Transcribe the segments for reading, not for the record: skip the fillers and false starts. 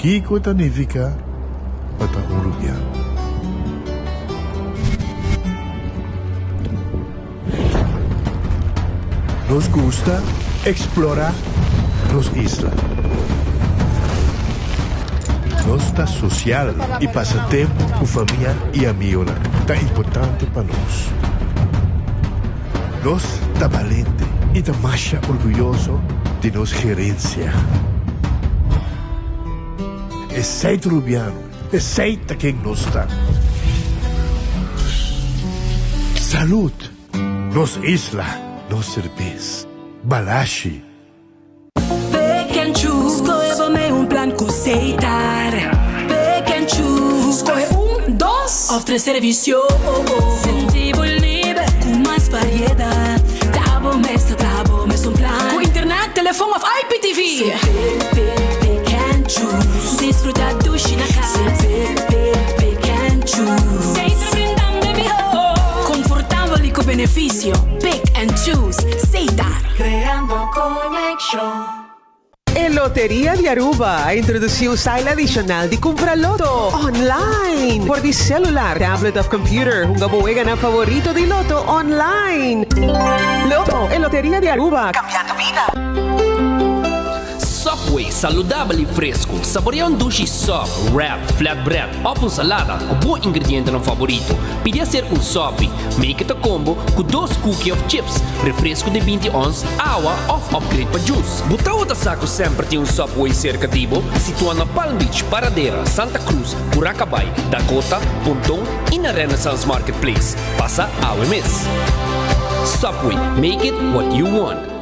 Kiko significa para un rubiano. Nos gusta explorar las islas. Nos está social y pasatiempo con familia y amigos tan importante para nos. Nos está valiente y está más orgulloso de nos gerencia. Es seis rubiano, es seis quien nos está. Salud, nos isla. Nos cerveza, balashi. Pick and choose, escolhe um plano com aceitar. Pick and choose, escolhe dos ou três serviços. Sentivo livre com mais variedade. Tá bom, mesmo um plano. Com internet, telefone ou IPTV. Pick and choose, desfrutar do China casa. Pick and choose, sem brindar de biho. Confortável e com benefício. Pick and choose, Seitar. Creando connection. En Lotería de Aruba introduziu o style adicional de compra loto online por di celular, tablet of computer. Un gabuega na favorito di loto online. Loto en Lotería de Aruba, cambiando vida. Subway, saudável e fresco. Saboreia um duche soft, wrap, flatbread ou com salada com bom ingrediente no favorito. Pide a ser um sop, make it a combo com 2 cookies of chips, refresco de 20 ons, água ou upgrade para juice. Buta outra saco sempre tem um Subway cerca de Ibo, situado na Palm Beach, Paradera, Santa Cruz, Curacabai, Dakota, Pontão e na Renaissance Marketplace. Passa a OMS. Subway, make it what you want.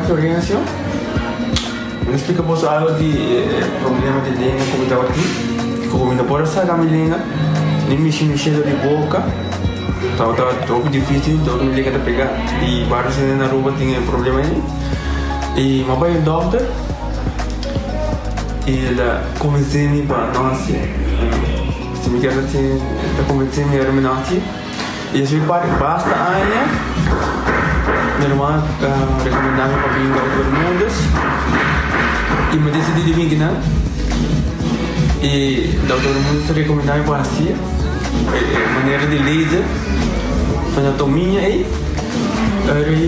Florencio, me explica vos algo de problema de língua como estava aqui, como não pode sair a minha língua, nem mexer de boca, estava muito difícil, então me liga de pegar e vários na rua tinha problema aí, e meu pai é doctor, e ele convenceu-me para nós, se me quer assim, convenceu-me a terminar aqui, e isso basta ainda. Minha irmã recomendava para vir para todo mundo e me decidi de vir aqui, e todo mundo recomendava para assim, maneira de laser, fazer tominha aí,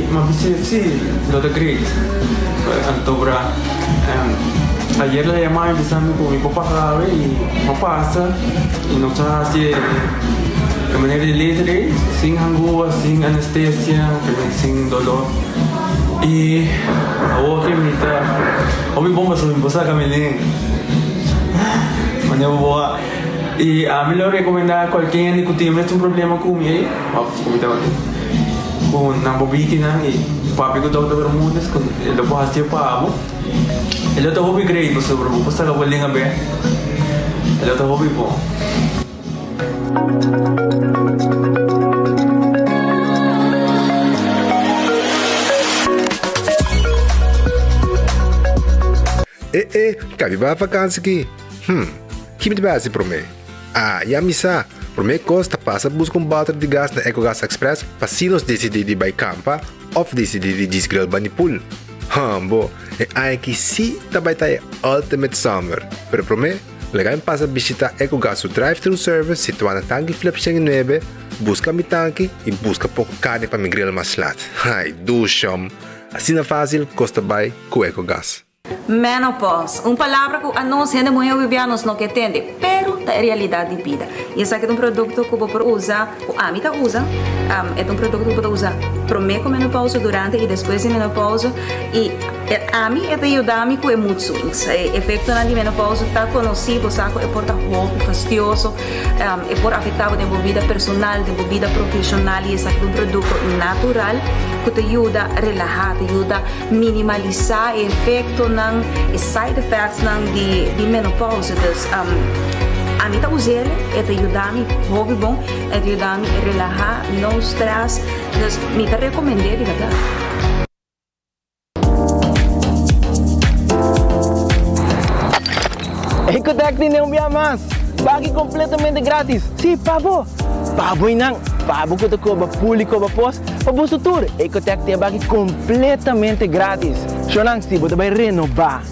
uma vez se não acredito, então para ayer la llamaba empezando con mi papá grave y no pasa y no se hace de manera de letra, sin angúa, sin anestesia, sin dolor. Y ahora que me está, o mi bomba sobre mi esposa Camilín, mañana boa. Y a mí le recomendaba cualquier que tiene un problema conmigo, con una bobina y papi que todo el mundo con el pastel para amo. El otro hobby great, sobre el pues la vuelven a ver. El otro hobby bom. Cabe ba vacância aqui? Que me base para mim? Já me sa. Para mim costa passa buscar battery de gás na EcoGas Express para se nós decidir de buy campa ou decidir de desgrill banipul. Bo, aqui sim também tá Ultimate Summer. Pero para mim, legal passa visitar EcoGas o drive-thru service situado na tanque Flip 9, busca mi tanque e busca pouco carne para me grill mais lat. Ai, ducham. Assim é fácil, costa buy com EcoGas. Menopause, palavra que a nós ainda muito vivianos não entende, pero é realidade de vida. E esse aqui é produto que você usa, a amiga usa, é produto que você usa para menopausa durante e depois de menopausa e A mim, é ayuda-me com mood swings. Efeito na menopausa está conhecido, sabe? É por roupa fastidioso, é por afetar a vida personal, a vida profissional e esse um produto natural que te ajuda a relaxar, te ajuda a minimalizar o efeito não, os side effects não de menopausa. Então, a mim tá usando, é te ajudar-me, hobby bom, é te ajudar-me a relaxar, não stress. Então, me recomendei, de verdade. Ecotec tem um mais, pague completamente grátis. Sim, pabo. Pabo e não. Pabo que te cobra público, pós, pabo futuro. Ecotec tem pague completamente grátis. Sonang se você vai renovar,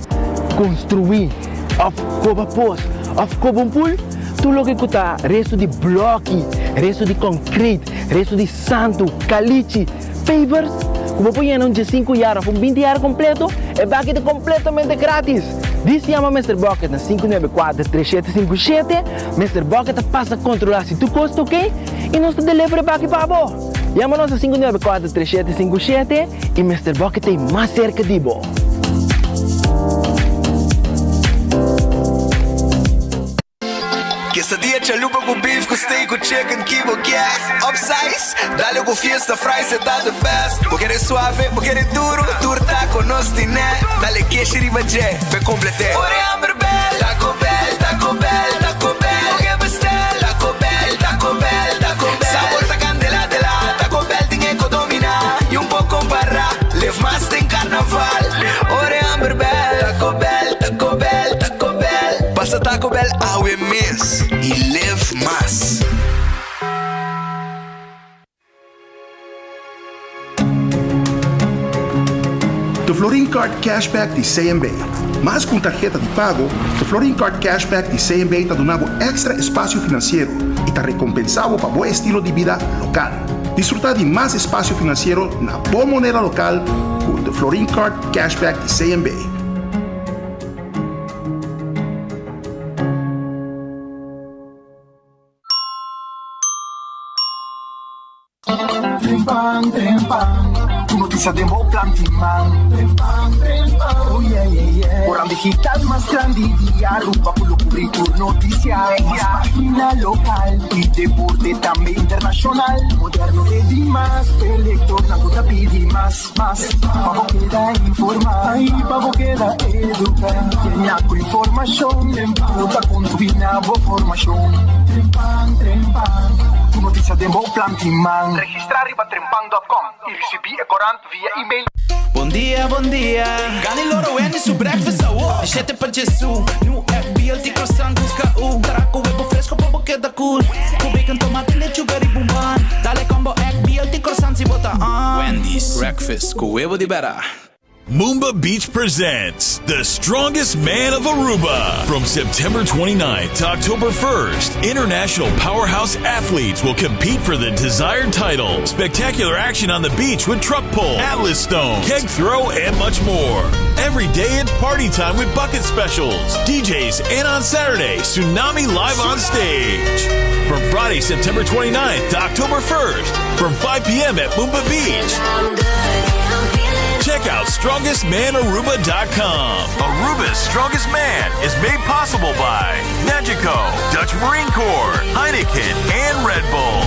construir, of cobra pós, of cobra pool, tu logo que tá resto de bloco, resto de concreto, resto de santo, caliche, pavers. Como põe em 5 anos, 20 anos completo, é pague completamente grátis. Diz se chama Mr. Bucket na 594-3757. Mr. Bucket passa a controlar se tu custa, ok? E nós te delivery para aqui, pabo. Chama-nos a 594-3757 e Mr. Bucket tem mais cerca de bo. Quesadilla chalupa com beef, com steak, com chicken, que vou quer upsize, dale com fiesta, fries, é tá the best. Vou querer suave, vou querer duro, turta com nós tiné. Dale queijo e ribajé, vai completar. Ore Amber Bell, Taco Bell, Taco Bell, Taco Bell. O que bestel, Taco Bell, Taco Bell, Taco Bell. Sabor da candela de lá, Taco Bell tem que dominar. E pouco comparar, live mais tem carnaval. Ore Amber Bell, Taco Bell, Taco Bell, Taco Bell. Passa Taco Bell, awe miss. E live mais. The Florin Card Cashback de CMB. Mas com tarjeta de pago, o Florin Card Cashback de CMB está dando extra espaço financeiro e está recompensado para bom estilo de vida local. Disfrutar de mais espaço financeiro na boa moneda local com The Florin Card Cashback de CMB. Trempang, tu noticia de Moplantiman. Trempang, oh yeah, yeah, yeah. Orang digital más grande día, rupa por lo currículo, noticias, más página local y deporte también internacional. Moderno de más, electoral, no pidi más. Pavo queda informar, ay, pavo queda educar. Tiene con información, puta combina formación. Trempang. Notícia de Moplantiman. Registrar riba trempang.com e receber corante via e-mail. Bom dia. Gani loro en su breakfast awo. Chete pa Jesus. Nu FBL di croissant busca u. Taraco huevo fresco pa queda cool. Com bacon, tomate, lechuga e bumban. Dale combo FBL di croissant si bota on. Wendy's breakfast com huevo de bera. Moomba Beach presents The Strongest Man of Aruba. From September 29th to October 1st, international powerhouse athletes will compete for the desired title. Spectacular action on the beach with truck pull, Atlas Stone, keg throw, and much more. Every day it's party time with bucket specials, DJs, and on Saturday, Tsunami Live on stage. From Friday, September 29th to October 1st, from 5 p.m. at Moomba Beach. Check out StrongestManAruba.com. Aruba's Strongest Man is made possible by Nagico, Dutch Marine Corps, Heineken, and Red Bull.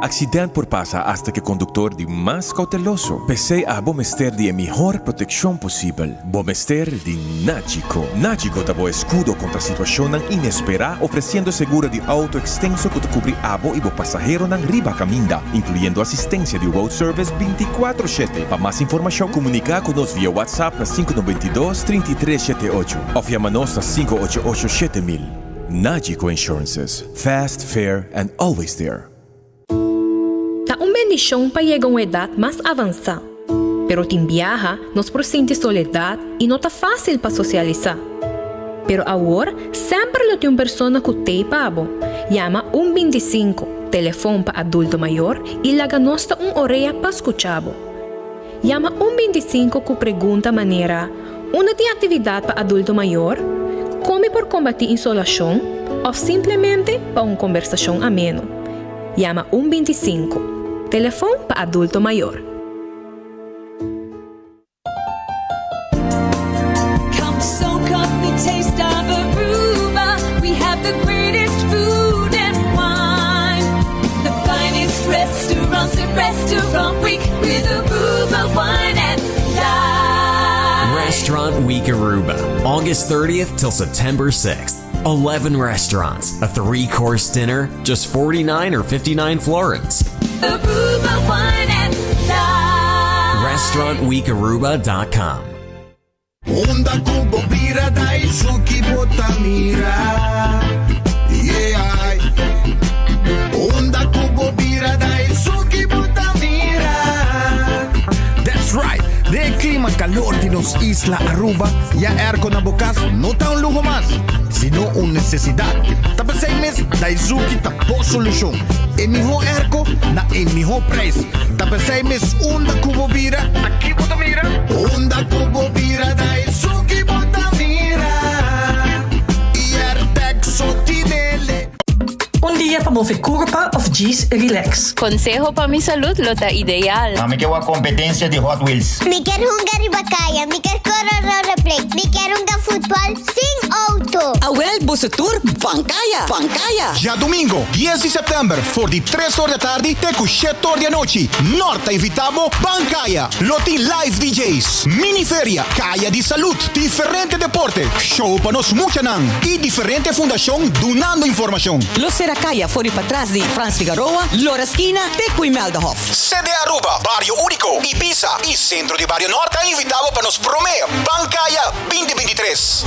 Accidente por pasa hasta que conductor de más cauteloso. Pese a Bomester de mejor protección posible. Bomester de Nagico. Nagico da bo escudo contra situación inesperada, ofreciendo seguro de auto extenso que te cubre abo y bo pasajero nan riba caminda, incluyendo asistencia de road service 24/7. Para más información, comunica con nos vía WhatsApp na 592-3378 o llamanos a 588-7000. Nagico Insurances. Fast, fair, and always there. Bendición para llegar a una edad más avanzada. Pero te viaja, nos presenta soledad y no está fácil para socializar. Pero ahora, siempre lo tiene una persona que te pabo. Llama 125, teléfono para adulto mayor y la ganosta una orella para escucharlo. Llama 125 que pregunta manera, una de actividad para adulto mayor, come por combatir insolación o simplemente para una conversación ameno. Llama 125. Teléfono para adulto mayor. Come soak up the taste of Aruba. We have the greatest food and wine. The finest restaurants in Restaurant Week with Aruba wine and dine. Restaurant Week Aruba, August 30th till September 6th. 11 restaurants, a 3-course dinner, just 49 or 59 florins. Aruba wine and dine. RestaurantWeekAruba.com. Onda Cubo Bira dai Suki Botamira. Yeah. Onda Cubo Bira dai Suki Botamira. That's right. De clima calor de nos Isla Aruba, ya aircon na bukas, no ta un lujo más, sino una necesidad. Tapos 6 meses, da Izuki tapo solusyon. E miho airco na e miho price. Tapos 6 meses, onda Cubo Bira, aqui Botamira. Onda Cubo Bira da Izuki Botamira. Un día para mover curva of G's relax. Consejo para mi salud, lota ideal. Me quiero a competencia de Hot Wheels. Me quiero jugar ribacaya, me quiero correr replay, me quiero jugar fútbol sin auto. Awel Busutur, Bancaya, Bancaya. Já domingo, 10 de setembro, for de 3 horas da tarde até 7 horas da noite. Norte invitamos Bancaya, Loti Live DJs, mini feria, caia de saúde, diferente deporte, show para nos muchanan e diferente fundação donando informação. Los Seracaya, fora para trás de Franz Figueroa, Lora Esquina, Teco e Meldahof. Sede Aruba, Barrio Único, Ibiza e Centro de Barrio Norte invitado para nos prometer Bancaya 2023.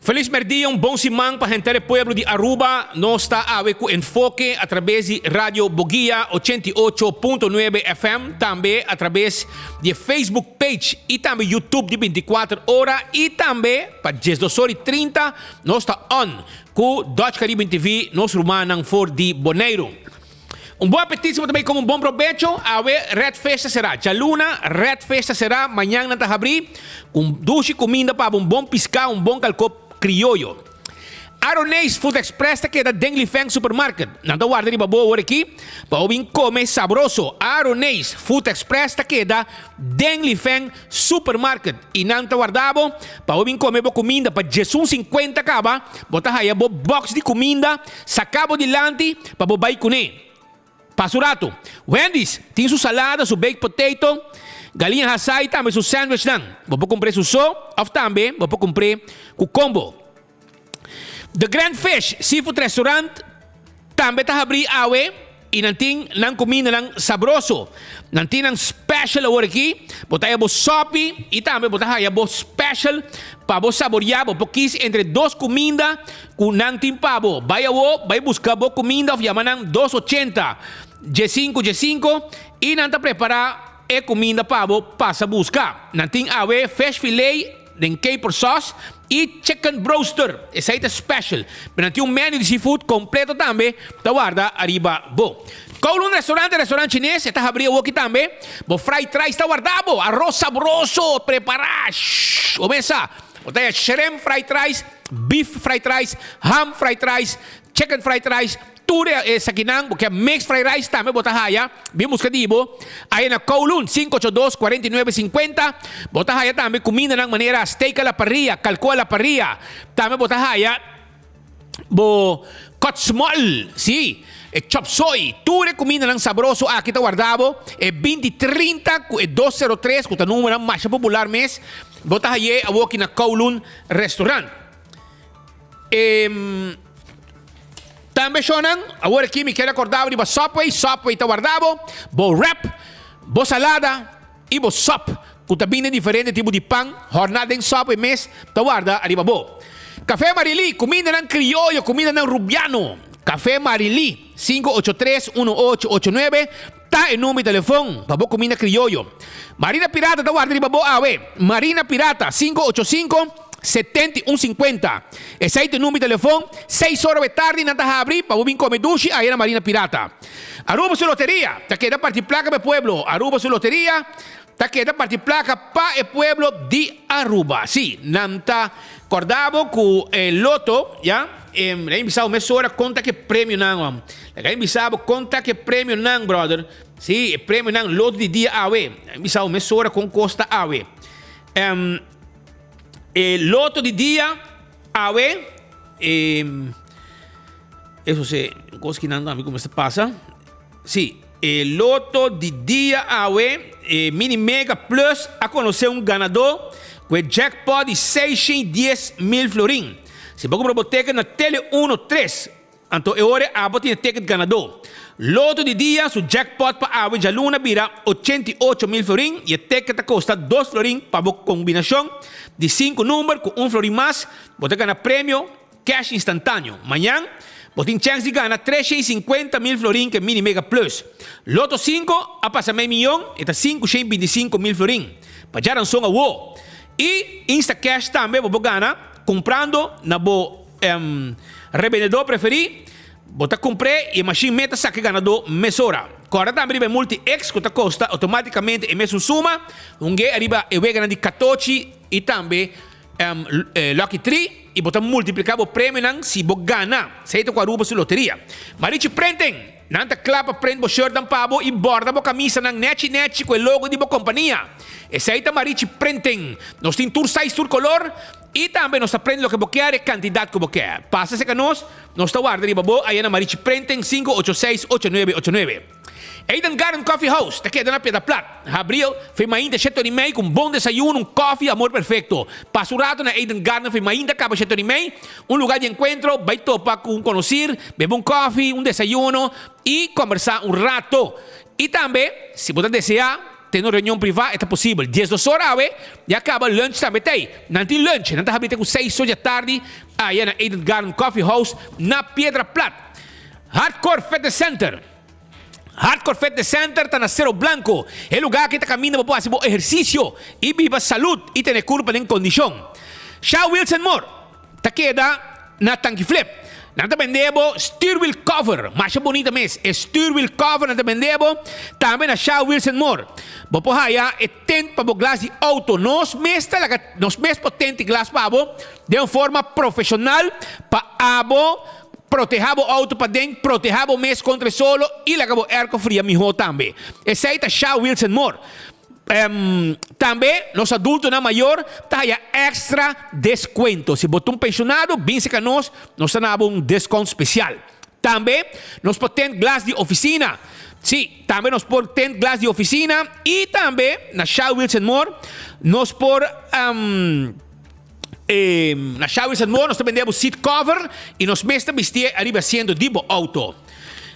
Feliz merdia, bom simang para gente do pueblo de Aruba. Nós está a ver com enfoque através de Rádio Boguia 88.9 FM, também através de Facebook page e também YouTube de 24 horas e também para 12h30 nós está on com Dutch Caribbean TV, nós rumanang for de Bonaire. Bom apetite também com bom provecho. A ver, Red Festa será. Já luna, Red Festa será amanhã na Tahabri com doce comida para bom pescado, bom calcop criollo. Aronês Food Express está aqui da Deng Feng Supermarket. Não está guardando para boa hora aqui. Para ouvir comer saboroso. Aronês Food Express está aqui da Deng Feng Supermarket. E não está guardado para ouvir comer boa comida. Para $50 acaba. Botar aí a box de comida. Sacabo de lante para boa baicune. Pasurato. Wendy's tem sua salada, seu baked potato. Galinha hasai também seu sandwich não. Vou comprar seu ou também vou comprar com combo. The Grand Fish Seafood Restaurant também está abrindo awe e não tem comida saboroso. Não tem special agora aqui. Botar aí sopi e também botar aí special para você saborear. Vou quis entre duas comidas com não tem pavo. Vai buscar boa comida, chamam 280 G5 e não está preparar comida pavo passa buscar. Não tem awe fish fillet, den caper sauce e chicken broaster. Essa aí tá special. Mas tem um menu de seafood completo também. Tá guarda, arriba, bo. Kowloon restaurante chinês, está abrindo aqui também. Bo fried rice, tá guardado, arroz saboroso, preparar. Começa. Botei shrimp fried rice, beef fried rice, ham fried rice, chicken fried rice, ture sa kinang, porque mixed fried rice também bota haya, vimos que dibo, aí na Kowloon 582-4950, bota haya também comida ng manera steak a la parrilla, calco a la parrilla, também bota haya, bo kotsmol, sí, chop soy, ture comida ng sabroso aqui tá guardado, 2030 203, kuta número mais popular mes, bota haya awaki na Kowloon restaurant. Também shonan, agora aqui me quero acordar de Subway tá guardado, bo wrap, bo salada e bo sop, que também é diferente tipo de pão, jornada em Subway mês, tá guarda, arriba bo. Café Marili, comida ng criollo, comida ng rubiano. Café Marili, 583-1889, tá em número de telefone, para bo comida criollo. Marina Pirata, tá guarda, arriba bo, Marina Pirata, 585-7150. Esse aí tem número de telefone, 6 horas da tarde, não tá abrir, para vir comer duche, aí na Marina Pirata. Aruba su loteria, tá queda parte placa para pueblo. Aruba su loteria, tá queda parte placa para el pueblo de Aruba. Sí, não tá acordado com el loto, ya. Le invitado mes hora conta que prêmio não. Le invitado conta que prêmio não, brother. Sí, prêmio não, loto de dia awe. Le invitado mes hora com costa awe. El loto de día AVE, eso se, cosa que nada, amigo, ¿cómo se pasa? Sí, el loto de día AVE, Mini Mega Plus, a conocer un ganador con el jackpot de 610.000 florín. Si vos compras boteca na Tele 1-3, então agora a botinha ticket ganador. Loto de dia, su jackpot para AVE, já luna vira 88.000 florín e a ticket custa 2 florín para a combinação de 5 números com 1 florín mais. Você ganha prêmio cash instantâneo. Amanhã, você tem chance de ganhar 350.000 florín que é Mini Mega Plus. Loto 5, a passar meio milhão, está 525.000 florín. Para já ranção a wo. E Insta Cash também você ganha comprando na bo revendedor preferido. Bota comprei e a machine meta saque ganador mesora. Agora também arriba multi-X que custa automaticamente e mesmo suma. Unge arriba e vai ganhar de 14 e também Lucky 3 e bota multiplicar o prêmio não se você ganhar. Seita com a Aruba su loteria. Marichi prenden. Nanta clapa prende o shirt ng pabo e borda o camisa ng nechi com o logo de a companhia. E seita marichi prenden. Nos tem tour size, tour color. E também nós aprendemos o que você quer e quantidade que você quer. Passa-se que nós está guardando de babo, aí na Marichi Prenten 586-8989. Eden Garden Coffee House, está aqui na Pedra Plata. Abriu, foi ainda 7h30 com bom desayuno, coffee, amor perfeito. Passa o rato na Eden Garden, foi ainda acaba 7h30, lugar de encontro, vai topar com conhecer, beber coffee, desayuno e conversar rato. E também, se você desejar, ter uma reunião privada, é possível. 10 horas, e acaba o lunch também. Não tem lunch, não está abrindo com 6 horas da tarde, aí na Eden Garden Coffee House, na Pedra Plata. Hardcore Fitness Center. Hardcore Fitness Center está na Cerro Blanco. É o lugar que está caminhando para fazer bom exercício e viva saúde e ter curva em condição. Shaw Wilson Moore, está queda na Tanque Flip. Não está vendendo steer wheel cover, mais bonita mesmo. Steer wheel cover não está vendendo. Também na Shaw Wilson Moore. Vou pôr aí é tent para o glass de auto. Nós mesmo potente glass para de uma forma profissional para abo proteger o auto para dentro, proteger o mês contra o solo e levar o arco frio melhor também. Esse aí é Shaw Wilson Moore. Também, nos adultos na maior, tá extra desconto. Se botar pensionado, bem se que nós temos desconto especial. Também, nós podemos glass de oficina. Sim, também nós podemos glass de oficina. E também, na Shaw Wilson Moore, nós podemos na Shaw Wilson Moore, nós vendemos seat cover e nós mesmos vestir arriba sendo de auto.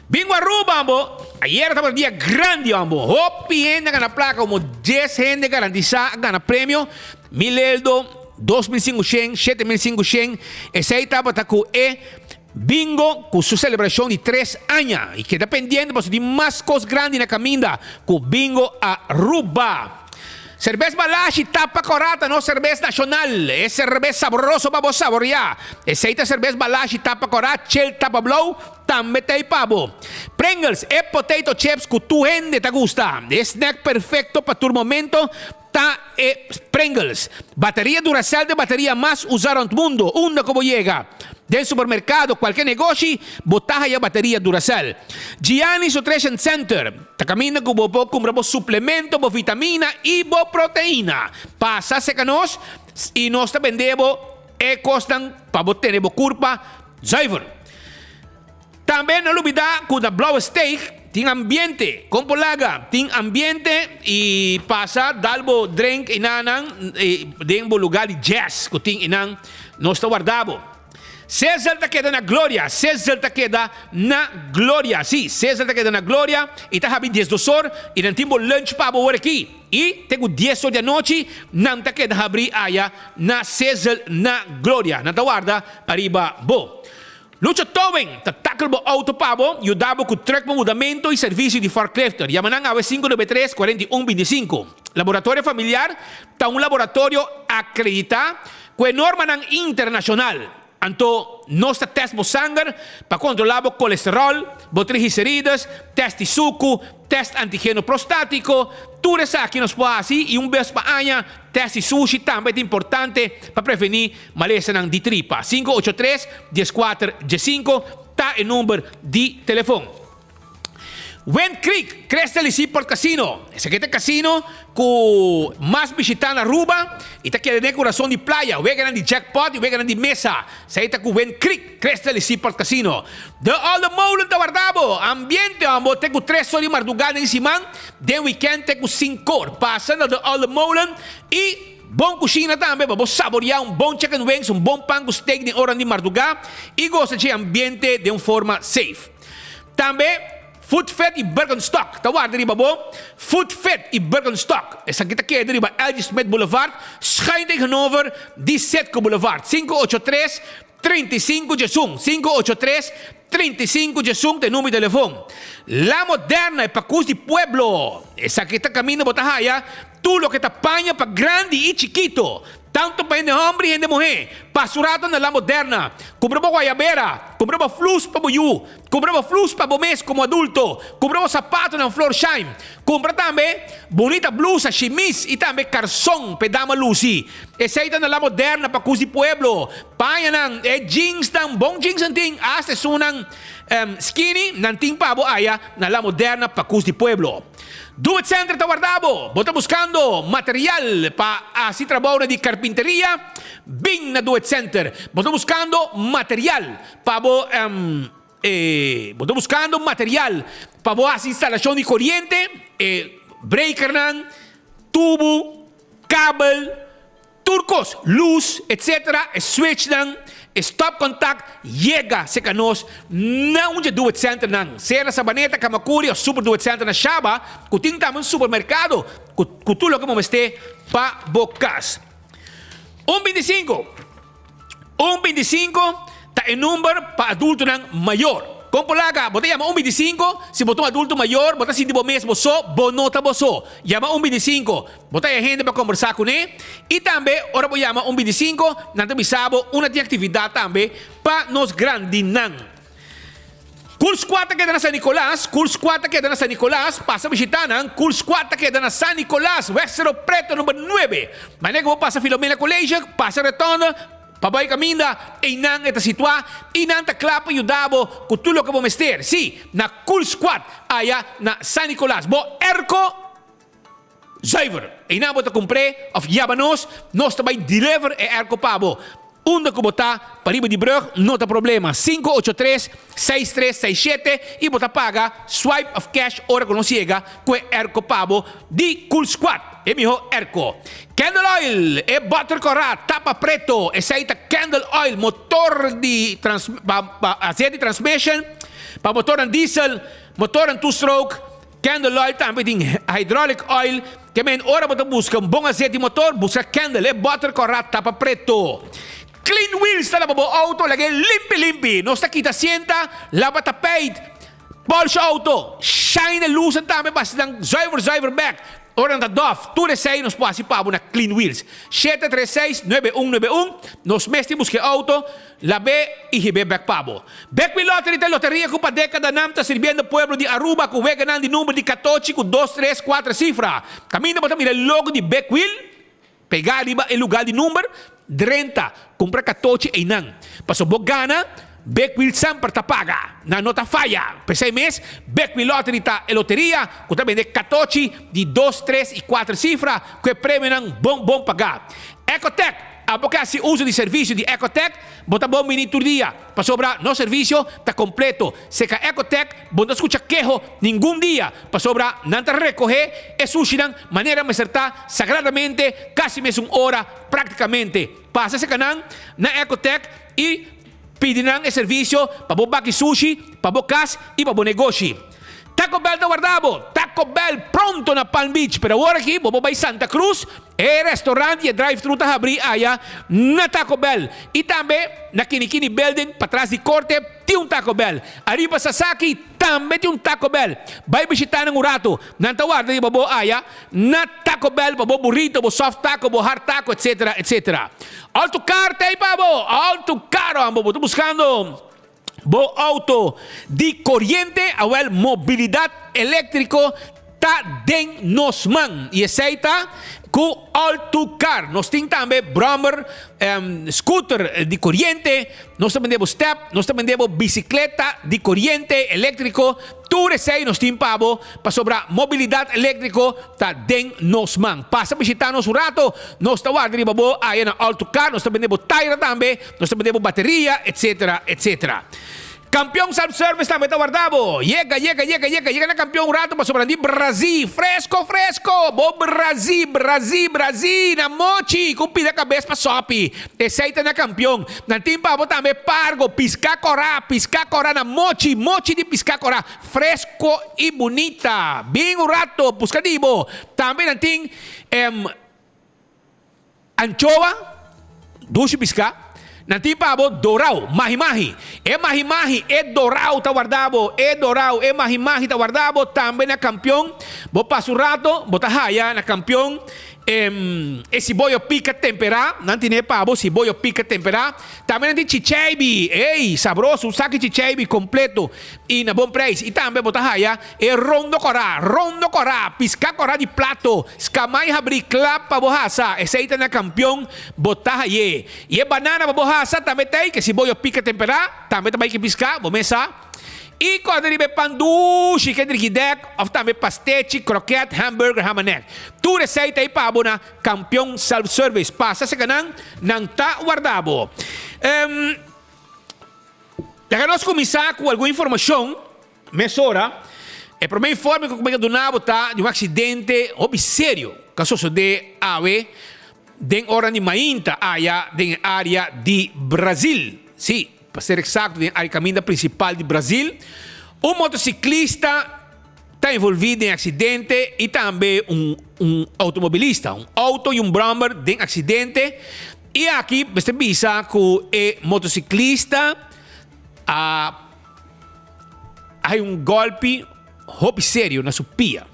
Bingo Aruba, ambo. Ayer estaba el día grande, ambo. Hopi gente gana placa, como 10 gente garantizada gana premio. 1.000 eldo, 2.500, 7.500. Esa ahí estaba con bingo con su celebración de 3 años. Y queda pendiente, pues, de más cosas grandes en la caminda con Bingo Aruba. Cerveza Balashi tapa corata, no cerveza nacional. Es cerveza sabroso para vos saborear. Aceite cerveza Balashi tapa corata, chel tapa blow, tambe tay pavo. Pringles e potato chips que tu gente te gusta. Snack perfecto para tu momento. Pringles. Batería Duracell de batería más usada en el mundo. Una como llega. Del supermercado, cualquier negocio, botaja ya batería Duracell. Gianni Nutrition Center. Te camina con vos compramos suplemento, vos vitamina y vos proteína. Pasa secanos y nos te vendemos e costan para vos tener vos curpa. Zuiver. También no olvidar que la Blow Steak tiene ambiente, con polaga, tiene ambiente y pasa dalbo drink inanan denbo lugar de jazz que tiene inan no está guardado. César te queda na glória, César te queda na glória, sim, César te queda na glória e tá havendo 10 dosor e não temos lunch para agora aqui e tenho 10 horas da noite, não te queda abrir aya na César na glória, não te guarda arriba bo. Lucha Towing, tackle bo auto pabo, ajudava com truck mudamento e serviço de forklifter. Yamanang AW 593-4125. Laboratório familiar, tá laboratório acreditado com norma internacional. Anto, nossa teste bo sangue para controlar o colesterol, bo triglicérides, teste de suco, teste antígeno prostático, tudo isso aqui nos pode fazer e vez para anha, teste sushi também é importante para prevenir maleza de tripa. 583-14-5 tá o número de telefone. Wind Creek, Crystal Seaport Casino. Esse aqui é casino que mais visita na Aruba e tá aqui decoração de praia, o de jackpot e o de mesa. Esse aí tá com Wind Creek, Crystal Seaport Casino. The Old Molen tá guardado. Ambiente, amor, tem com 3 horas de madrugada em cima. De weekend tem com 5 horas. Passando the Old Molen e bom cozinha também, para saborear bom chicken wings, bom pão com steak de hora de madrugada e gosta de ambiente de uma forma safe. Também Food Fit e Bergenstock. Tawar dari babo. Food Fit e Bergenstock. Essa aqui é dari ba L.G. Smith Boulevard. Schijn tegenover die Setco Boulevard. 583-35 Jesung. 583-35 Jesung. Tem número de telefone. La Moderna é para cus de pueblo. Essa aqui tá caminho botahaya. Tu lo que te apanha para grande e chiquito. Tanto para gente homem e gente mulher. Pasurado na La Moderna. Compramos guayabera. Compramos flus para boiú. Compramos flus para bomês como adulto. Compramos sapato na Flor Shine. Compra também bonita blusa, chemise e também calção para dama Lucy. Esse aí tá na La Moderna para cus de pueblo. Panha nang jeans tang bom jeans anting. Hasta sunang skinny nanting pabo aya na La Moderna para cus de pueblo. Do It Center está guardado. Vos está buscando material para así trabajo de carpintería. Bing na Do It Center. Vos está buscando material para vos está buscando material para vos instalación de corriente, breaker, tubo, cable, turcos, luz, etcétera, switch stop contact, llega se canos, não de Do It Center não. Serra Sabaneta, Kamakuri, o Super Do It Center na Shaba, que tem também um supermercado, que tu lo que vamos ter para bocas. 125 tá em número para adulto maior. Como polaga, você chama 125, se botou um adulto maior, você se tipo mesmo só, bonota você. Chama 125, você tem gente para conversar com ele. E também, ora você chama 125, nós também sabemos uma atividade também para nos grandinang. Cool Squad queda na San Nicolás, passa visitando, Cool Squad queda na San Nicolás, Westero Preto número 9. Maneira que vou passar Filomena Colégio, passa retorno, Papai caminha e não está situado e não está claro ajudado com tudo o que vamos ter. Sim, na Cool Squad, aí na San Nicolás. Bo Erco, zuiver. E não vou comprar, of jabanos, nós também deliver e Erco Pabo. Onde que botar para riba de brug, não tem problema. 583-6367 e botar paga swipe of cash hora que não chega com Erco Pabo de Cool Squad. É melhor Erco. Candle Oil e butter corá, tapa preto. Esse aí tá Candle Oil, motor de azeite de transmission, para motor em diesel, motor em two-stroke. Candle Oil também tem hydraulic oil. Que men ora você busca bom azeite de motor, busca Candle e butter corá, tapa preto. Clean wheels tá na babo auto, lagay limpi. Não está quita sienta, lava tapete, polish auto, shine luz também, basta ng driver back. Orang da DOF, tu resei nos pode pabo na Clean Wheels. 736-9191, nos mesti busque auto, la B y hibe back pabo. Back Wheel Lottery te loteria com década nam ta sirviendo pueblo de Aruba com veganan de número de 14 com 2, 3, 4 cifra. Caminho para mira logo de Back Wheel, pegar riba el lugar de número 30, compra 14 e nan. Paso bogana, Back Wheel sempre ta paga, na nota falha. Per 6 meses, Back Wheel Lottery ta e loteria, com também de 14, de 2, 3 e 4 cifra, que prêmio nan bom pagar. Ecotec, abocasi uso de serviço de Ecotec, bota bom minuto dia, para sobrar no serviço tá completo. Seca Ecotec, bom não escuta quejo nenhum dia, para sobrar não te recorrer, é sushi nan maneira de acertar sagradamente, quase mesmo hora praticamente. Passa esse canal na Ecotec e pedirão o serviço para o baki sushi, para o cas e para o negócio. Taco Bell da guardavo, Taco Bell pronto na Palm Beach, pero agora aqui, bobo vai Santa Cruz, é restaurante e drive-thru tá abrir aí na Taco Bell. E também na Kinikini Building, para trás de corte, tem Taco Bell. Arriba Sasaki, também tem Taco Bell. Vai visitar ng Urato, nanta guarda di bobo aí na Taco Bell, bobo burrito, bobo soft taco, bobo hard taco, etc, etc. Alto car, tay pabo, alto caro, bobo, tô buscando bo auto de corriente a mobilidade elétrico ta den nos man e aceita com alto car. Nós temos também Brommer, scooter de corriente, nós também temos step, nós também temos bicicleta de corriente elétrico. Tu resei nós temos para sobrar mobilidade elétrico ta den nos man. Passa visitar nos rato, nós ta guarda riba bo aí na alto car, nós também temos tire também, nós também temos bateria, etc, etc. Campeão self-service também está guardado. Llega na campeão rato para sobrar de Brasil. Fresco. Bo Brasil. Na mochi. Com pida cabeça para sopi. Aceita na campeão. Na timpa também pargo. Pisca corá na mochi. Mochi de pisca corá. Fresco e bonita. Bem o rato. Buscadibo. Também na tim anchoa. Dushi pisca. Nanti pabo dorau, mahi-mahi. Mahi-mahi, dorau ta guardabo. Dorau, mahi-mahi ta guardabo. Também na campeão. Bo passo rato, bota haya na campeão. Siboyo pica temperá. Nanti ne pabo, siboyo pica temperá. Também nanti chicheibi. Sabroso, saque chicheibi completo. E na bom preço. E também bota haya. Rondo corá. Pisca corá de plato. Scamai abri clap bohasa. Aceita na campeão. Bota haya. E banana bohasa também tem. Que siboyo pica temperá. Também que pisca. Bomesa. E quando ele pandushi, que ele deck, ou também pastete, croquete, hambúrguer, hamanek. Tu receita aí para na campeão self-service. Passa esse canal, não tá guardado. Nós começar com alguma informação, mesora. O primeiro informe que eu do nabo tá de acidente sério, caso de ave, de hora de Mainta, allá, de área de Brasil. Sim. Para ser exato, no caminho principal de Brasil, motociclista está envolvido em acidente e também automobilista, auto e Brommer em acidente. E aqui você visa que o motociclista há golpe sério na sua pia.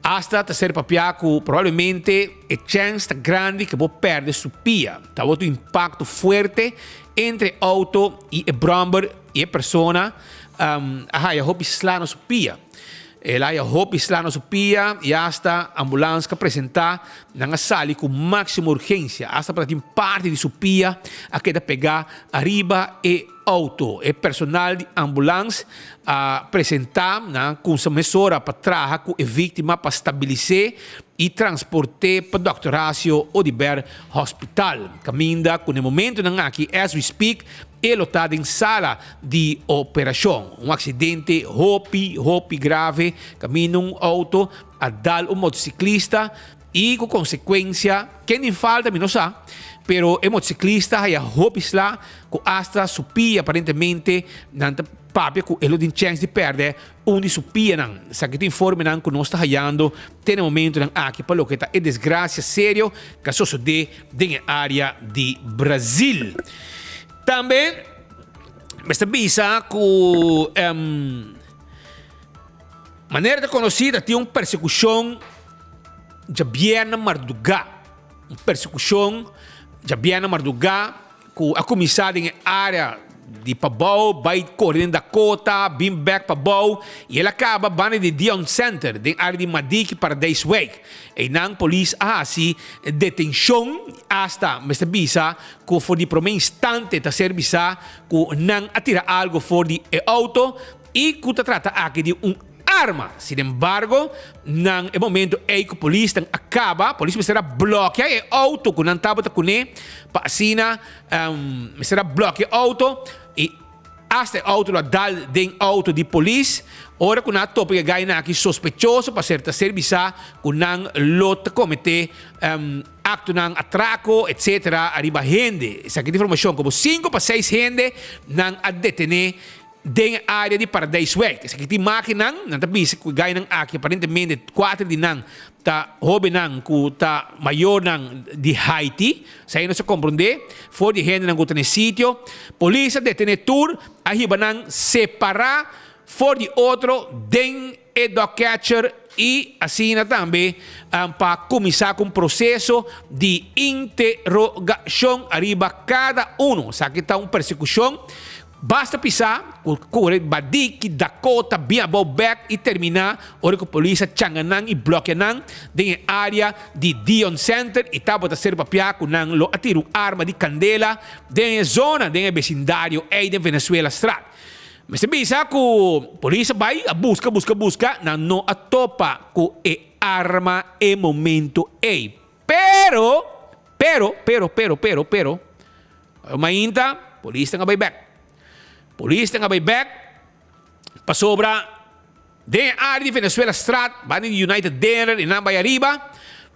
Hasta terceiro papel que provavelmente a chance grande que vou perder sua pia. Tá outro impacto forte entre auto e Brommer e a persona a hobby slá na sua pia. Ela a hobby slá na sua pia e hasta a ambulância que apresentar na sala com máxima urgência. Hasta para ter parte de sua pia a queda pegar arriba e auto. E personal de ambulância apresentar com sua mesura para trabalhar com a vítima para estabilizar e transportar para o Dr. Horacio Odiber Hospital. Caminda com o momento aqui, as we speak, ele está em sala de operação. Acidente hopi grave, caminha auto, a dar motociclista e com consequência, quem nem falta, não sabe, pero o motociclista a hopi lá, com hasta supia aparentemente, nanta papia com ele tem chance de perder onde supia não. Sabe que informe não que nós está hallando tem um momento não aqui para lo que está é desgraça sério caso de área de Brasil. Também esta visa que maneira de conhecida tem uma persecução Jabiana Marduga. Persecução, Jabiana Marduga, com a comissão em área de Pabau, vai correndo da cota, bem back Pabau, e ela acaba bane de Dion Center, de área de Madik para Days Week. E não polícia assim detenção hasta Mr. Bisa, que for de promessa instante da serviço, que não atira algo for de auto e que trata aqui de arma. Sin embargo, nang momento em que a polícia acaba, a polícia será bloquear o auto que não estava com ele, para assim, será bloquear o auto e hasta o auto dal de auto de polícia, ora que não topa que ganha aqui sospechoso para certa serviço, que não lota cometer acto não atraco, etc. Arriba gente, essa aqui informação como 5 para 6 gente não a detener dentro da área de Paradise Week. Essa aqui tem máquina, não está bisa que ganha aqui aparentemente 4 de não tá jovem não que tá maior não de Haiti, sai não se compreende, for de gente não que está no sítio, polícia detene tur, arriba não separar for de outro dentro do dog catcher e assim também para começar com um processo de interrogação arriba cada um. Essa aqui está uma persecução. Basta pisar, correr Badik, Dakota, Biabo back e terminar, hora que a polícia changanang e bloqueanang dentro da área de Dion Center e tava a ser papia com nang lo atiro arma de candela dentro da zona, dentro do vecindário aí de Venezuela Strat. Mas se bisa que a polícia vai a busca, não atopa com a arma em momento aí. Pero, ainda, a polícia não vai back. Polícia tem a back para sobra de área de Venezuela Strat, bani de United Dinner e não vai arriba,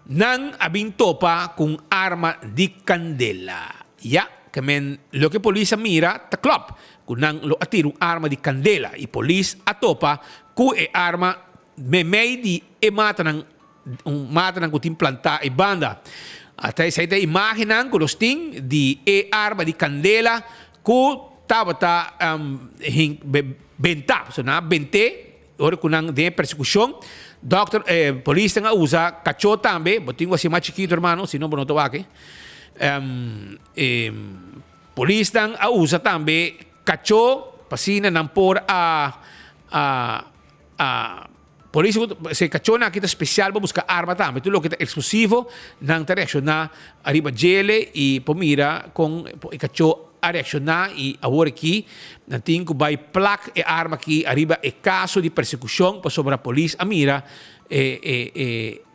não abin topa com arma de candela. Ya, que men lo que polícia mira ta club, com não lo atiro arma de candela e polícia atopa com e arma me de e mata nang kutim planta e banda. Até essa ideia imaginan com os ting de e arma de candela com tabata benta, so na bente, ora kunang de persecução, doctor, polícia nga usa cacho tambe, botingo assim mais chiquito hermano, se não bonoto aqui, polícia nga usa tambe cacho, pasina nang por polícia se cacho na kita especial para buscar arma tambe, tudo que é exclusivo, nang reaccionar arriba gele e pomira com cacho a reaccionar e agora aqui não tem que vai placa e arma aqui arriba é caso de persecução para sobre a polícia a mira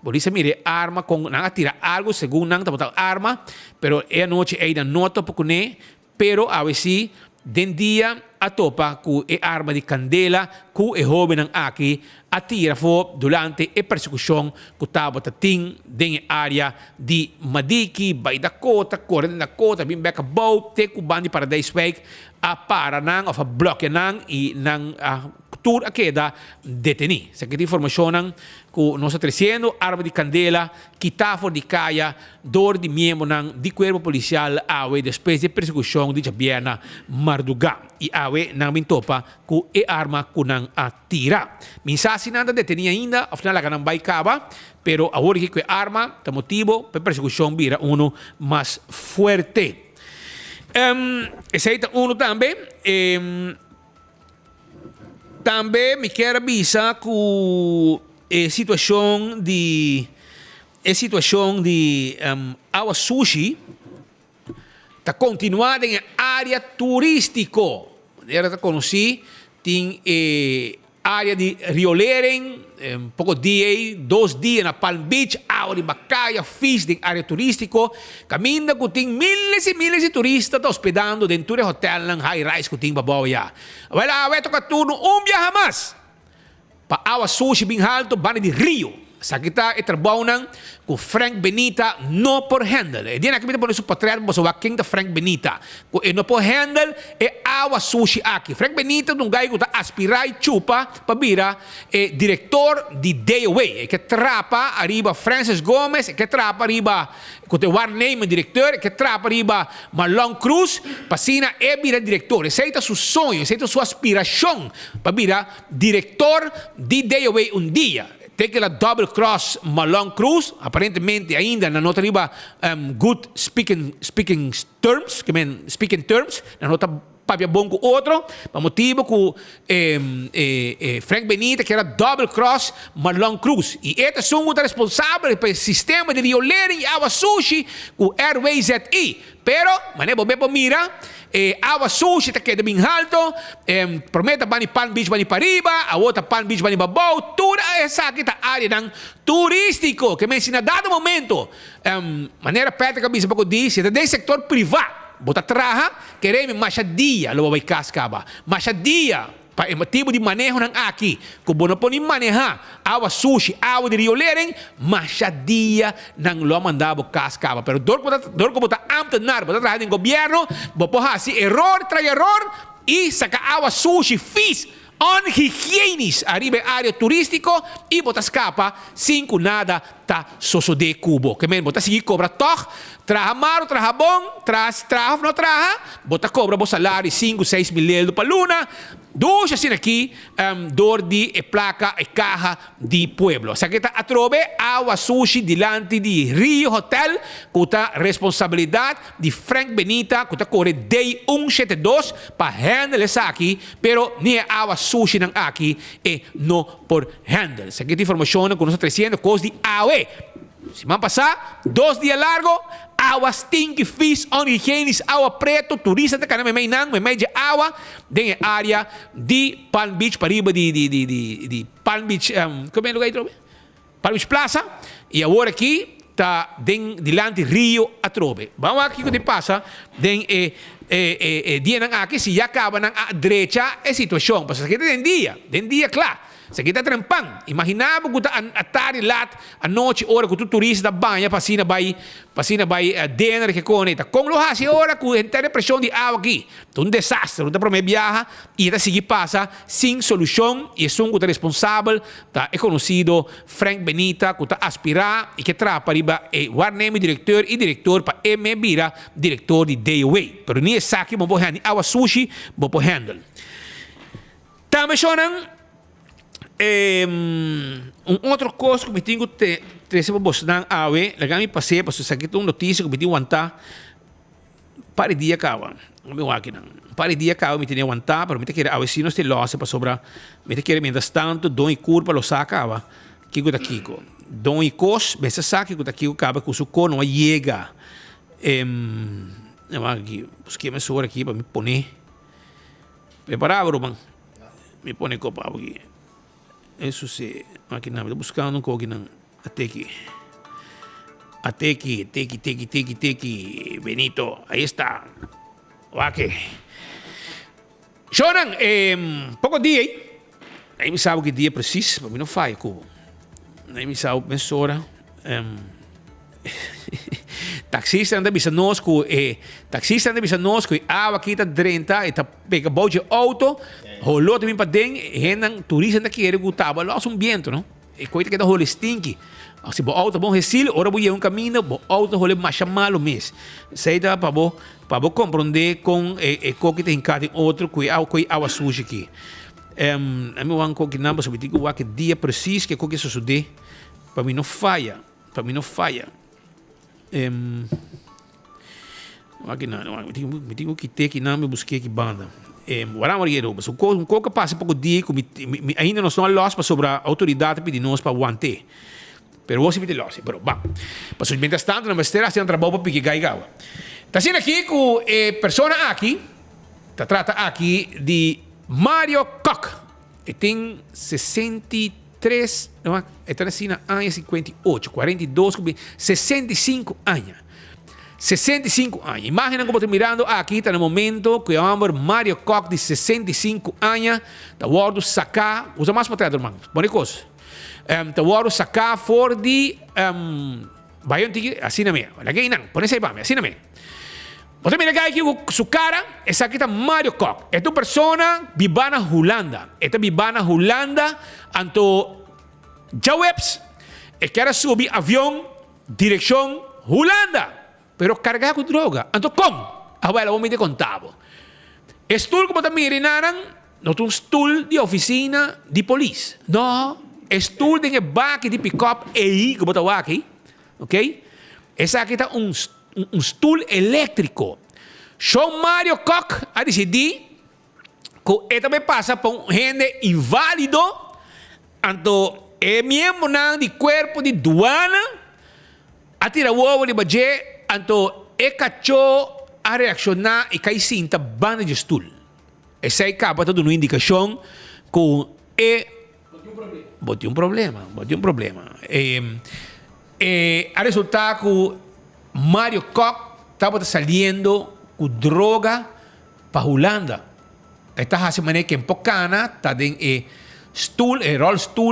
polícia mira arma com não atira algo segundo não tá botar arma pero é a noite ainda nota pouco né pero a veces den dia a topa com a arma de candela com o jovem não aqui atira fo durante a persecução que estava tating dentro da área de Madiki, Bay Dakota, correndo da Dakota, bem back a boat, te kubandi para Days Week, a para nang of a block nang e nang tour a queda deteni. Essa aqui informação nang que nós trazendo arma de candela, kitafo de caia, dor de membro nang de cuerpo policial awe depois de persecução de Jabiana Marduga e awe nang mintopa ku e arma kunang atira. Mensagem nada detenia ainda, afinal a não vai acabar, pero agora que a arma tem motivo para persecução vira uno mais forte. Esse aí uno também. Também me quero avisar que a situação de Awa Sushi está continuando em área turística. Era que conheci, tem área de Rio Leren, pouco dia, 2 dias na Palm Beach, área de Bacaia, fiz de área turística, caminho que tem miles e miles de turistas hospedando dentro do hotel ng high-rise que tem baboya. Wala, vai tocar tudo, viaja mais. Pa Awa Sushi bem alto, bane de Rio. Sa kita trabalho com Frank Benita no por handle. E diyan nakita po na sa portrait mo sa waking ta Frank Benita. Kung no por handle, Awa Sushi aqui. Frank Benita, nung gay ko ta aspirai chupa, pabira, direktor di Day Away. Que trapa arriba Francis Gomez, que trapa arriba, kung te war name direktor, que trapa arriba Marlon Cruz, pasina bira direktor. Essa é su sonho, essa é sua aspiração, pabira, direktor di Day Away dia. tem que la double cross Malong Cruz, aparentemente ainda na nota riba good speaking terms, que men speaking terms, na nota papia bom com outro, pa motivo com Frank Benita, que era double cross Marlon Cruz. E este são os responsáveis pelo sistema de violência e Awa Sushi com Airways ZI. Pero, mané, bobepo mira, Awa Sushi está quedando bem alto, promete bani Palm Beach bani pariba, a outra Palm Beach bani babau, toda essa aqui tá área ng turístico, que me ensina dado momento, maneira perto que a bisa pouco diz, é do setor privado. Bota traha, queremos machadia, lo vai cascaba. Machadia, para o motivo de manejo ng aqui. Kung bono po ni maneha, Awa Sushi, Awa de Rio Lering, machadia ng lo mandabo cascaba. Pero dor ko bota amtenar, bota traha ng gobyerno, bopo ha, si error, trai error, e saka Awa Sushi, fees, unhygienisch arriba área turístico e botas capa cinco nada tá sosode cubo que men botas seguir cobra toch traha maro traha bom traha não traha bota cobra bo salário 5-6 mil pa luna duas assim aqui dor de placa e carra de pueblo sa kita atrobe Awa Sushi dilante de Rio Hotel kuta responsabilidade de Frank Benita kuta corre day 172 pa handle sa aqui pero ni Awa Sushi ng aqui e no por handle sa kita informação com nós 300 cos de AOE semana passada 2 dias largo Awa stinky fish unhygienisch Awa preto turista te kana may nang may de Awa den área de Palm Beach pariba de Palm Beach como é lugar aí Palm Beach Plaza e agora aqui tá den dilante Rio atrobe vamos aqui que passa den dia nang aqui se já acaba nang direita é situação passa que den dia claro se kita trempang, imaginava que a tarde lá, a noite, hora que tu turista banha, passina vai dinner que conecta. Com lo hasi hora que a pressão de água aqui, um desastre, não para me viaja e está seguir passa sem solução e é um que responsável, tá é conhecido Frank Benita, que está aspirar e que trapa riba e warneme diretor e diretor para vira diretor de DOA. Pero nem é saque, vou handle Awa Sushi, vou handle. Também choram outro coisa que me tenho que trazer para você na AWE, lá me passei para você aqui uma notícia que me tenho que aguentar para dia cava, meu aqui não, para dia cava me tenho que aguentar, para me ter que AWE se não tem loja para sobrar, me ter que mientras tanto dom e curva lo sacava, que guta kiko, dom e cos, besa saque guta kiko cava com su cono não chega, eu aqui busquei mais hora aqui para me poner preparado, Roman, me pone copa aqui. Isso se aqui não estou buscando um pouco não até aqui Benito aí está ok choram pouco dia aí me sabe que dia preciso para mim não faz como aí me sabe pensora taxista anda bisa nosco água aqui tá 30 e tá pega bote auto rolou também para den henang turista da que ele gostava lá um vento não e coisa que tá role stinky se bo auto bom recil ora bo um caminho bo auto role mais malo mês sei da para bo compreender com que tem cada outro que Awa Sushi aqui a meu anco que não sobre digo que dia preciso que coisa sucede para mim não falha aqui não, me digo que tem que não me busquei que banda. Agora morreu, mas o que passa pouco dia que ainda não estão lost para sobre a autoridade pedir nós para aguantar. Pero você me lost, pero bom. Mas mientras tanto na mestra se trabalho para pique gaigawa. Tá sendo aqui com persona aqui, tá trata aqui de Mario Koch. E tem 63, não, está assim na anos 58, 42, 65 anos. 65 anos. Imagina como estou mirando aqui, está no momento que o homem Mario Koch, de 65 anos, está guardando sacar, usa mais para trás, irmão, boa coisa. Está guardando sacar fora de, vai assim na minha, aqui não, põe essa aí para mim, assim na minha. Você mira aqui su cara, essa aqui está Mario Koch. Esta persona vive na Holanda. Esta vive na Holanda, anto Jawebs, e quer subir avião, direção Holanda. Pero cargado com droga. Anto como? Abuela, vou me te contavo. Estul como também irinaran, não um stool de oficina de polícia. Não, stool ding baki di pick-up aí, que bota aqui, ok? Essa aqui tá stool elétrico. Show Mario Koch a decidir que ele também passa por gente inválido, então é membro de corpo de douana, atira o ovo de budget, então é cachorro a reaccionar e cai cinta banda de stool. Essa aí acaba dando uma indicação que é bote um problema. A resultar que Mario Koch estava saindo com droga para Holanda. Está fazendo maneira que em Pocana está em stool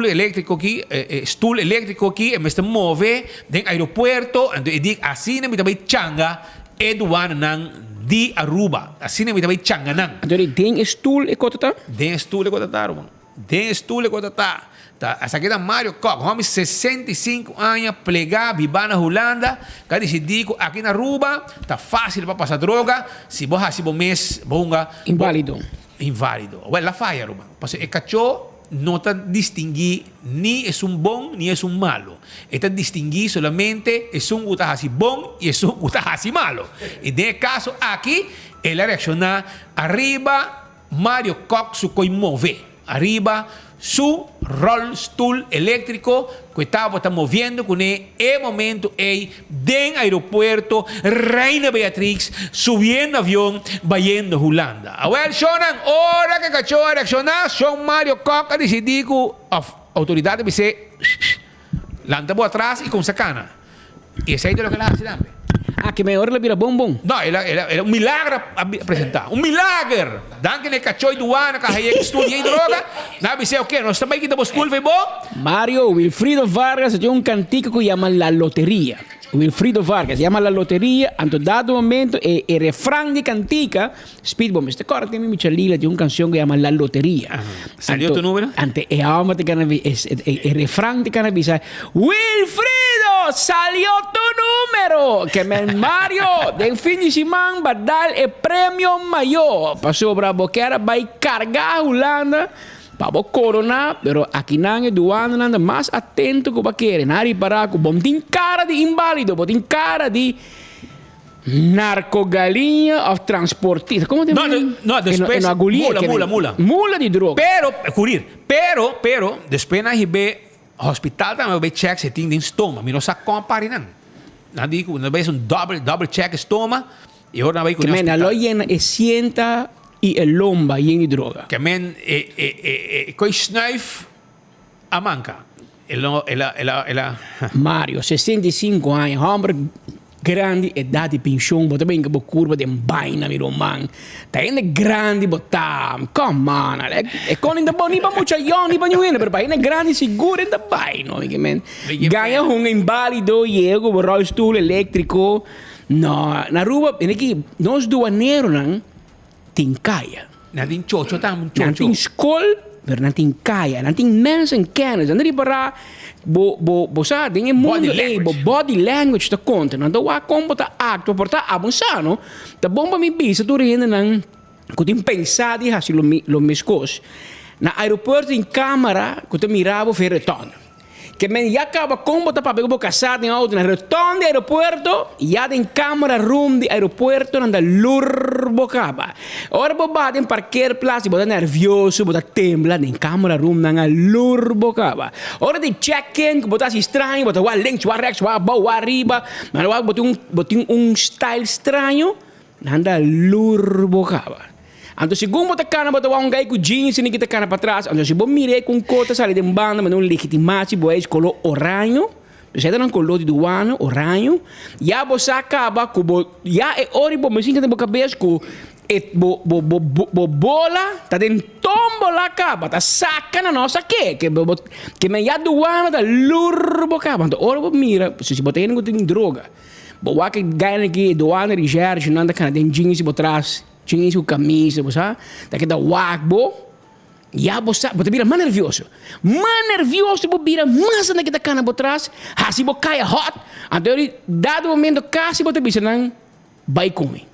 elétrico aqui, e me está move no aeroporto, então eu digo assim, me também changa Eduana de Aruba. Assim me também changa nan. Então tem stool e cota? Den stool e cota tá. Essa aqui é Mario Koch, homem 65 anos, plegar, viver na Holanda, que decidir aqui na Aruba, tá fácil para passar droga, se você há 5 meses, inválido. Well, la falla, Aruba. Porque o cachorro não está distinguir ni é bom, ni é malo. Está distinguir solamente é que está bom e é que está malo. E nesse caso aqui, ele reacciona arriba, Mario Koch se move. Arriba, su roll stool elétrico que estava movendo com ele momento aí den aeropuerto Reina Beatrix subindo avião vayendo a Holanda. Well, Shonan, hora que cachorro reaccionar, Sean Mario Koch decidiu que a autoridade vai ser lanta por atrás e com sacana. E esse aí é o que ela faz também. Que melhor vira bombom. Não, ele um milagre a apresentar. Um milagre. Dan que ele cachou do ano, que ele estudia em droga. Não, vai ser o quê? Nós também aqui estamos cool, vai bom? Mario, Wilfrido Vargas tem um cantico que chama La Loteria. Wilfrido Vargas chama La Loteria. Anto dado momento, e refrão de cantica, Speedbomb, este corte tem Michelila, tem uma canção que chama La Loteria. Salió tu número? Ante, e alma de cannabis, e refrão de cannabis, Wilfrido, salió tu número! Que Mario, del fin de semana va a dar el premio mayor. Pasó bravo que era va a cargar a Holanda para coronar, pero aquí nadie duana anda más atento que va a querer. Nadie para que botin cara de inválido, botin cara de narcogalinha of transportista. ¿Cómo te llaman? No, después mula de droga. Pero después na hibe hospital também vai check se tem de estômago, mas não sabe como parinan. Não digo, não vai um double check estômago e agora vai com que men alo llena e sienta e el lomba llena de droga. Que men coi snuif a manca. Ela Mario, 65 anos, homem grande idade de pensione, bota bem que curva de baina mi roman. Ta ene grande botam, come on. E con in da boni pa mucha yoni pa nyuene, per pa ene grande sicuro in da baino, che men. Ganha un invalido yego bo rolstool elétrico. No, na Aruba ene ki nos duanero nan tinkaya. Na din chocho tam chocho. Na tin skol, per na tinkaya, na tin mensen kennis. Andri para bo sa dinge mundo body language ta conta não do a como ta acto porta abusano ta bomba mi bisa tu rende nan ko tin pensar di hasi lo mescos na aeroporto in camera ko te miravo fer retorno que men ya acaba como ta papel bo casado em auto na retorno de aeroporto ya in camera room di aeroporto nanda lurbo caba ora bo bate in parquear place bo nervioso bo tembla in camera room nanga lurbo caba ora di check-in bo ta si estranho bo ta wa link wa rex wa bo wa arriba ma wa bo un style estranho nanda lurbo caba. Anto se gumbo ta cana bota um gai com jeans e kita cana para trás. Anto se bom mire com cota sale de banda mas não legitimação bo é color oranho. Você não color de douana oranho. Ya bo acaba com bo ya é oribo mas sinta de boca cabeça com bo bola tá dentro tombola acaba tá saca na nossa que me ya douana da lurbo acaba. Anto oribo mira se botar em tem droga. Bo wa que ganha aqui douana reserve não anda cana de jeans bo trás. Tinha isso camisa, você daqui da wagbo, já você vira mais nervioso, vira mais daqui da cana por trás, assim você cai hot, até dado momento casi você bisa nang vai comer,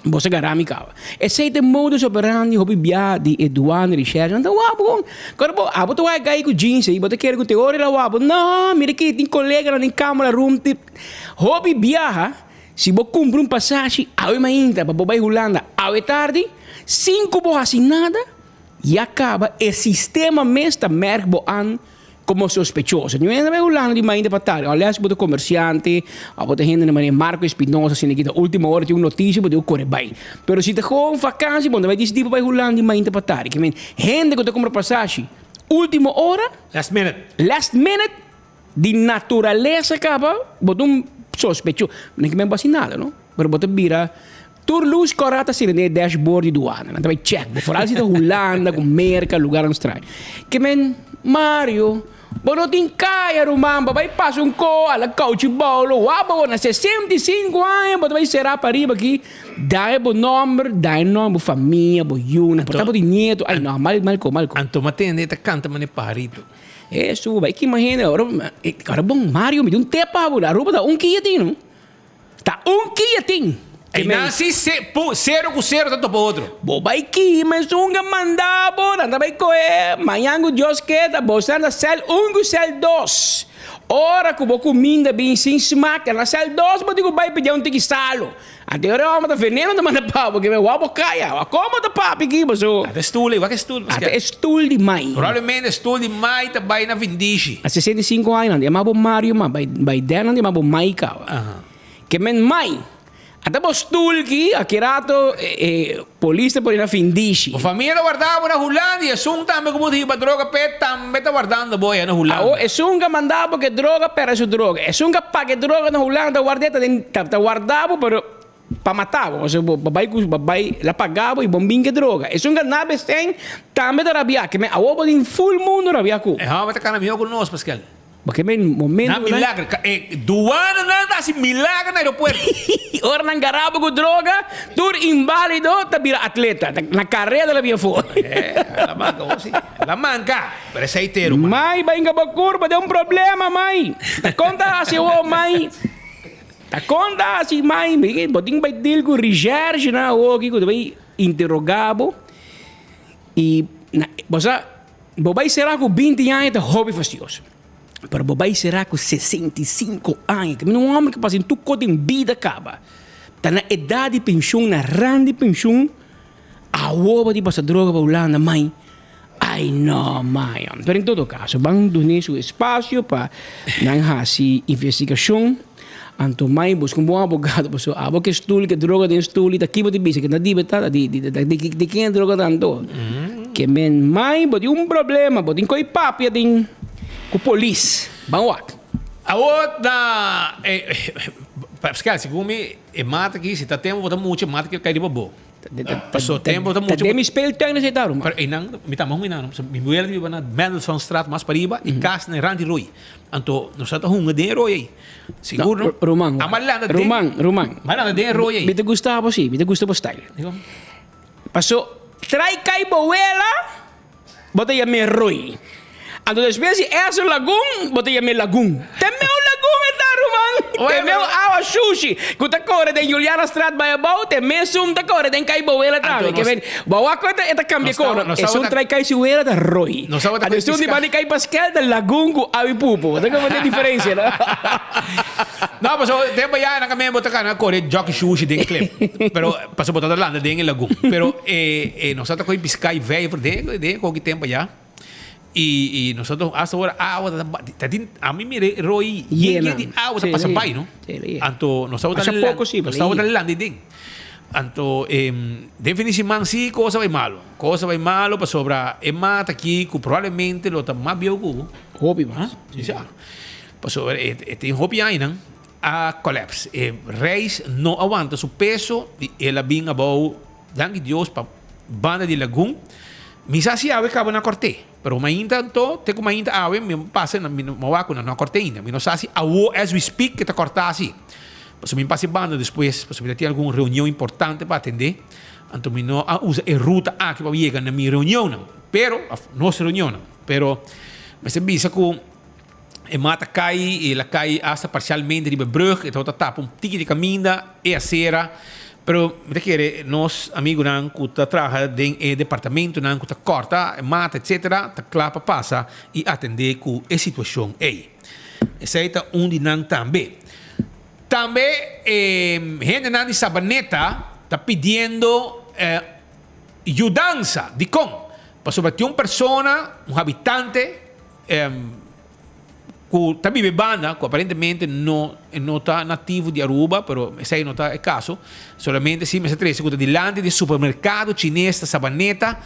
Você garami cava. Esse é o modus operandi hobby bia de douane recherche. Então, wabo, quando abo tu vai cair com jeans aí, você quer que teoria lá wabo. Não, mira que tem colega na câmera room tipo hobby bia, se você compra passagem, ao mainta para bobai Holanda, ao tarde, 5 boas assinada e acaba o sistema mesmo merk an como sospechoso. Não é nada Holanda de mainta para tarde. Aliás, você comerciante, você gente na maneira Marco Espinosa, se que última hora tem uma notícia, você corre bem. Pero se te com vacância, você vai dizer tipo para Holanda de mainta para tarde. Que gente que te compra passagem, última hora, last minute, de natureza acaba, você sospechoso. Não é que me vacinado, não? Pero você vira tur luz correta se no dashboard de douane. Não vai check. Por aí se te Holanda, com merca, lugar estranho. Que Mario, não tem caia, rumamba, vai passar ala coach bolo, wabo, na 65 anos, você vai ser para riba aqui, dá o nome, família, o yuna, portanto, de neto, ai, não, mal. Anto, matende, te canta, mane parito. Isso, vai que imagina, agora bom, Mario, me deu tepa, a roupa tá quiatinho, tá quiatinho. E nasce 0 com 0 tanto para outro. Bobai que mas unga mandabo, nada vai coer, manhã Deus queda, você na cel 1 com cel 2. Ora que vou comida bem sem smack, na cel 2 vou digo vai pedir tique salo. Até ora vamos veneno da manda pau, porque meu wabo caia, como da papi aqui, baso. Até stool, o que stool? Até stool de mai. Provavelmente stool de mai tá vai na vindiche. A 65 anos, de mabo Mario, vai dentro de mabo mai kawa. Que men mai. Até postul aqui, aqui rato, polícia por ir na findiche. A família guardava na Holanda e assunto também como diz, droga pet também tá guardando boia na Holanda. É sunga mandava que droga para sua droga. É sunga paga droga na Holanda, guardeta tá guardava para matar. Ou seja, babai lá pagava e bombinha que droga. É sunga nave sem também da rabia, que me awo em full mundo rabia ku. É, mas tá cara melhor conosco, Pascal. Porque men momento na milagre, douane não tá assim milagre no aeroporto. Ora não garabo com droga, tur inválido, tá vira atleta, na carreira da minha fora. La manca, parece inteiro. Mãe, vai engabar curva, deu problema, mãe. Tá conta assim, mãe. Tá conta assim, mãe. Botinho vai deal com recherche, na aqui que vai interrogado. E você vai será com 20 anos de hobby fastioso. Pero babai será com 65 anos. Que um homem que passa em tudo em vida acaba. Está na idade de pensão, na grande pensão. A uova de passar droga para Holanda, mãe. Ai, não, mãe. Pero em todo caso, vamos doar seu espaço para não fazer investigação. Então, mãe, busca bom advogado. Porque a boca estuda, que droga tem estuda, daqui você diz que não deve de quem é droga tanto. Que mãe, pode problema, pode ter papo, tem com a polícia. Vamos lá. A outra... Pascal, segundo me, mata aqui, se está tempo, bota muito, mata que cai de bobo. Passou tempo, bota muito. Tem me espelho, tem necessitado. E não, me está muito, não. Me mulher me vai na Mendelssohn Straat, mais para riba, e casa na Randy Roy. Então, nós estamos com um dinheiro aí. Seguro, não? Roman. Roman. Mas dinheiro aí. Me te gustava, sim. Me te gustava o style. Passou, trai cai boela, bota aí a me Roy. Então, depois, essa lagoon, botei a minha lagoon. Tem meu lagoon, Roman. Tem meu awa sushi. Que tá corre de Juliana Strat by about, tem meu sum tá corre de Caiboela também. Que vem, bawa ko ita cambia ko. É sum trai cai suela da Roy. A de sum di bani cai Pascal da lagoon ko awi pupo. Tá que tem diferença, né? Não, mas tempo já na caminho botar na corre jockey sushi de clip. Pero passou botar da landa de lagoon. Pero nós tá com piscai velho de com que tempo já. E nosotros hasta ahora agua a mí me roi llena de agua pasa pai, ¿no? Anto nosotros hace poco sí, pero estamos en land ding. Anto definitivamente sí cosa vai malo para sobra mata aqui que provavelmente lo más bio que hobby más. Sí, sí. Para sobra tem hobby aí, não? A collapse. Reis não aguanta su peso e ela vinha about danke Deus para banda de lagoon. Misa si ave cabo na corte. Pero ainda to, te como ainda ave me passa na mawaco na corte ainda. Me não sabe as we speak que tá cortar assim. Pues me passe banda depois, pues me tem alguma reunião importante para atender. Então me não usa a ruta A que para chegar na minha reunião, não. Pero nossa reunião, não. Pero mas se bisa com mata cai e ela cai hasta parcialmente de brug, então tá tapa um tique de caminho e a cera Pero me quiere nos amigo nan que trabalha em departamento nan que corta mata etc. Ta clapa passa e atender com a situação aí. Esse aí tá de nan também. Também gente nan de Sabaneta tá pedindo ajudança de como para sobre uma pessoa, habitante que está vivendo, que aparentemente não está nativo de Aruba, pero esse não está o caso, solamente se me três que delante do supermercado chinês da Sabaneta,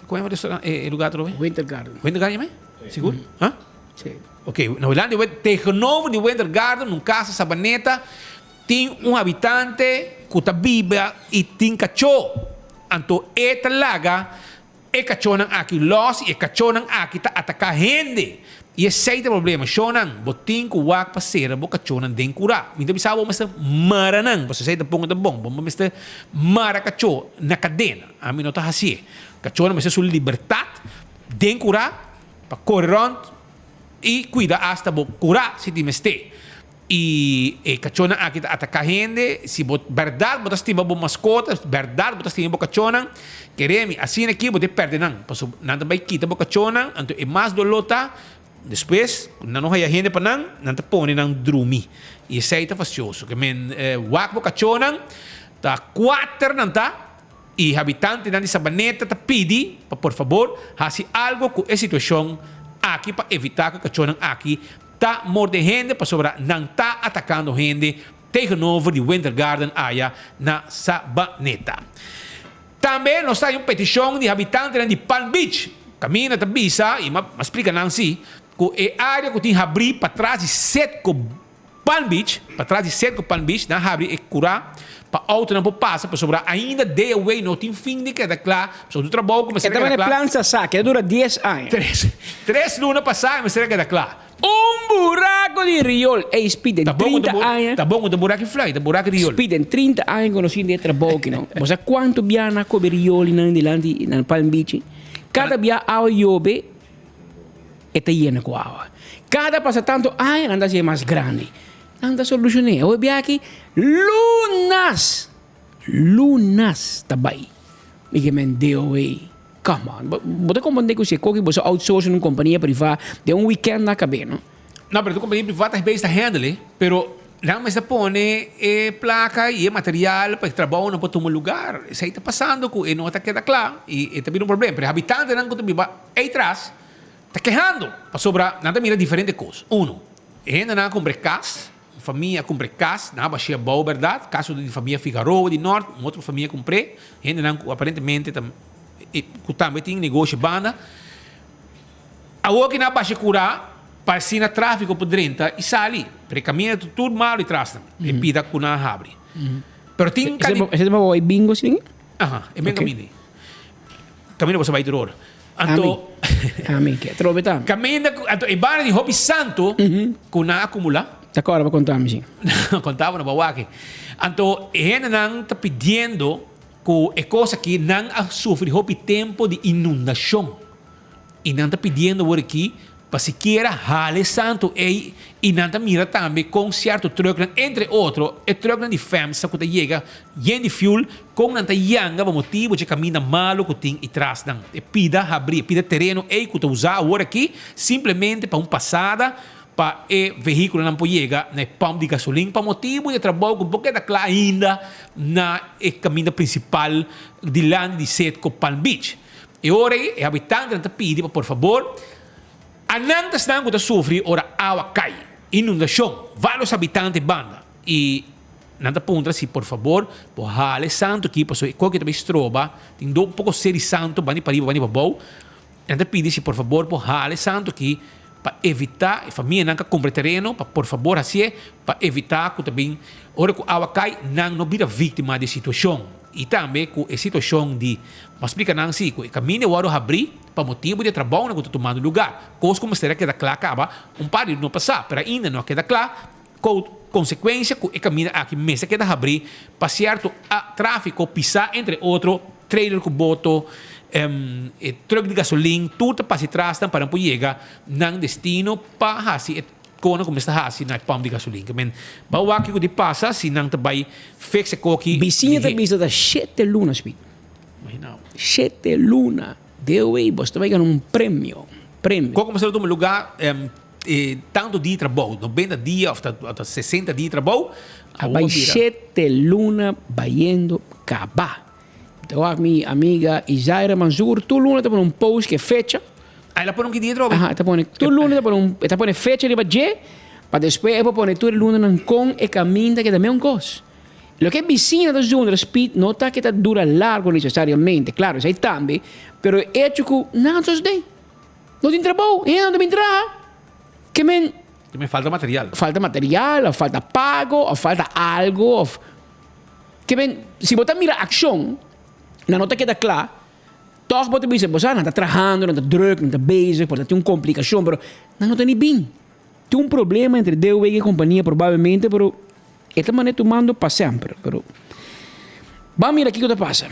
como é o lugar? Winter Garden. Winter Garden, seguro? Sim. Ok, na Holanda, tegenover de Winter Garden, num casa Sabaneta, tem habitante que está vivo e tem cachorro. Então, talaga, cachorro aqui, los e cachorro aqui está atacar gente. E esse é o problema. Shonan, botin ko wak pasera, bo kachonan den kura. Minta bisa bo mas maranang, basta sa pongo da bom, bo mas mara kacho na cadena. A mim não tá assim. Kachonan mas sua liberdade den kura pa correr e cuida hasta bo kura se timeste. E kachonan aqui atacar gente, se bo verdade botas timba bo mascota, verdade botas timba bo kachonan, queremi assim aqui bo de perdenan. Paso nada vai kita bo kachonan, anto e mais dolota. Depois, não há gente para não te põe nang drumi. E isso aí tá facioso. Que men wak bo kachonan, tá 4 não tá. E habitante de Sabaneta tá pedi, para por favor, faça algo com a situação aqui para evitar que kachonan aqui tá morde gente para sobrar não tá atacando gente tegenover de Winter Garden aya na Sabaneta. Também nós temos uma petição de habitantes de Palm Beach. Camina tá bisa e mas explica não se que a área que tem abrir para trás de cerco Palm Beach, para trás de cerco Palm Beach, na abrir e curar para outro não passa para sobrar ainda de away não tem fim de cada claro, só do trabalho como será que plan sa que dura 10 anos. 3 lunas passar, mas será que claro. Buraco de riol e speed em 30 anos. Tá bom, o buraco fly, o buraco de riol. Speed em 30 anos conhecido de trabalho que não. Você quanto biana cobre riol na dilante na Palm Beach? Cada dia ao yobe está lleno com água. Cada passa tanto anos anda ser mais grande. Anda solucionar. O dia aqui lunas também. E que me deu aí. Come on. Você compreende que você coque você outsourcing uma companhia privada de weekend na cabeça, não? Não, mas a companhia privada é bem handle, pero lá mas pone placa e material para trabalhar não pode tomar lugar. Isso aí está passando que não está queda claro e está vindo um problema. Pero habitante não que viva aí atrás está quejando para sobrar nada mira diferente coisas. Ainda não compra casa, família compra casa, não baixia boa verdade. Caso de família Figueroa de Norte, outra família comprei, ainda não aparentemente também tem negócio banda. A outra que não baixa curar para si na tráfico por dentro e sai porque caminha tudo mal e traz e pida que não abre. Pero tem esse é o bingo sim? É bem caminho. Caminho você vai ter hora. Anto Amém, que trobe tá. Caminho anto e bana de hobby santo que não acumula. Tá agora para contar sim. Contava no bawaque. Anto ainda não está pedindo que é coisa que não sofre hobby tempo de inundação. E não está pedindo por aqui para sequer Hale Santo e nanta mira também com certo truck, entre outros, o truck de FEMSA que chega de fuel com nanta yanga por motivo de caminho malo que tem e traz não. E pida abrir, pida terreno e que usar agora aqui simplesmente para passada para o veículo não pode chegar na pump de gasolina para motivo de trabalho com porque da clara ainda na caminho principal de land de Setco Palm Beach. E ora o habitante não pede por favor. Anantas na que sofre ora água cai, inundação, vários habitantes banda e nanta punta se por favor, por hale santo aqui, porque qualquer também estroba, tem um pouco seri santo, bani para riba, bani para bom, nanta pede se por favor, por hale santo aqui para evitar a família não compra terreno, para por favor assim, para evitar que também ora que água cai não vira vítima de situação e também com a situação de mas explica não se que o caminho o abrir para motivo de trabalho não está tomando lugar. Coisa como será que da claro acaba par de não passar, mas ainda não queda claro com consequência que o caminho aqui mesmo queda abrir para certo tráfego pisar entre outro trailer com boto truck de gasolina tudo para se trás para não chegar no destino para assim kona kung mista hasi na pump di gasolina. Men bawaki ko di pasa sinang tabay fix koki. Vizinha da bisa da 7 luna, speed. 7 luna. Deu aí, basta vai ganhar um prêmio. Qual como se tu lugar tanto di trabalho, 90 dias ou 60 dias de trabalho, vai 7 luna bayendo caba. Então a minha amiga Isaira Manzur, tu luna tá por um post que fecha. Aí ela põe um que dia trabalho. Tá põe tu luna tá põe fecha de baje, para depois eu põe tu luna não com e caminha que também gosto. Lo que es vicina da zona speed no está que dura largo necesariamente, claro, isso aí também, pero hecho que nada de não tem trabalho, não tem trabalho, que me falta material. Falta material, ou falta pago, ou falta algo, ou que se você mira ação, não está queda claro, toch você diz, você não está trabalhando, não está druk, não está bezig, pode ter uma complicação, pero não tem nem bem. Tem um problema entre Deus e a companhia provavelmente, pero esta maneira tomando para sempre. Pero vamos mirar aqui o que passa.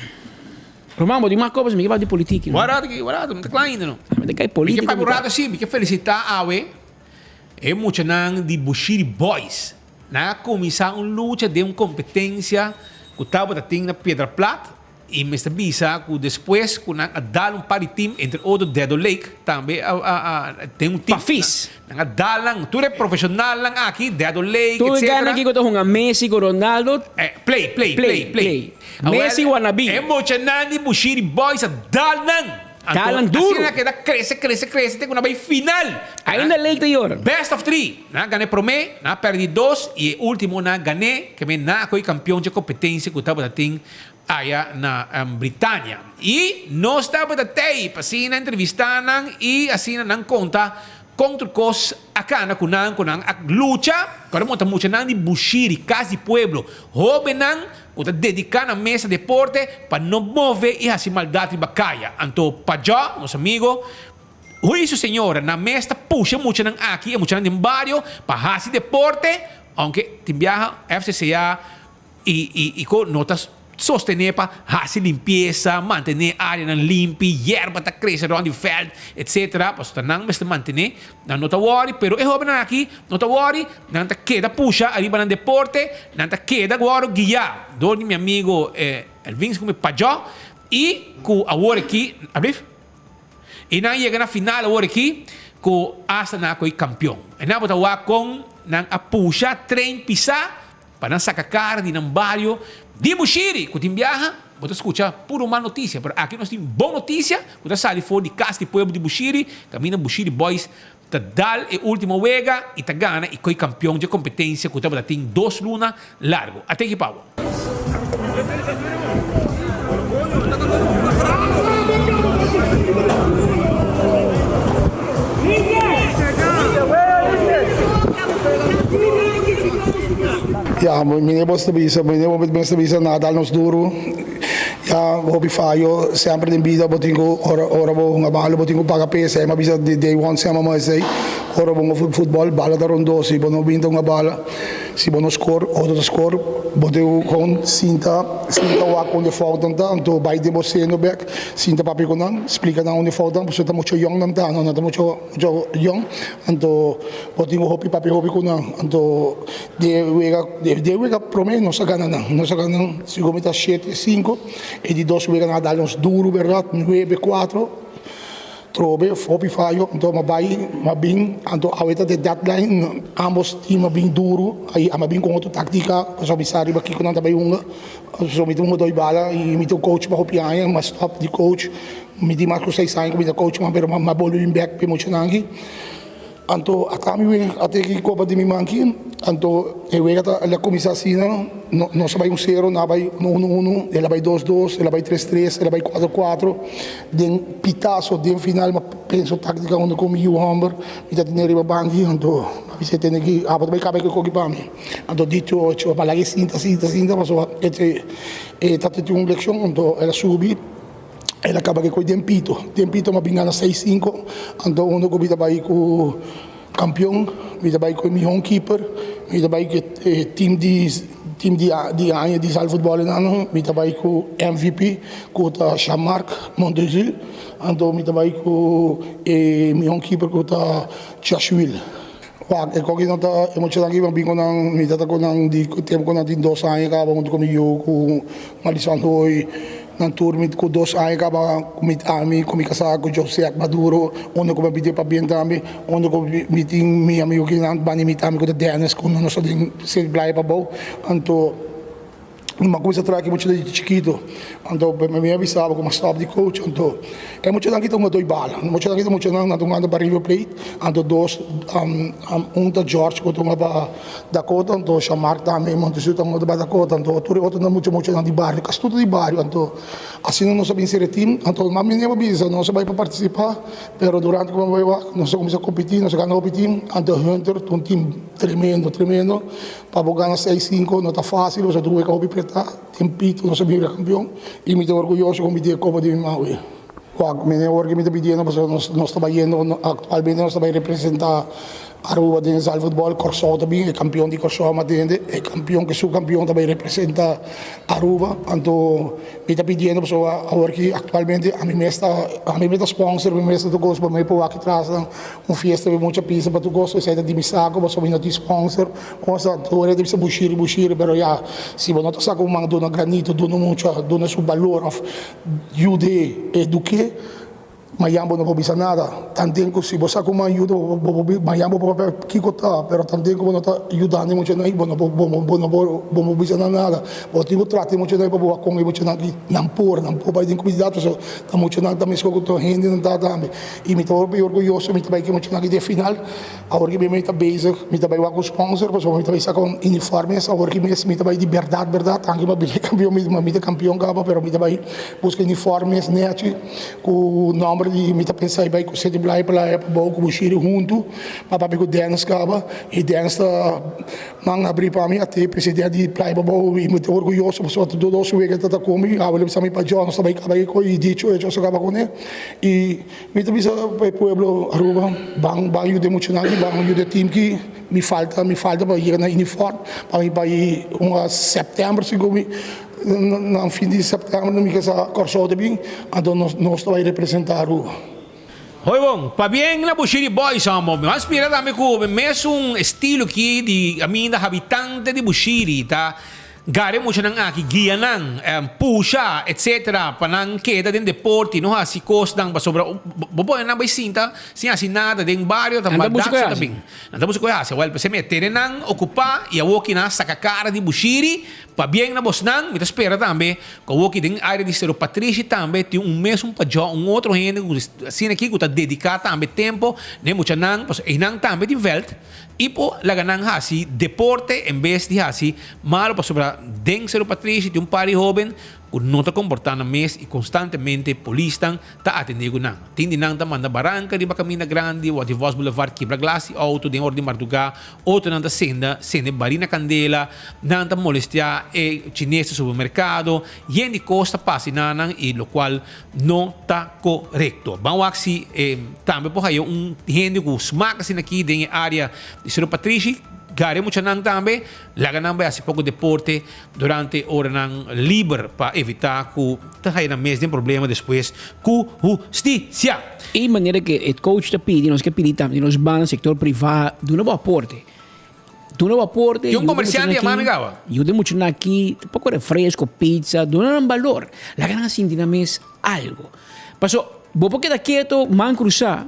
Romano, de uma coisa, me vai de política. Guarda, não está claro ainda, não. Mas é política. Porque para burrado sim, porque felicitar a Awe, é muito nang de Bushiri Boys. Na começar uma luta de uma competência que estava na Pedra Plata. E me está bisa que depois que dar um par de time entre outro Dedo Lake também tem um time. Pafis. Dar lang, tu é profissional lang aqui Dedo Lake, tu etc. Tu ganha aqui com um Messi, com Ronaldo. Play. Messi wannabe. É muito nani Bushiri Boys a dar lang. Dalang duro. Assim que cresce, tem uma bem final. Ainda Lake de hora. Best of 3. Ganhei promê, perdi 2 e último ganhei que me foi campeão de competência que estava tem aí na Britânia. E nós estávamos até assim na entrevista e assim não conta contra cos acá na kunang a luta, agora monta muito nang de Bushiri, quase pueblo, jovem nang uta dedicar na mesa de deporte para não mover e assim maldade de bacaya. Então, para já, nosso amigo, isso senhora, na mesa puxa muito nang aqui, muito nang de barrio, para assim deporte, aunque te viaja FCCA e com notas sostener para fazer limpeza, manter a área limpa, erva está crescendo around the field, etc. Para estar não mas manter, não está worry, pero é jovem aqui, não está worry, não está queda puxa arriba no deporte, não está queda agora guiar. Doni meu amigo Elvin como pajó e com a worry aqui, abrir. E não chega na final a worry aqui com hasta na coi campeão. E não botar wa com não a puxa trem pisar para não sacar cara de não barrio de Bushiri, que tem viaja, você escuta pura má notícia, mas aqui nós temos boa notícia, você sai fora de casa de povo de Bushiri, caminha Bushiri Boys, tá dal e última wega e tá gana e coi campeão de competência, que tá tem 2 lunas largo. Até que pau. Ja, meneer Bostabisa, nadal nos duro. Ja, hopi faio, sempre in vida, botingo, ora nga balo, botingo paga pesa, ma bisa di day one siamo mai sei. Ora bongo football, bala da rondo, si bono vinto nga bala, si bono score, auto score, boteu con cinta wa con de fouten dan, to bij de boseno back, cinta papi con dan, explica dan de fouten, pues está mucho young dan dan, no está mucho young, anto botingo hopi papi hopi con dan, anto de wega prome no sa gana, si gomita 7-5 e di 2 wega na dal uns duro, verdad, 9-4. Trobe, hopi faio, então mabing, então aweta de deadline, ambos team mabing duro, aí mabing com outra tática, só bisari baki com nada bayunga, só me tomo 2 bala e me tomo coach para hopi aí, mas stop de coach, me di marco 6 anos com coach, mas pero mabolo in back pe muito nangi. Anto atami até que copa de mimankin, anto ewega a comissão não se vai 0, não vai 1-1, ela vai 2-2, ela vai 3-3, ela vai 4-4, den pitaço den final, mas penso tática onde comigo hamber, e tá tendo riba bangi, anto você tem que abat vai cabe que cogi pami, anto dito 8, mas lá cinta, mas tá tendo uma leção, anto ela subi. Ela acaba que com o Dempito ma bingana 6-5, então uno que vai com campeão, vai com o home keeper, vai com o time de ano de sal futebol ano, vai com o MVP, com o Jean-Marc Mondesil, então vai com o home keeper com o Chashwil. Wag, ikaw kinata emosyon lagi bang bingo ng mitata ko ng di tempo ko natin 2 anos ka bang ko miyo ko malisan hoy ng tournament ko 2 anos ka ba kumitami kumikasa ko Jose Maduro ono ko mabidi pa bientami ono ko meeting mi amigo kinan bani mitami ko da Dennis ko no so din se blay pa bo anto uma coisa atrás que muito de chiquito então me avisava como stop de coach então é muito daqui então dois balas muito daqui muito não tomando para River Plate então dois da George que tomava Dakota então chamar também muito chuta muito da Dakota então outro não muito de bairro castudo de bairro então assim não sabia ser time então mas me avisa não sabia para participar pero durante como vai não sei como se competir não sei ganhar o time então Hunter um time tremendo para ganhar 6-5 não está fácil você tudo que hobby tempito, não sabia virar campeão e me estou orgulhoso como me Copa de Maui. Me orgulho me pedindo, mas nós trabalhando atualmente nós também representar Aruba de Salvo Futebol, Corsó também é campeão de Corsó, Matende, é campeão que subcampeão também representa Aruba. Então me está pedindo pessoa agora que atualmente a mim está sponsor, a mim está do gosto para me pôr aqui atrás fiesta de muita pista para tu gosto, sai de Misago, mas também não tem sponsor. Nossa, tu é de Bushiri, pero já se você não está com uma dona granito, dona seu valor of jude eduque Mayambo não pode bisa nada. Tanto que se você como ajuda, Mayambo pode kikota, pero tanto que não está ajudando muito não, não bisa nada. O tipo trata muito não para boa com muito não que não por vai ter cuidado, so tá muito não também com o gente não tá também. E me tô orgulhoso, me também que muito não que de final, agora que me tá basic, me também com sponsor, porque me também com uniformes, agora que me também de verdade, tanto que me campeão, me campeão capa, pero me também busca uniformes, né, com nome de me pensar vai com sete blai para bom com Bushiri junto para papai com Dennis caba e Dennis mang abrir para mim até presidente de blai para bom e muito orgulhoso por sua tudo isso que está comigo a ele sabe para John sabe que vai com e dicho eu só caba com ele e me também para pueblo Aruba bang de muito nada bang de time que me falta para ir na uniforme para ir para setembro segundo no fim de setembro não me casa Corsó também então nós vai representar o Hoy bom, pa bien na Bushiri Boys amo, mas mira dame ko mesmo estilo que de a minha habitante de Bushiri tá gare mo siya ng aki giyanang pusha etc panang queda din deporte no ha si cos dang basobra bobo na bay sinta siya sinada din barrio também andamos ko ya se well se meter nang ocupa e awoki na sa kakara di Bushiri pa bien na bosnang mita espera também ko awoki din área de Cerro Patrici também tem mesmo pa jo outro gente assim aqui que tá dedicado também tempo ne mo siya nang pas inang também di Welt ipo laganang hasi deporte en vez de hasi malo pa sobra den Cerro Patrici de pari joven kung não está comportando mês e constantemente polistan tá atendendo nang tindi nang taman na barangka di Bacamina Grande ou de Voz Boulevard quebra glasi auto den ordem Marduga outro nang ta senda barina candela nang ta molestia e chinese supermercado yen di costa pasi nanang e lo qual não tá correto banwaksi também po kayo gente ku smack sin aqui den área de Cerro Patrici gare mo nang tambe laga nang ba si pouco deporte durante hora nang liber para evitar que tahay na mes din problema depois com justiça. E maneira que o coach te pede, nós que pedimos, nós vamos no sector privado, do novo aporte. Do novo aporte. E comerciante a mami gawa. Eu de muito aqui, pouco refresco, pizza, do um valor. Laga nang assim na mes algo. Passou, vou porque da quieto, man cruzar,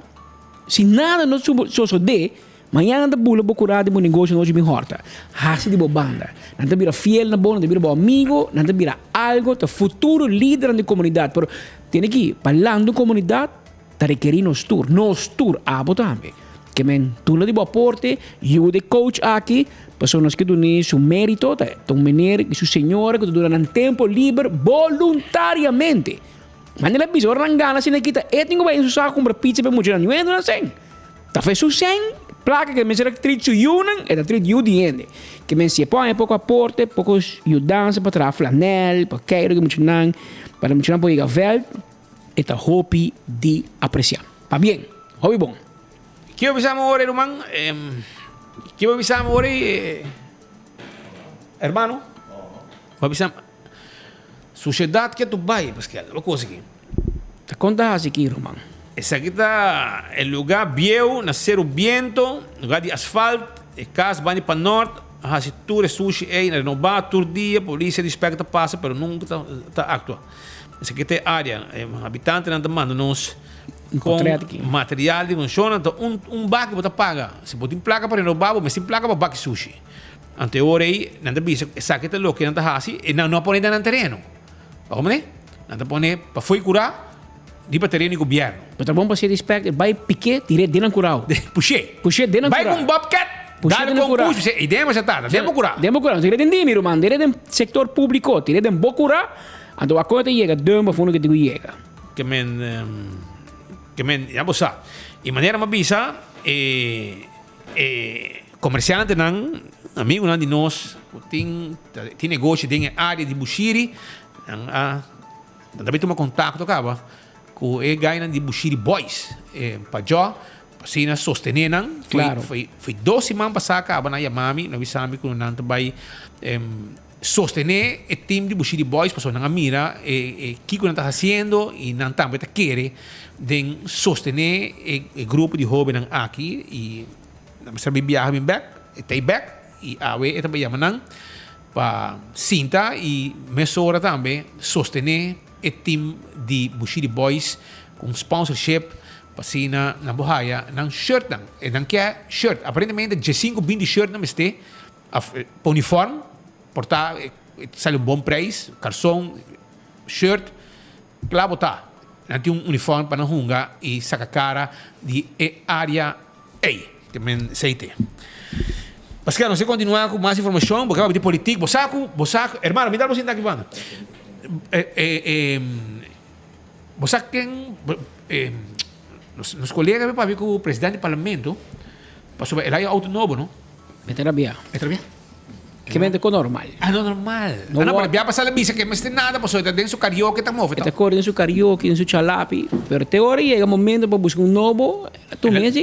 se nada não só de Manhã anda bula procurado de negócio hoje me horta. Hasi de banda. Nanta vira fiel na boa, nanta vira bom amigo, nanta vira algo, tá futuro líder da comunidade. Pero tem que falando comunidade, tá requerir nos tour abo também. Que men tu de boa porte, eu de coach aqui, pessoas que donem seu mérito, tá, então menir e sua senhora que duram tempo livre voluntariamente. Mas ele bisou rangana se nakita, tenho bem su saco comprar pizza para mulher, não é não sei. Tá fez su sen placa que me será que treat yunan e da treat yu diende que me se põe pouco aporte poucos dança para trás flanel para queiro que muito não para muito não pode vel e tá hobby de apreciar pa bien hobby bom que eu visamos ora irmão que eu visamos ora hermano vai visam sociedade que tu vai Pascal uma coisa aqui tá conta assim aqui irmão essa aqui tá é lugar bieu, nascer o viento, lugar de asfalto, e casa bani para norte, a citura sushi aí, renovar todo dia, polícia despecta passa, pero nunca tá atua. Essa aqui tem área, habitante não demanda nos com material de funciona, então baque você paga. Se botar placa para renovar, mas sem placa para baque sushi. Anterior aí, não tem bicho, essa aqui tem local, não tá assim, e não põe no terreno. Como né? Não tá põe para foi curar. Di para terreno do governo. Mas bom para ser respect, vai piquet, tire dentro curau. Puxei dentro vai curau. com Bobcat. Dá com puxo, e demos já tá, demos curar. Demos curar, tire dentro miro, man, tire dentro sector público, tire dentro bo curar, então a conta chega, dama fundo que digo chega. Que men, já você. E maneira mais bisa, comerciante não, amigo não de nós, tem negócio tem área de Bushiri, também toma contato, acaba. Com o ganha de Bushiri Boys, para já, para sostener, claro. Foi 2 semanas passada, acaba na Yamami, nós sabemos que não vai sostener o time de Bushiri Boys, para não mira o que não está fazendo e não também quer de sostener o grupo de jovens aqui e nós sabemos viajar back, stay back e a ver também Yamanan para Sinta e mesora também sostener o time de Bushiri Boys com sponsorship para na Bohaya ng shirt lang. E nang kaya shirt. Aparentemente, 5-20 shirt na meste. Uniforme. Porta, sale um bom preço. Calção, shirt. Claro, tá. Nanti uniforme para não hunga e saca cara de área A. Também seite. Pascal, não sei continuar com mais informação. Porque vai ter política. Bosaco. Hermano, me dá você aqui, mano. Bosaco quem... Nos colegas para ver com o presidente do parlamento passou ele é autonomo, não? É terapia. Que vende com normal. Não normal. Não para viajar passar a bisa que mas tem nada, passou está dentro do karaoke tá móvel. Está correndo su karaoke, em su chalapi, pero teoria chega momento para buscar novo, tu mês.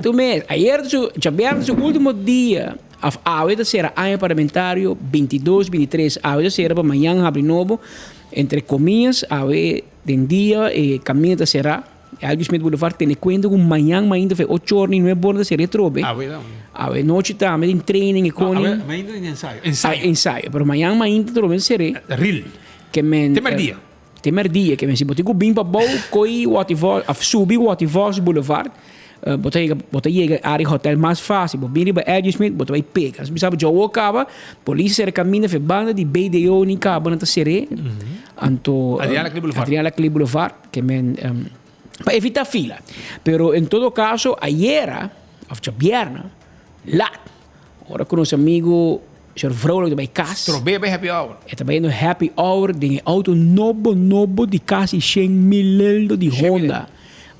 Tu mês. Ayer já o último dia a vez será ano parlamentário 22, 23, a vez será para amanhã abre novo entre comillas, a vez den dia caminho será Alves Smith Boulevard tem conta com amanhã ainda foi 8 horas e 9 horas se retrobe. A ver noite tá, mas em training e com ainda em ensaio, pero amanhã ainda trobe será real. Que men temer dia que men se botigo bem para bom coi Wativos a subir Wativos Boulevard. Bota chega área hotel mais fácil, bem para Alves Smith, bota vai pegar. Se sabe já o acaba, polícia será caminho de banda de BDO nem cabo na seré. Anto Adriana Clip Boulevard, que men para evitar fila. Pero en todo caso, ayer, hasta viernes, ahora con los amigos, Sr. Vrolijk bij Kas. Trobé bij happy hour. Está viendo happy hour de auto novo de casi 100.000 € de Honda.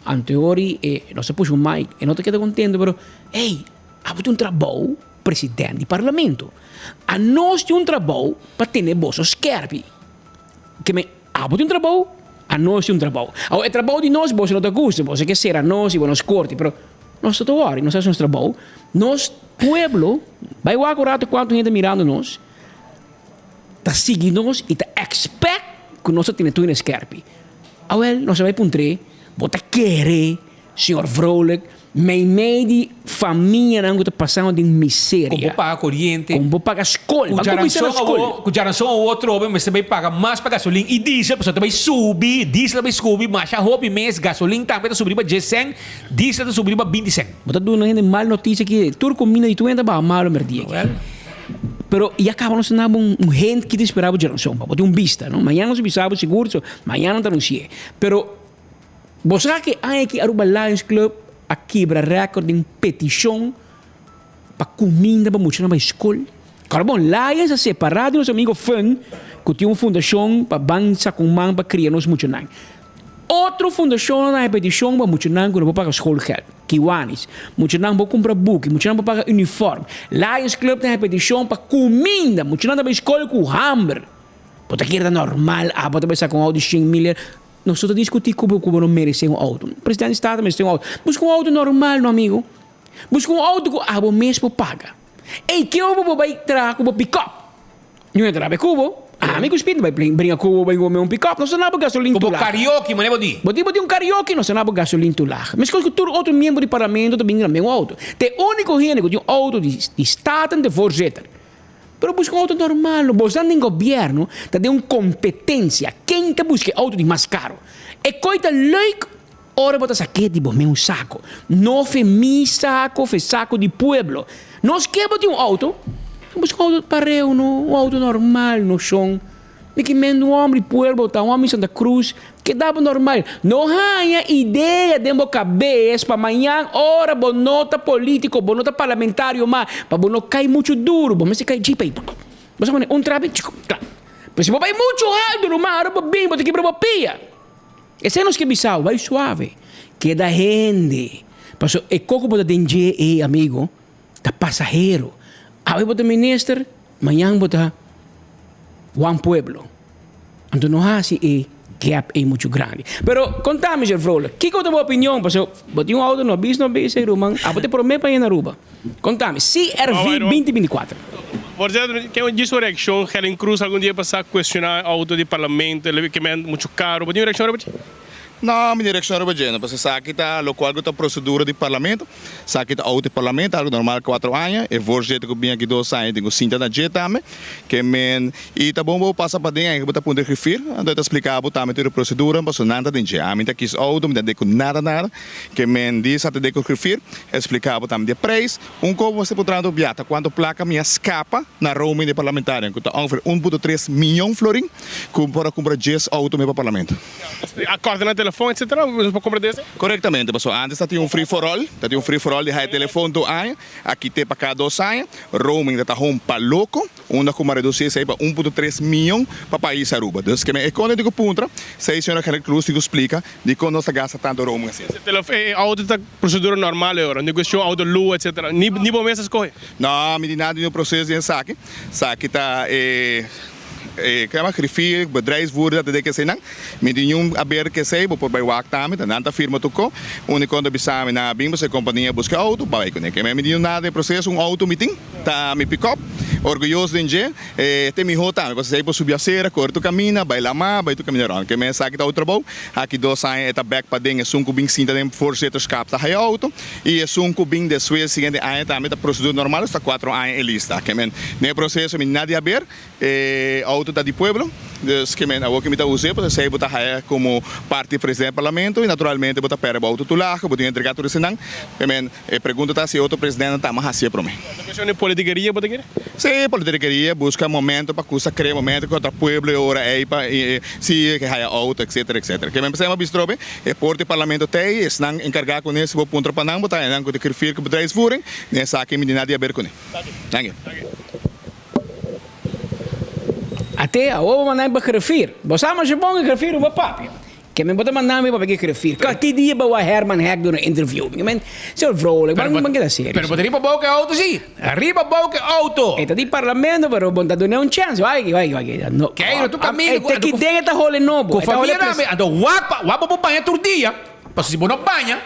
Anteori, no se puso un mic, e no te quedo contento, pero, hey, había un trabajo presidente del parlamento. A nós de un trabajo para tener bolsos scherpi. Que me, había un trabajo a nós de trabalho. O trabalho de nós, você não te gusta, você quer ser a nós e nós corte, mas nós estamos agora, nós fazemos trabalho. Nós, pueblo, vai o acurado quanto gente mirando nós, está seguindo nós e está expect que nós tenhamos tudo em escarpe. Well, nós vai puntre, bota querer, senhor Vrolijk, meio de família não está passando de miséria. Como paga corrente, como paga escola, com geração ou outro, mas também paga mais para gasolina e diesel, pessoal também subir, mas a roupa mês gasolina também está subindo para 10, diesel está subindo para 20 cent. Bota dando gente mal notícia que tudo combina e tu entra para mal merdia. Pero e acaba nós tendo gente que te esperava geração, para botar vista, não? Amanhã nós bisamos seguro, amanhã não está no cie. Pero você sabe que há aqui Aruba Lions Club a quebra recorde em petição para comida para mostrar na escola. Claro, bom, Lions é separado dos amigos fãs que tinha uma fundação para bancar com mão para criar nos muitos. Outra fundação na petição para muitos que não pagar escola help. Kiwanis, muitos não vão comprar book, muitos não vão pagar uniforme. Lions Club tem petição para comida, muitos não para escola com hamburger. Pode querer normal, pode pensar com auto de 100 milhas. Nós estamos discutindo como não merece um auto. O presidente do Estado merece um auto. Busca um auto normal, meu amigo. Busca um auto que a mesmo paga. E que eu vou trazer como pick-up. Não é trazer cubo. Amigo spin, vai brinca com um pick-up, não sonava gasolina Como karaoke, mas nem Boti um karaoke, não sonava gasolina tu lá. Mas quando tu outro membro do parlamento também tem um auto. Tem único gente que tem um auto de estado de voorzitter. Pero busca um auto normal, no bosando em governo, tem uma competência. Quem que busca auto de mais caro? E coisa leuk, ora bota saque de bom um saco. Não foi mi saco, foi saco de pueblo. Nós que botar um auto, busca um auto pareu, um auto normal no chão. Me que mendo um homem de pueblo, um homem de Santa Cruz, que dá normal. Não há ideia de uma cabeça para amanhã, ora, bonota político, bonota parlamentário, mas para não cair muito duro, mas se cai jipa aí. Você vai trabalho, claro. Mas se vai muito alto, no mar, bem, você quebra uma pia. Esse é nos que bisau, vai suave. Queda gente. Passou, e coco bota dengue, amigo, tá passageiro. Aí bota ministro, amanhã bota One Pueblo. Então não há assim gap é muito grande. Pero contame, Sr. Frola, que é a tua opinião? Porque botei um auto no bis, irmão. Ah, botei por mim para ir na Aruba. Contame, CRV 2024. Por exemplo, que é uma reação, Helen Cruz algum dia passar a questionar o auto de parlamento, ele que é muito caro. Botei uma reação, Robert? Não, minha direção é bem, porque sabe que está local a procedura de parlamento, sabe que está auto de parlamento, algo normal 4 anos, e vou jeito que bem aqui 2 anos, tenho 5 da jeito também, que men e tá bom vou passar para dentro, que botar ponto de refir, então explicar também toda a procedura, mas nada de jeito, a mim tá aqui auto, me dá nada, que men diz até de refir, explicar também de preço, como você pode entrar biata, quando placa minha escapa na roaming de parlamentário, que está ongeveer 1,3 milhão florin, para comprar 10 auto para parlamento. Acorda na telefone, etc. Para comprar desse? Corretamente, pessoal. Antes tinha um free for all, de high telefone do ano, aqui tem para cada 2 anos, roaming está para louco, onde como reduzir isso para 1,3 milhão para o país Aruba. Então, que é econômico ponto, se a senhora Helen Cruz explica de como nós gasta tanto roaming assim. Auto está procedura normal agora, negociou auto lua, etc. Nem bom mesmo escolhe? Não, me nada no processo de saque está kaya refir bedrijfsvoerder dat ik zei nang met die jong aber que sei por bij waak tame dan anta firma toko une quando bisame na bimbo se companhia busca auto vai com que me dio nada de processo auto meeting tá me pick up orgulhoso de nje tem mi rota você sei por subir a serra corto camina vai lá vai tu caminar que me saque tá outro bom aqui 2 anos eta back para dentro sunco bem cinta de voorzitterschap tá aí auto e sunco bem de Suécia seguinte ano também tá procedura normal está 4 anos e lista que men ne processo me nada aber auto da de pueblo, que men a que me tá usando, para sei botar como parte presidente do parlamento e naturalmente botar para o auto tular, botar entregar tudo senão, que men pergunta tá se outro presidente tá mais assim para mim. A questão de politiqueria, botar aqui? Sim, politiqueria busca momento para custa criar momento contra o pueblo ora aí para se que haya auto etc. Que men pensamos bistrobe, e porte parlamento tem, estão encarregado com esse ponto para não botar, não que refir que bedrijfsvoering, nessa aqui me nada a ver com ele. Danke. Até a ovo mandar para refir. Você mas é bom que refir uma papi. Que me bota mandar para que refir. Que dia para o Herman Heg do interview. Men, senhor Vrolijk, mas não quer ser. Pero poderia para boca auto sim. Arriba boca auto. Eta di parlamento pero bonta do não chance. Vai. No. Que tu caminho. Te que tem esta role novo. Com família ando guapa para banhar todo dia. Para se não banha.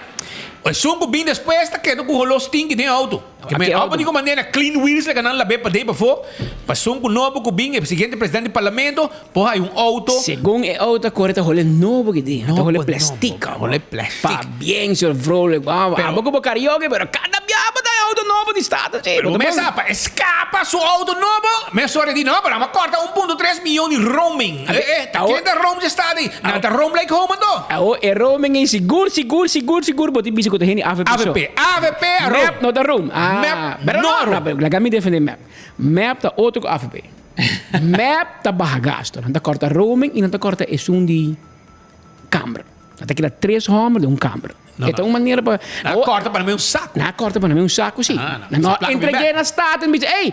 O sunco bem depois está que com rolos ting de auto. Que me auto de maneira clean wheels que não la be para de para fo. Para sunco novo com bem o seguinte presidente do parlamento, porra aí auto. Segundo é auto correta role novo que tem. Role plástico. Role plástico. Pa bem senhor Vrolijk. Vamos com karaoke, pero cada viaba da auto novo de estado. Pero começa a escapa su auto novo. Me sorry di no, pero vamos corta 1,3 milhão de roaming. Que da roaming está aí? Nada roam like home ando. É roaming é seguro, botar bicho com tem AVP. Map no da roam. Map, no. La gami defende map. Map tá outro com AVP. Map tá barra gasto. Não tá corta roaming e não tá corta é de câmara. Até que dá 3 homes de câmara. Então uma maneira para corta para mim saco. Na corta para mim saco sim. Não entreguei na stad e me diz, ei,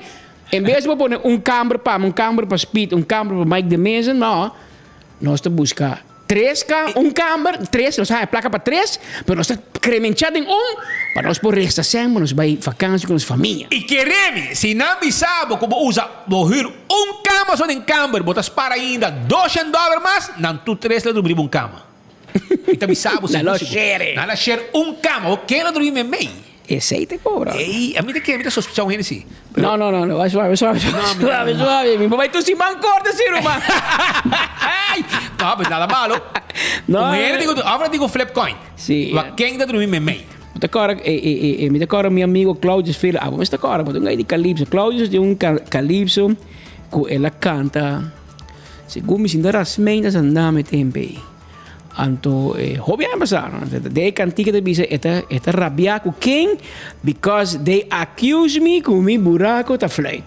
em vez de pôr câmara para speed, câmara para mic de mesa, não. Nós tá buscar 3 câmara, 3, nós temos placa para 3, mas nós estamos incrementando em para nós por resta sempre, nós vai vacança com as famílias. E queremos, se não sabe como usa, morrer cama só em câmara, botas para ainda $200 mais, não tu 3 lá dormir cama. E também sabe, não share cama, o que não dormir meio? Esse te cobra. Ei, a mim te sospechar um Hennessy. No, vai suave. Suave. Mi papá, tú sí man corte, sí, Roma. No, mas nada malo. No. Agora digo flip coin. Sim. Mas quem está dormindo meio? Me decora mi amigo Claudio Sfera. Ah, me decora, mas tem de Calypso. Claudio tem um Calypso que ela canta. Segundo me sinto as meias andame tempo. Anto, hobby aan bestaan. De cantiga de bisa esta rabia com quem? Because they accuse me com mi buraco ta fluit.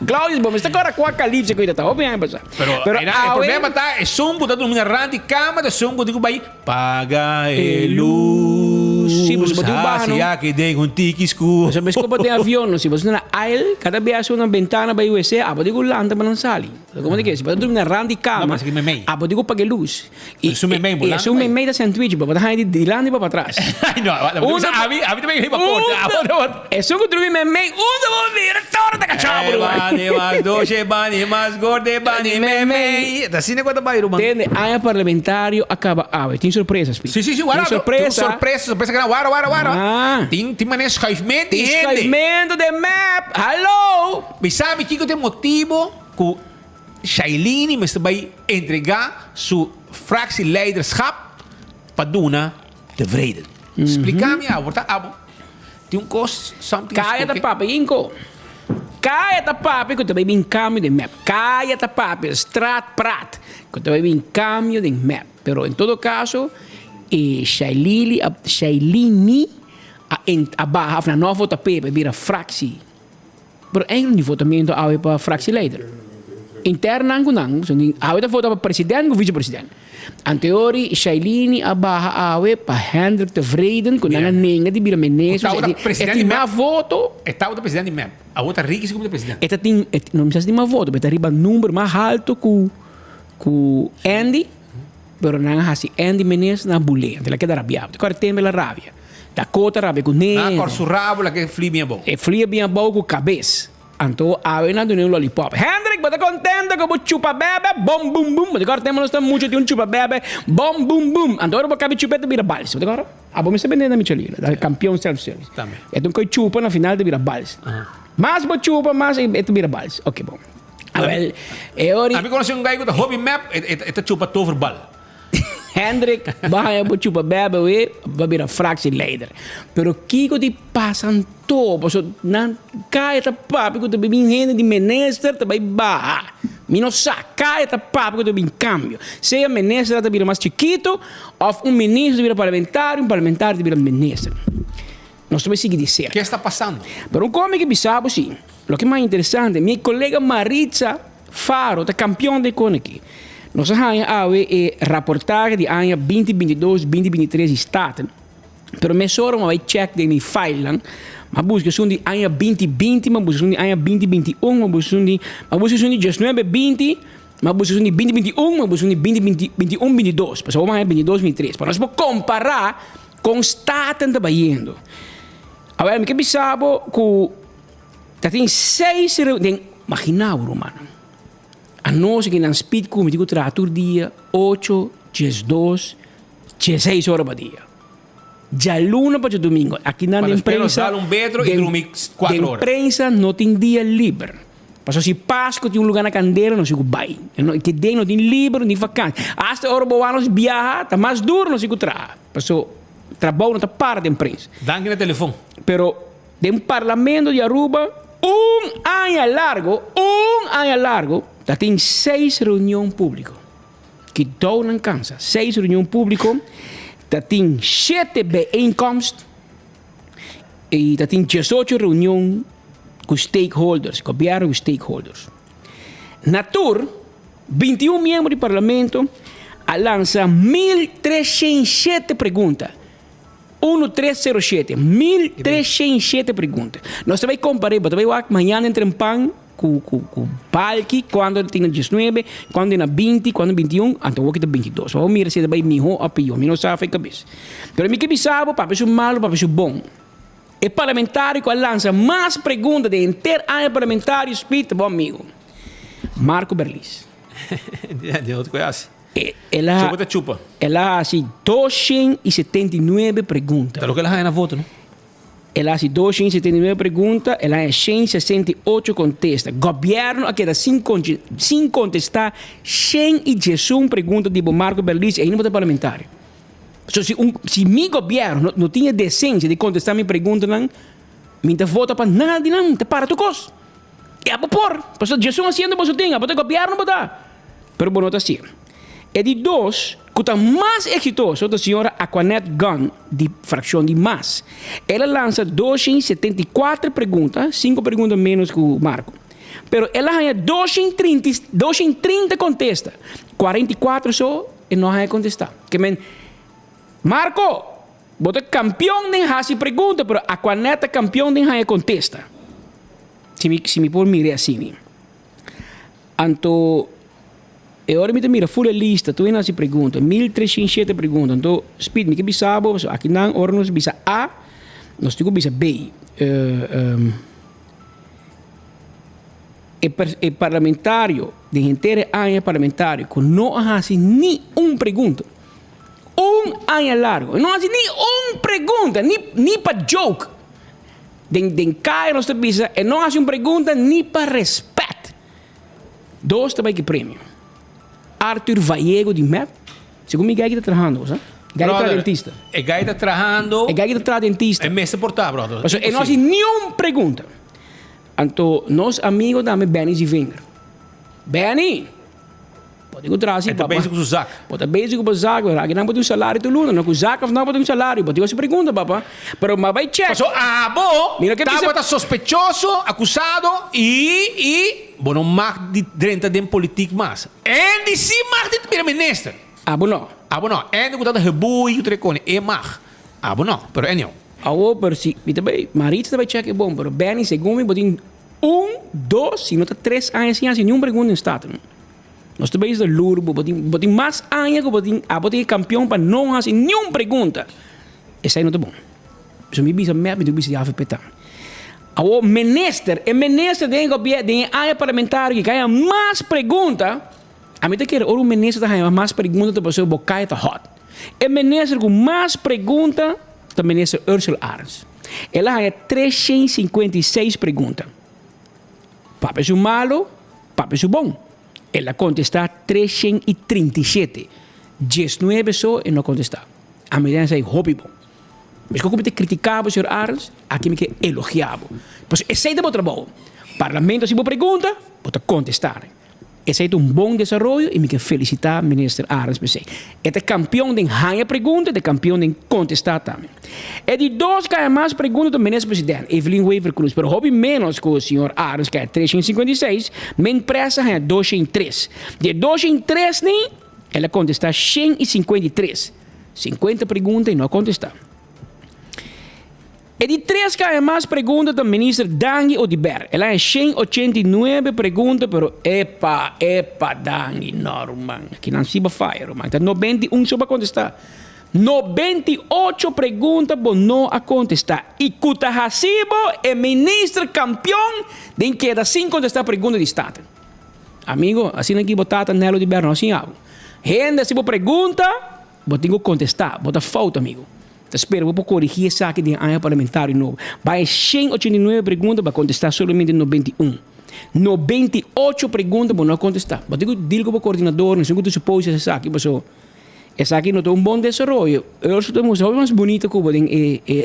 Claudio, bom, está agora com a Calypso que está hobby aan bestaan. Pero o problema tá é sombo tá dormindo na de cama, de sombo digo vai paga luz. Sim, você botou o barro. Se aqui tem um tique escuro. Você mesmo tem avião, se você na aisle, cada vez uma ventana vai USA, abo digo lanta para não sair. Como é que é? Se você dormir na de cama, abo digo pague luz. Isso me meio, isso me meio da sandwich, para botar de lado e para trás. Não, a mim também riba porta. É só que dormir me meio, vou vir toda da cachorro. Bani mais doce, bani mais gordo, bani me meio. Da cine quando vai irmão. Entende? Área parlamentário acaba, tem surpresas. Sim, guarda. Surpresa que guarda. Tem maneira escravimento. Escravimento de map. Hello. Mas sabe que tem motivo que Shailene mas vai entregar su fractieleiderschap para Duna de Vrede. Explica-me, tem um cost, something. Caia da papa, Inco. Caia da papa, que também vem caminho de map. Caia da papa, strat prat, que também vem caminho de map. Pero em todo caso, Shailene a barra na nova tapete vira fractie. Pero eigenlijk niet votamento hou para fractieleider. Interna nang hou dat para president of vice-president. An teorie Shailene a barra hou para Hendrik de Vreden com nanga nenga de bira meneso. Presidente ma voto. Estava o presidente mesmo. A outra rica como presidente. Eta tem não precisa de ma voto, mas arriba número mais alto que Andy. Pero nanga hasi Andy Menes na bule, ela queda rabiado. Agora tem bela rabia. Dakota rabia com nem. Na cor su rabo la que flia bem bom. E flia bem bom com cabeça. Então, a na do lollipop. Hendrik, você contente com o chupa bebe? Bom, bum, bum. Agora temos muito de um chupa bebe. Bom, bum, bum. Então, eu acabei de chupar de vira balsa. Agora, a bom me sabe da Michelina, da campeão self-service. Também. Então, que chupa na final de vira balsa. Mas vou chupa, mas é vira balsa. Ok, bom. A ver, a mim conheci gajo que hobby map, é chupa toverbal. Hendrik, vai a chupa bebe, vai virar fractieleider. Pero Kiko de passam todo, so nan cai ta papi que tu bem rende de minister, tu vai barra. Mino sa cai ta papi que tu bem cambio. Seja minister tu vira mais chiquito, ou ministro vira parlamentário vira ministro. Nós também seguimos dizer. O que está passando? Pero como que bisabo sim. O que mais interessante, minha colega Maritza Faro, tá campeão de Conaqui. Nós temos a reportagem de ano 2022, 2023 Staten. Pero me soram vai check de mi file mas busca de ano 2020, mas busca de ano 2021, mas busca de 1920, mas busca de 2021, mas busca de 2021, 22. Mas vamos a 22, 23. Para nós comparar com Staten trabalhando. Agora, me que bisabo que tem 6 imagina, Romano. A nós que não speed como digo trator dia 8, 12, 16 horas por dia. Já luna para domingo. Aqui na imprensa, de imprensa não tem dia livre. Porque se Páscoa tem lugar na candeira, não se vai. Que dia não tem livre, nem vacante. Hasta hora boa nós viajar, tá mais duro, não se trabalha. Porque trabalho não está para da imprensa. Dá no telefone. Pero de parlamento de Aruba, ano largo, tem 6 reuniões públicas. Que dão não cansa. 6 reuniões públicas. Tem 7 bijeenkomsten. E tem 18 reuniões com stakeholders. Governo com stakeholders. Natur, 21 membros do parlamento, lança 1.307 perguntas. 1307. 1.307 perguntas. Nós também comparamos. Amanhã entra em PAN com Palki, quando tem 19, quando tem 20, quando 21, então o que tem 22. Vamos mirar se vai melhor ou pior. Não sabe a cabeça. Mas o que sabe, papai é malo, papai é bom. O parlamentário que lança mais perguntas de inteiro ano parlamentário, espírito, bom amigo. Marco Berlis. De outro conhece? Ela assim 279 perguntas. Tá lo que ela ganha na voto, não? Ela hace 279 perguntas, ela é 168 contesta. Governo aqui dá 5 contestar, 111 perguntas de Marco Berlizzi, aí não é parlamentar. So, se meu governo não tinha decência de contestar minha pergunta, não vota para nada, não para tu cos. É para por. Porque Jesus haciendo você tem, para o governo botar. Pero bom, não está assim. E de 2, que está mais exitoso, da senhora Aquanet Gunn, de fração de MAS. Ela lança 274 perguntas, 5 perguntas menos que o Marco. Pero ela ganha 230 contesta. 44 só e não vai contestar. Que Marco, você é campeão de fazer pergunta, pero Aquanet é campeão de fazer contesta. Se me pôr mirar assim. Então, agora me mira full lista, tu ainda se pergunta, 1307 perguntas. Então, speed me que bisabo, aqui não, ora nós bisa A, nós temos bisa B. O parlamentário, de inteira ano parlamentário, que não faz nem uma pergunta. Ano largo, não faz nem uma pergunta, nem para joke. Den cai nós bisa, e não faz uma pergunta nem para respeito. 2 também que prêmio. Arthur Vallego de MEP. Segundo me, Gai está trabalhando, sabe? Gai está dentista. E Gai está trabalhando. E Gai está dentista. É mês portar, brother. E não há nenhuma pergunta. Então, nós amigos dame Benny de Wenger. Benny, pode encontrar assim, papai. Está bem com o Zac. Pode bem com o Zac. Aqui não pode um salário do Luna. Não com o Zac não pode um salário. Pode fazer pergunta, papá. Mas vai check. Bom, está sospechoso, acusado e não mag de 30 de política mais. E de si mag de primeiro-ministro. Bom não. Bom não. E de que rebui o trecone. E mag. Bom não. Pero é não. Pero se, Marita vai check é bom. Pero Benny, segundo me, botem 2, se não está 3 anos sem nenhuma pergunta no Estado. Nós também estamos lurbo, botem mais anos que botem campeão para não fazer nenhuma pergunta. Isso aí não está bom. Se me bisa me bisa de AFP. O ministro de área parlamentar que ganha mais perguntas, a mim quer o ministro ganha mais perguntas da pessoa que está hot. O ministro com mais perguntas da ministra Ursula Arns. Ela ganha 356 perguntas. Papo é malo, papo é bom. Ela contesta 337. 19 só e não contesta. A mim é hobby bom. Mas como te criticava o senhor Arns, aqui me que elogiava. Pois esse é o trabalho. Parlamento se pergunta, pode contestar. Esse é bom desenvolvimento e me que felicitar o ministro Arns. Este é campeão de ganhar pergunta, é campeão de contestar também. É de 2 que mais perguntas do ministro presidente, Evelyn Weaver Cruz, mas houve menos que o senhor Arns, que é 356, minha empresa é 203. De 203, ela contesta 153. 50 perguntas e não contestar. E de 3 que mais perguntas do ministro Dangi Odiber. Ela é 189 perguntas, pero epa, Dangi, normal. Que não se vai, Roman. Então, 91 só para contestar. 98 perguntas, mas não a contestar. E Kuta Hasibo é ministro campeão de que dá 5 contestar perguntas de Estado. Amigo, assim aqui botar Nelo de Berno, assim algo. Gente, se pergunta, vou ter que contestar, bota falta, amigo. Espero, vou corrigir essa aqui de área parlamentar novo. Vai 189 perguntas, vai contestar somente 91. 98 perguntas, vou não contestar. Vou ter que dizer com o coordenador, não sei o que tu supões essa aqui, pessoal. Essa aqui não tem bom desenvolvimento. Eu só temos algo mais bonito que o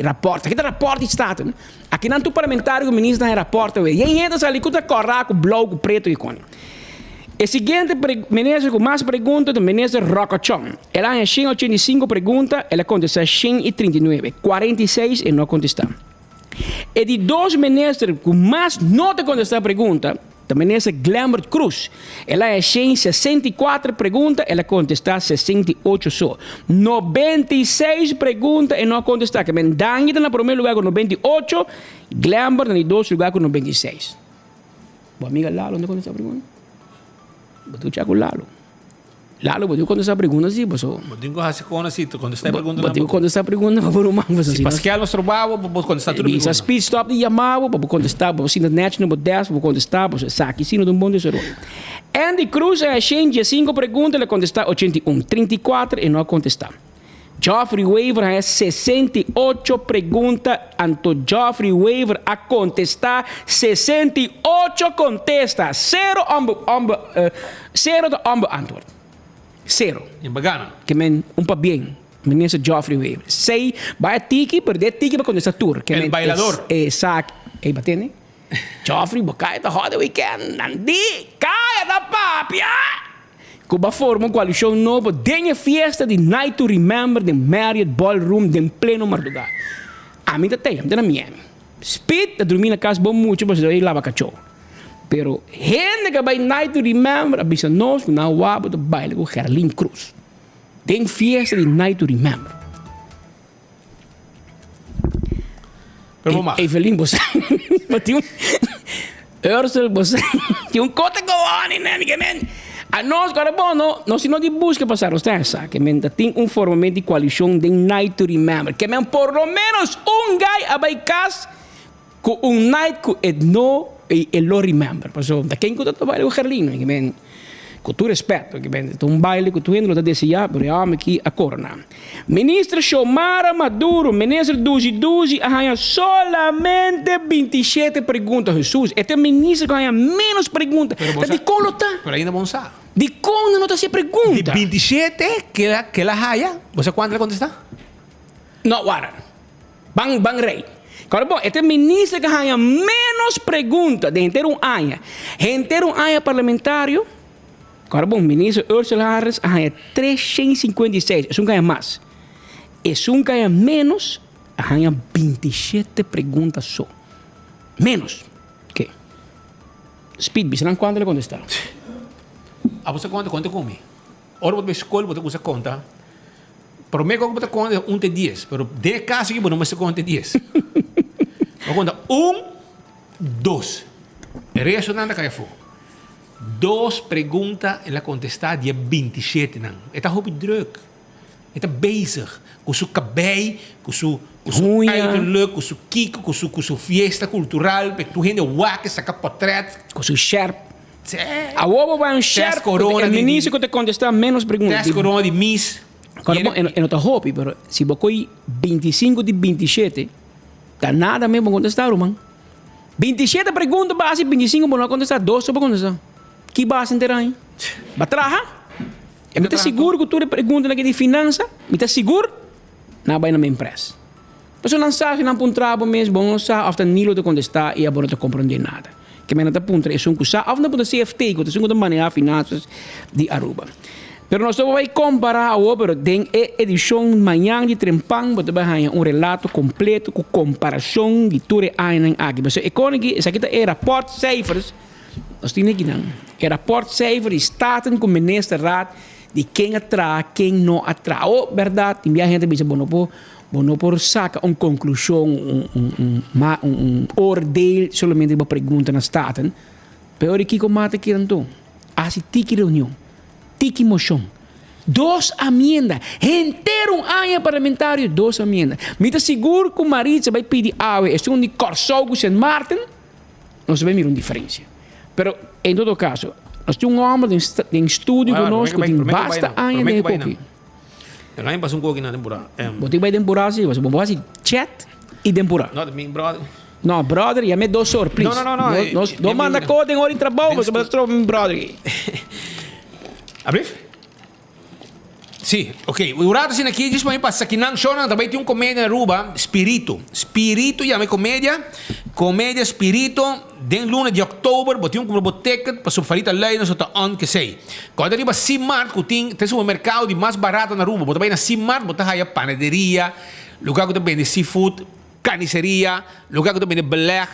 rapporto. Aqui tem rapporto de Estado. Aqui não tem parlamentar, o ministro tem rapporto. E aí entra ali com o corraco, bloco, preto e cone. O seguinte ministro com mais perguntas do ministro Rocochon. Ela tem 185 perguntas, ela contesta 139. 46 e não contesta. E de 2 ministros com mais não te contestar pergunta, o ministro Glambert Cruz. Ela tem 164 perguntas, ela contesta 68 só. 96 perguntas e não contesta. Que Mendangi está no primeiro lugar com 98, Glambert está em 2 lugar com 96. Boa amiga Lalo, onde contesta a pergunta? Botou o Lalo. Lalo, botou quando essa pergunta assim, pessoal. Botou quando essa pergunta. Botou quando essa pergunta por uma coisa assim. Se Pascal nos trabalha, vou contestar tudo. Essa speed stop de chamava, vou contestar, vou sim na net, não vou 10, vou contestar, vou saque, sim, não bom desenvolvimento. Andy Cruz é 105 perguntas, ele contesta 81, 34 e não contestar. Geoffrey Weaver há 68 perguntas, anto Geoffrey Weaver a contestar 68 contesta, zero de antwoord. Zero. In bagana. Que men pa bem. Minister Geoffrey Weaver. Sei, vai tiki, per de tiki para contestar tour. El bailador. Exact. Batene? Geoffrey, bacai da hot weekend. Nandi, caia da papia. Cuba forma qual show novo, denha fiesta de Night to Remember, de Marriott Ballroom, de pleno madrugada. A mim tem, na minha. Speed, de dormir na casa bom muito, mas eu lava cachorro. Pero gente que vai Night to Remember, avisa nós, na wabo de baile com Gerlin Cruz. Tem fiesta de Night to Remember. Pero vamos. Evelyn, você tinha Ursula, você tinha cota goani, né, ninguém. A nós, agora, bom, nós não de busca passar os testes, que tem formamento de coalição de Night to Remember, que por lo menos guy a baicas com night que no e lo remember. Passo, da quem que tu trabalha o Gerlino, que com tu respeito, que baile que tu ainda não deseja, pero eu amo aqui a corona. Ministro Xiomara Maduro, ministro Duzi, arranha solamente 27 perguntas, Jesus. Este ministro ganha menos perguntas. De como está? Pero ainda vamos a. De como não está se pergunta? De 27 que la haya, ¿você cuánto le contesta? No, guarda. Bang rei. Agora, bom, este ministro que ganha menos perguntas de inteiro ano. Inteiro ano parlamentário. Agora, bom, ministro Ursula Harris ganha 356. É ganha mais. É ganha menos, ganha 27 perguntas só. Menos. Que? Speed, você não quando ele contestar? Você conta comigo. Ora, você escolhe, você conta. Para mim, eu vou contar 1 de 10. Mas de caso, eu não me conta 10. Eu conto 1, 2. É ressonante que eu for. 2 perguntas ela contestar dia 27 não. Está hobby druk. Está bezig com seu cabelo, com seu uiterlijk, com seu kiko, com sua fiesta cultural, porque tu gente wack saca portret, com seu sherp. A ovo vai sherp. O ministro que te contestar menos perguntas. Test corona de Miss. Eu não estou hobby, mas se você 25 de 27, tá nada mesmo contestar, mano. 27 perguntas base, 25 não contestar, 2 só para contestar. Que base inteira aí? Batraja? Eu me seguro que tu pergunta de finança, me está seguro? Não vai na minha empresa. Mas eu não sabe, não apontava mesmo, não sabe, after nilo de contestar e agora não compreender nada. Que me não aponta, é um coisa, after não aponta CFT, que é um manejar finanças de Aruba. Pero nós vamos comparar a obra de edição manhã de Trempang, você vai ter relato completo com comparação de tudo aqui. Mas economia, essa aqui é rapport cijfers. Nós temos aqui não. É rapport cijfers staten com o ministro raad de quem atrai, quem não atrai. Oh, verdade, tem a gente diz bono por saca conclusão, oordeel somente uma pergunta na staten. Pero aqui como mata aqui então. Assim tiki reunião. Tiki moção. 2 amendas. Inteiro ano parlamentário, 2 amendas. Me está seguro que o marido vai pedir água. É um de Corsou com St. Martin. Nós vamos ver uma diferença. Pero, em todo caso, nós temos homem em estúdio conosco que tem basta ano de época. Eu não passo coco na temporada. Você vai temporada, sim. Você vai fazer chat e temporada. Não, meu brother. No, brother, já me 2 horas, please. No. Não manda coisa em hora de trabalho, você vai trocar meu brother. Abrir? Sim, ok. O rato assim aqui diz para mim passar que não chora, também tem comédia na Aruba, Spirito. Spirito, chama comédia Spirito, den luna de outubro, botem um ticket para subfarita lei na sua on que sei. Quando arriba Simart, que tem um mercado de mais barato na Aruba, botem na Simart, botem aí a panaderia, lugar que tem vende seafood, carniceria, lugar que tem vende beleg,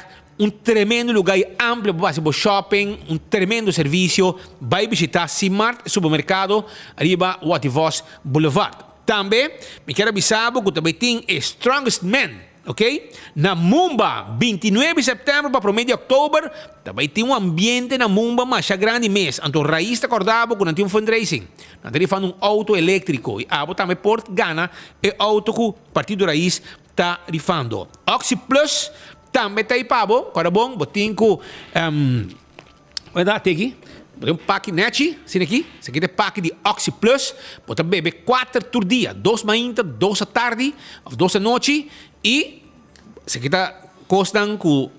tremendo lugar amplo para fazer shopping, tremendo serviço. Vai visitar Simart, supermercado, arriba Wativos Boulevard. Também, me quero avisar que também tem Strongest Man, ok? Na Mumba, 29 de setembro para promedio de outubro, também tem ambiente na Mumba mais grande mês. Então, raiz está acordado que não tem fundraising. Não tem falando auto elétrico. E a também por Gana, é auto que o Partido Raiz está rifando. Oxy Plus, também está aí, Pabo, para bom, botinho, vai dar aqui, Tem um pack net, assim aqui. Esse aqui é pack de Oxy Plus. Você bebe 4 por dia. 2 manhã, 2 à tarde, 2 à noite. E esse aqui tá custando com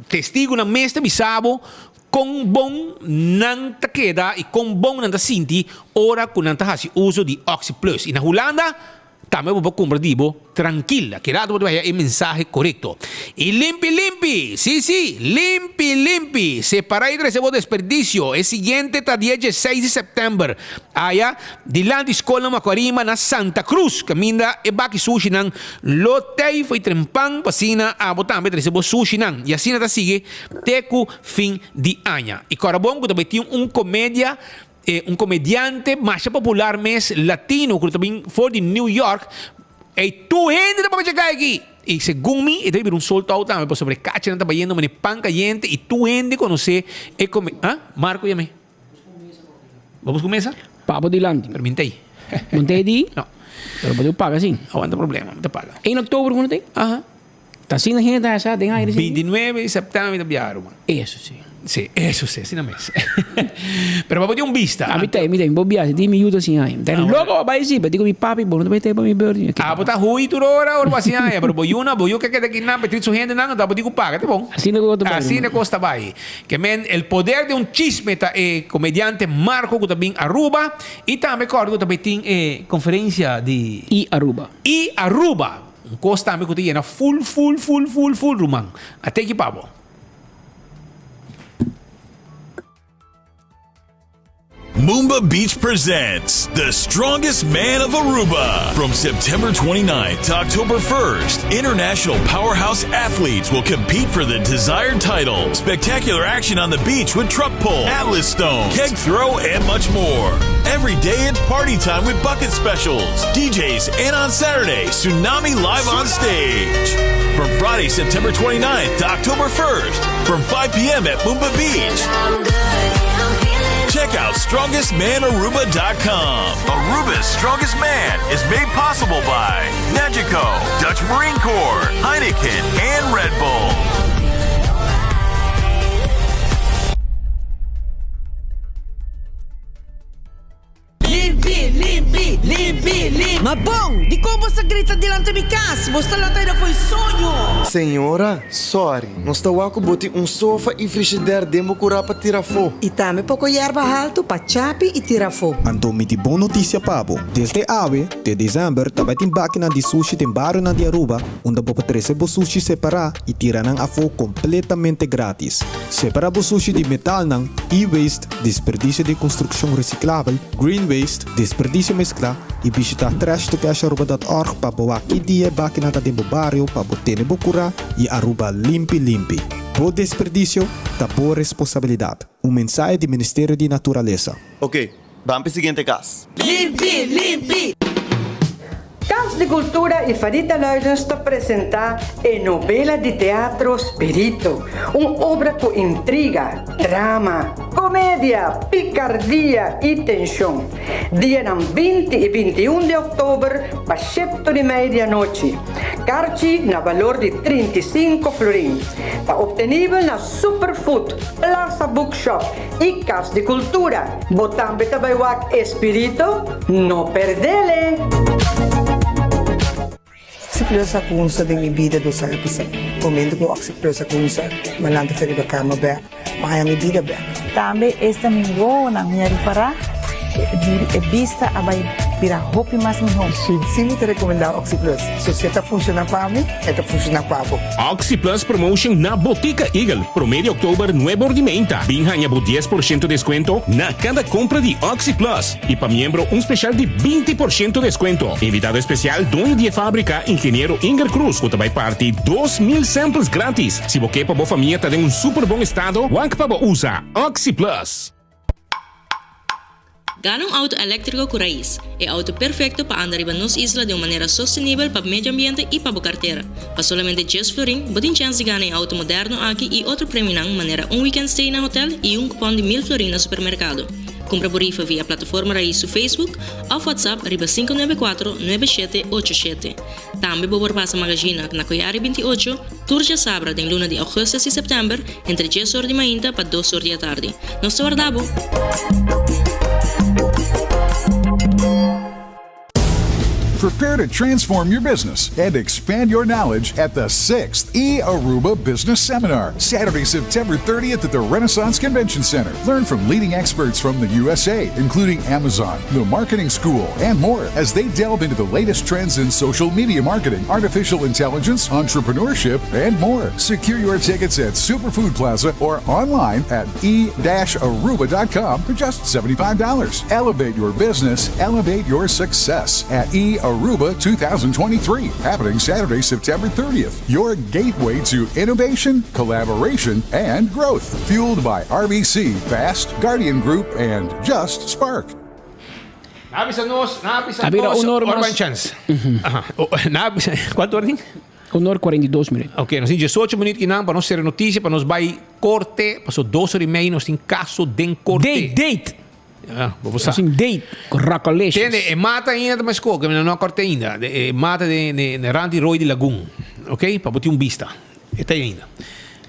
testigo na mesa bisabo. Com bom não te queda e com bom não te sinti ora com não te faz uso de Oxy Plus. E na Holanda também vou comprar dibo tranquila, que rato vai é mensagem correto. E limpi, sí, limpi. Separar e receber desperdício. É seguinte tá dia 16 de setembro. Aí, de lá de escola Macuarima na Santa Cruz, caminha e baki sushi nang lotei foi trempang pasina a botar também receber sushi nang. E assim tá sigue teco fim de ano. E corabon que também tinha comédia un comediante mais popular mes latino que também foi de New York e tu gente para chegar aqui e segundo mim e deve um soltado também sobre cacha não tá vendo mas pan caliente e tu gente conhecer e come Marco e a mim vamos começar Papo de Landi permite não tem de não pero pode pagar sim aguanta problema não te paga em outubro não tem tá assim na gente essa tem aire 29 de setembro de viajar isso sim. Sì, eso sì, sì, però proprio di un vista. Mi dai, bobbiate, dimmi aiuto sì, logo vai sì, dico mi papi, buono dove te mi beuri. Bota hui tu ora, ora assim, pero boyuna que te kidnap, petritsu gente nang, da digo paga, tá bom? Assim ne costa vai. Que men el poder de un chisme ta comediante Marco que também Aruba e também cordo também tem conferência de Aruba. Um costa também que tem full rumang. Até que pabo. Moomba Beach presents The Strongest Man of Aruba. From September 29th to October 1st, international powerhouse athletes will compete for the desired title. Spectacular action on the beach with truck pull, Atlas Stone, keg throw, and much more. Every day it's party time with bucket specials, DJs, and on Saturday, Tsunami Live on stage. From Friday, September 29th to October 1st, from 5 p.m. at Moomba Beach. Check out StrongestManAruba.com. Aruba's Strongest Man is made possible by Nagico, Dutch Marine Corps, Heineken, and Red Bull. Limpi. Ma bom, di como sa grita dilante mi casa, basta lá tayo foi sonho. Senhora, sorry, nós está aqui botando sofá e frigideira demo curar para tirar fogo. E também pouco yerba alto para chape e tirar fogo. Anto mi di boa notícia pabo. Desde ave, de dezembro, também tem máquina de sushi tem bairro na de Aruba, onde você pode receber sushi separar e tirar a fogo completamente grátis. Separar o sushi de metal nang e-waste, desperdício de construção reciclável, green waste, desperdício mescla e visitar trashtocasharuba.org para boa que dia máquina da demo barrio para botar bocura e Aruba limpi. Por desperdício, da boa responsabilidade. Mensagem do Ministério de Natureza. Ok, vamos para o seguinte caso. Limpi. Casa de Cultura e Farita Luidens te apresentar a novela de teatro Spirito, uma obra com intriga, drama, comédia, picardia e tensão. Dia 20 e 21 de outubro, para 7:30 da noite. Carci na valor de 35 florins. Está obtenível na Superfood, Plaza Bookshop e Casa de Cultura. Botambe tabaiwak Espírito, não perdele! Oxyplus akunsa din ibida do sa kapisa. Comendo ko Oxyplus akunsa, malanta sa riba kama ba, makayang ibida ba. Tambe esta mingo na minha para e vista abay pira hopi mas minho. Sim, te recomendar Oxyplus. So se esta funciona para mim, esta funciona para ako. Oxyplus promotion na Botica Eagle. Promedio October, nuevo ordimenta. Binha por 10% descuento na cada compra de Oxyplus. E para miembro, um especial de 20% descuento. Invitado especial, dono de fábrica, ingeniero Inger Cruz, que vai partir 2,000 samples grátis. Se você para boa família está em super bom estado, wank para usa Oxyplus. Ganong auto eléctrico com raiz. É auto perfeito para andar em nos isla de uma maneira sustentável para o meio ambiente e para a carteira. Para solamente 10 florin, botem chance de ganhar auto moderno aqui e outro prêmio de maneira weekend stay na hotel e cupom de 1,000 florin no supermercado. Compra por rifa via plataforma Raiz no Facebook ou WhatsApp riba 594-9787. Também vou passa magazina na Coiari 28, turja sabra den luna de agosto e setembro, entre 10 horas de manhã para 2 horas da tarde. Nós te guardamos. Prepare to transform your business and expand your knowledge at the 6th eAruba Business Seminar, Saturday, September 30th at the Renaissance Convention Center. Learn from leading experts from the USA, including Amazon, the Marketing School, and more, as they delve into the latest trends in social media marketing, artificial intelligence, entrepreneurship, and more. Secure your tickets at Superfood Plaza or online at e-aruba.com for just $75. Elevate your business, elevate your success at eAruba 2023, happening Saturday, September 30th. Your gateway to innovation, collaboration, and growth. Fueled by RBC, Fast, Guardian Group, and Just Spark. Orban Chance. Quanto ordem? 1 hora 42 minutos. Ok, nós temos 18 minutos que não para nós ter notícia, para nós vai corte, passou 2 horas e meia, nós temos caso de corte. Date! Vamos assim, date, congratulations. Entende? Mata ainda, mas que não corte ainda. Mata de Randy Roy de Lagoon. Ok? Para botar vista. Está ainda.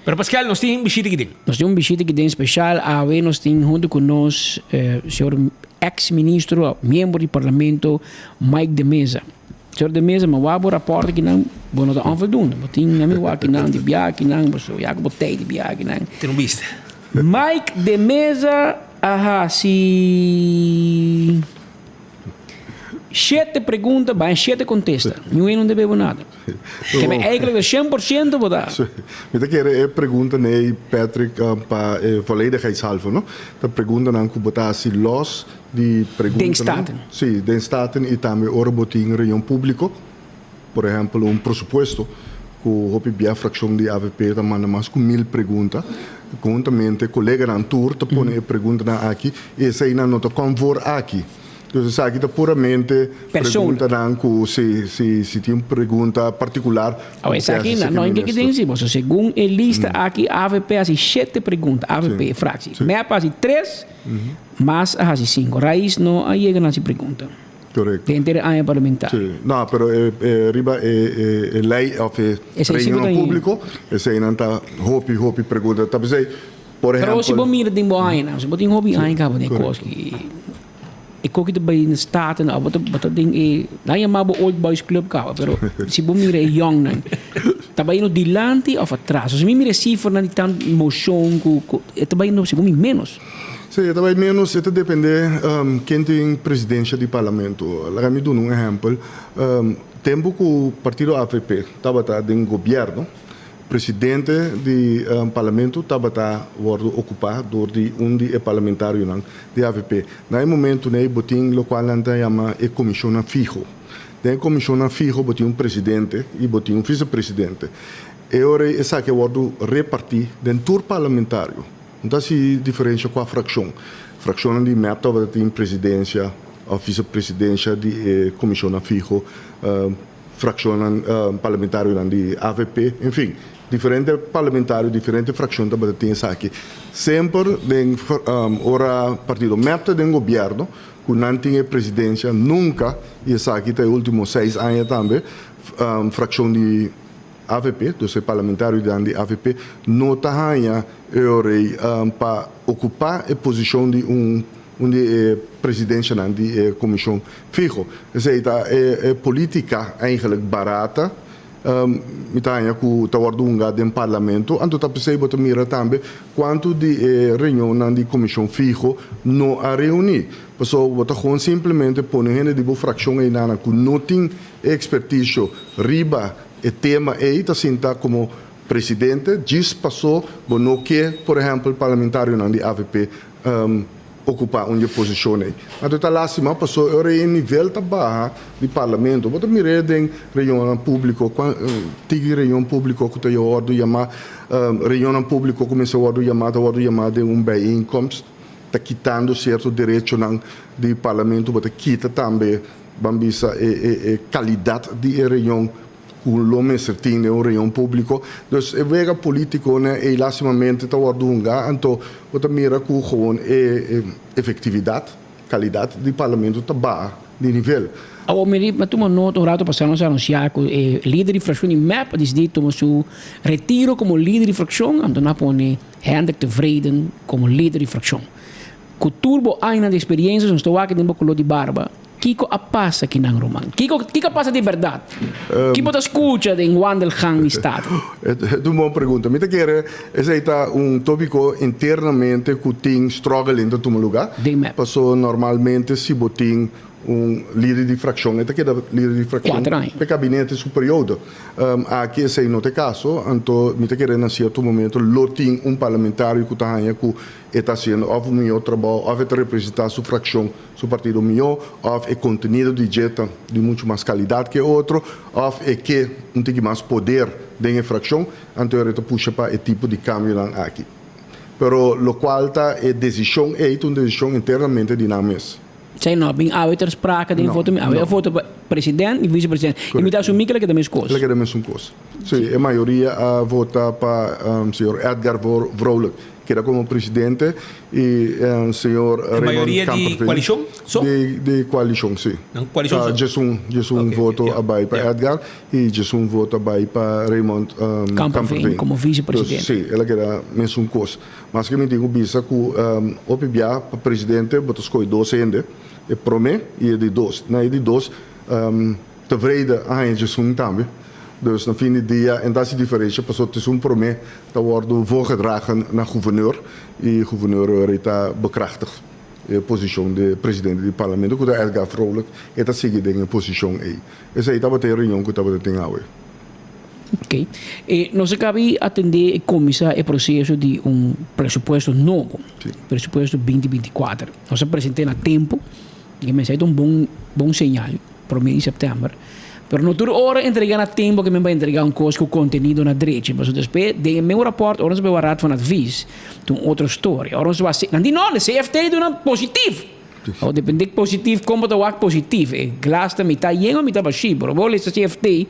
Pero Pascal, nós temos visita aqui dentro. Nós temos visita aqui dentro especial. Nós temos junto com nós o senhor ex-ministro, membro do parlamento, Mike de Mesa. Senhor de Mesa, mas o rapporto que não vamos dar onvoldoende. Mas tem nome aqui não de biak não, mas eu já botei de biak não. Tem vista. Mike de Mesa, se 7 perguntas, vai 7 contesta. Eu não devemos nada. Que me eigenlijk 100% botar. Met ik pergunta nee Patrick para volledigheidshalve, no? Dat pergunta não que botar se los de pergunta. Den staten. Sim, den staten e também ora botin reunião público, por exemplo, pressuposto que o a fração de AVP da manda mais com 1000 perguntas. Conjuntamente, colega na tour te põe pergunta na aqui e essa aí não te convor aqui. Então, isso aqui é puramente pergunta na se tem uma pergunta particular. Essa aqui não é que tem sim, segundo a lista aqui AVP assim 7 perguntas, AVP fração. Me passa 3, mas assim 5. Raiz não aí chega nessa pergunta. Correcto. Dentro da área parlamentar. Sí. No, pero arriba lei of reunião público, esse aí não está hopi pergunta. Talvez por exemplo. Pero se você mira de boa não, se você tem hobby aí acaba de coisa que ik ook het bij de staten, wat dat ding is, dan je maar bij Old Boys Club kava, pero se você mira young nan, também no dilante of atrás. Se você mira cifra na tan motion, também no se você menos. Sim, também menos, isso depende quem tem presidência do parlamento. Lá me dou um exemplo. Tempo que o partido AVP estava em governo, presidente do parlamento estava ocupado de de parlamentário de AVP. Naquele momento, né, botin o qual anda chama a comissão fijo. Na comissão fijo, botin presidente e botin vice-presidente. E ora essa que o repartir dentro do parlamentário. Então, se diferencia com a fração. Fração de MEP tem presidência, a vice-presidência de comissão fijo, fração parlamentário de AVP, enfim, diferente parlamentário, diferente fração também tem isso aqui. Sempre, ora partido MEP tem governo, que não tem presidência, nunca, e isso aqui tem os últimos 6 anos também, fração de AVP, dus o parlamentário da AVP, não está para ocupar a posição de de presidência de comissão fijo. Ou seja, é política eigenlijk barata. Mitanya ku tawardunga do parlamento, anto tapesei bota mira também quanto de reunião de comissão fijo não a reunir. Pessoal, bota gewoon simplesmente põe gente de boa fração aí na que não tem expertise riba o tema é tá como presidente diz passou não quer por exemplo parlamentário de AVP ocupar uma posição aí. Mas tá lá cima passou ora em nível tá baixo de parlamento. Bota mire em reunião público, tige reunião público que tá ordo chamar reunião público começou ordo chamada de bem incomes tá quitando certo direito de parlamento, bota quita também bambisa qualidade de reunião com o homem certinho em uma reunião pública. Dus é vega político, né, e lastimamente está ordunga, então você mira com gewoon efetividade, qualidade do parlamento tá baixa de nível. Maar toen we nood rato passano sa anunciar que líder de fração in MEP decidi tomar su retiro como líder de fração, então na pone Hendrik tevreden como líder de fração. Com turbo aina de experiências, nós estou aqui dentro com de barba. Kiko a passa aqui na Roman. Kiko passa de verdade. Kiko ta escuta de wandelgang estado. É uma boa pergunta. Me quer esse é tópico internamente que tem struggle em todo lugar. Passou normalmente se botin líder de fração, é que líder de fração para gabinete superior. Aqui esse não é caso, então me quer em certo momento lotin parlamentário que está aí que está sendo ou meu trabalho, ou está representar sua fração, seu partido meu, ou é conteúdo de jeta de muito mais qualidade que outro, ou é que não tem mais poder dentro da fração, então ele puxa para esse tipo de cambio aqui. Pero lo qual é decisão uma decisão internamente dinâmica. Zij não bem há outras prakas de voto, há voto presidente e vice-presidente. E me dá assumir que é da mesma coisa. É da mesma coisa. Sim, a maioria vota para o senhor Edgar Vrolijk, que era como presidente, e o senhor Raymond maioria de coalição? De coalição, sim. Coalição? Jesus voto abai para Edgar e Jesus voto abai para Raymond Kamperveen como vice-presidente. Sim, ela era a mesma coisa. Mas que me digo, bisa que o PBA para presidente, botou escolher 2 ainda, é promê e é de 2. Na é de 2, tevreden aan Jesus também. Dus na fim do dia, en dat is de diferença, passou te zo'n promê, dat wordt voorgedragen naar gouverneur, e o gouverneur está bekrachtigd a posição de presidente do parlamento, que é Edgar Vrolijk, e está seguindo em posição aí. Essa aí estava tendo reunião que estava tendo agora. Ok. Nós acabamos de atender e começar o processo de pressuposto novo, pressuposto 2024. Nós apresentamos a tempo, e me saiu bom sinal, para o mês de setembro. Pero não toda hora entregar a tempo que me vai entregar coisa com conteúdo na direita. Mas depois, de meu rapporto, ora se vai raad van advies. Toen outra história. Ora se vai ser... Não, de CFT doen positivo. Ou depende de positivo, como dat ook positivo. Glas da metà yen ou metà baixo. Pero vou ler CFT,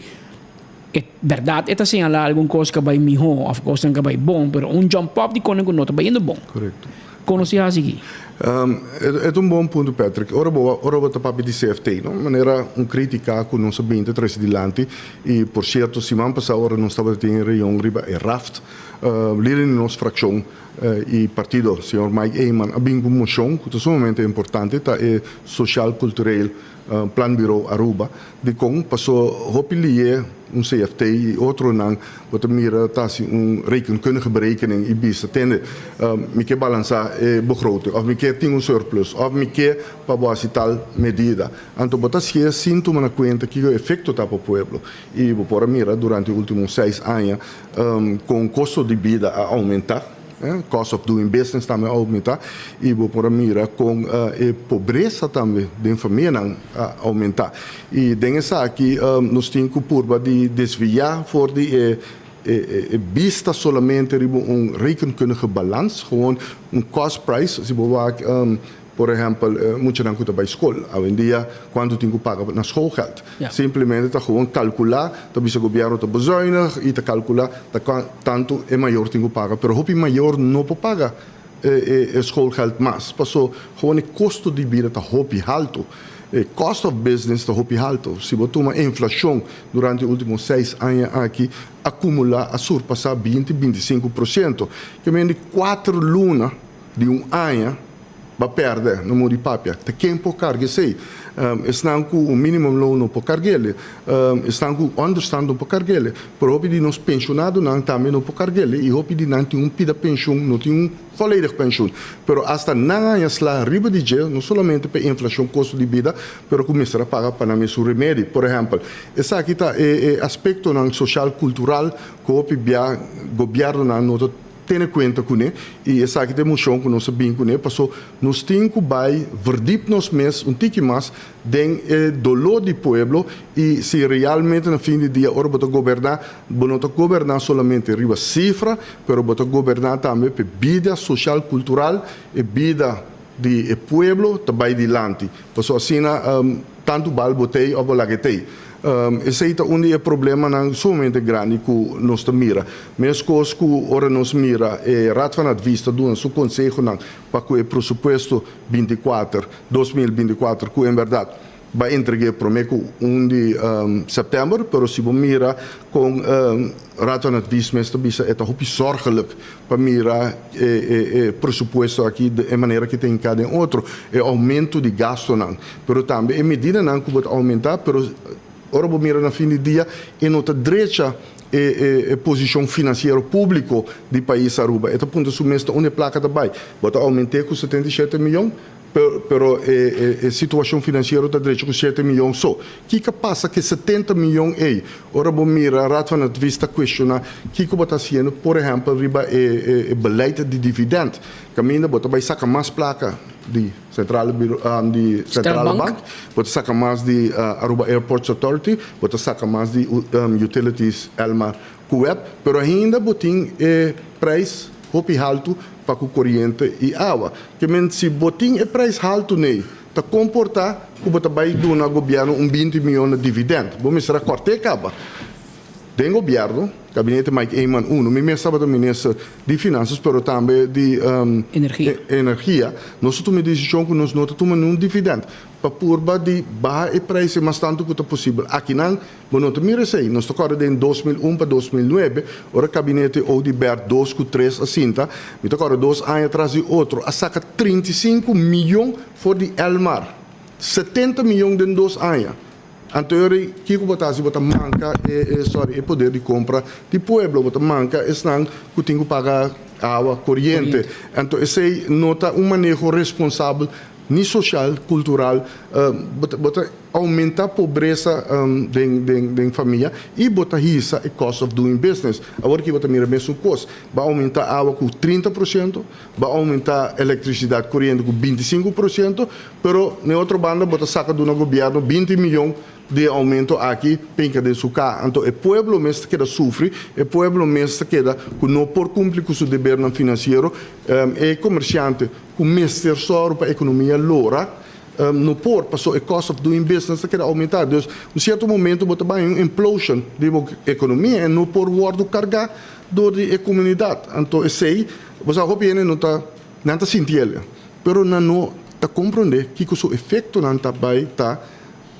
é verdade, é assim, alguma coisa que vai melhor, ou coisa que vai bom, pero jump up de quando não está vai indo bom. Correto. Conheci a seguir. É bom ponto, Patrick. Ora vou papi de CFT, não? Maneira crítica que não sabia entre três dilante e por certo, se man passar ora não estava tendo reunião riba e raft, líder de nossa fração e partido, o senhor Mike Eyman, a bem como moção que é sumamente importante, tá é social cultural plan bureau Aruba, de com passou hopilie CFT e outro não, wat mira tá assim rekenkundige berekening e bisa tende me que balançar begroting of me que tem surplus of me que para boa tal medida. Então botar se síntoma na conta que o efeito tá para o povo e por mira durante os últimos 6 anos com o custo de vida a aumentar. Cost of doing business também aumentar e por mira com a pobreza também de família aumentar e dentro aqui nós temos que curva de desviar for de vista somente rekenkundige balans gewoon cost price se por exemplo, muito não custa para a escola. Hoje em dia, quando tem que pagar na schoolgeld. Simplesmente está gewoon calcular, talvez o governo está bezuinig e está calcular tanto é maior tem que pagar. Pero hopi maior não pode pagar schoolgeld mais. Passou, gewoon o custo de vida está hopi alto. Cost of business está hopi alto. Se botar uma inflação durante os últimos 6 anos aqui, acumular a surpassar 20-25%. Que vem de 4 lunas de ano, vai perder no mundo de papia. Te quem pode carregar sei. Estão com o mínimo loan para carregar. Estão com o understand para carregar. Pero hopi de nos pensionados não também não para carregar. E hopi de não tem pida pensão, não tem volledig pensão. Pero hasta não há slá riba de gel, não somente para inflação, custo de vida, pero começar a pagar para o seu remédio. Por exemplo, esse aqui está aspecto social cultural que hopi o governo não tem conta com ele e essa aqui temos chão que nós sabemos com ele passou nós temos que vai verdip nos mês tique mais den dolor do povo e se realmente no fim do dia ora botar governar somente riba cifra pero botar governar também para vida social cultural e vida de povo também dilante passou assim tanto bal botei ou bolagetei Esse aí onde é problema não somente grande que nós mira. Mas coisas que ora nós mira é rato van het vista do nosso conselho não para que o pressuposto 2024 que em verdade vai entregar prometo 1 de setembro, pero se você mira com rato van het vista mas também é tão zorgelijk para mirar pressuposto aqui de maneira que tem cada outro é aumento de gasto não, pero também é medida não que pode aumentar, pero ora vou mirar na fim do dia e nota direita posição financeira público do país Aruba. Esse ponto sumesta onde placa também. Bota aumentar com 77 milhões, pero a situação financeira da direita com 7 milhões só. O que passa que 70 milhões aí? Ora vou mirar, rato van het vista questionar, o que está fazendo, por exemplo, riba beleid de dividend. Caminha, bota vai sacar mais placa de Central Bank, bota sacar mais de Aruba Airports Authority, bota sacar mais de Utilities Elmar Kuwait, pero ainda botin preço hopi alto para o corrente e água. Que se botin preço alto nei, tá comportar que bota vai do na governo 20 milhões de dividend. Vamos será corte acaba. Tem governo, gabinete Mike Eyman 1, me estava do ministro de Finanças, mas também de energia. Nós tomamos a decisão que nós não tomamos dividendo para purba de baixar o preço mais tanto quanto possível. Aqui não, nós tomamos aí. Nós tocamos em 2001 para 2009, o gabinete Odibert 2 com 3 a 5, me tocamos 2 anos atrás e outro, a saca 35 milhões for de Elmar, 70 milhões em 2 anos. Anteriori, que bota manca o poder de compra do pueblo, bota manca não que tem que pagar água corrente. Então, esse nota manejo responsável ni social, cultural, bota aumenta a pobreza da família e bota risa o cost of doing business. Agora que bota mira mesmo custo, vai aumentar a água com 30%, vai aumentar a eletricidade corrente com 25%, pero na outra banda bota saca do governo 20 milhões de aumento aqui, penca de sucar. Então, o pueblo mesmo que sofre, o pueblo mesmo que não por cumprir com seu dever financeiro, é comerciante, com mestre só para a economia loura, não por, passou o cost of doing business que aumentar. Então, em certo momento, bota bem uma implosion da economia e não por guardo carga da comunidade. Então, esse aí, você obviamente não está sentindo, mas não está compreendendo que o efeito não está bem, está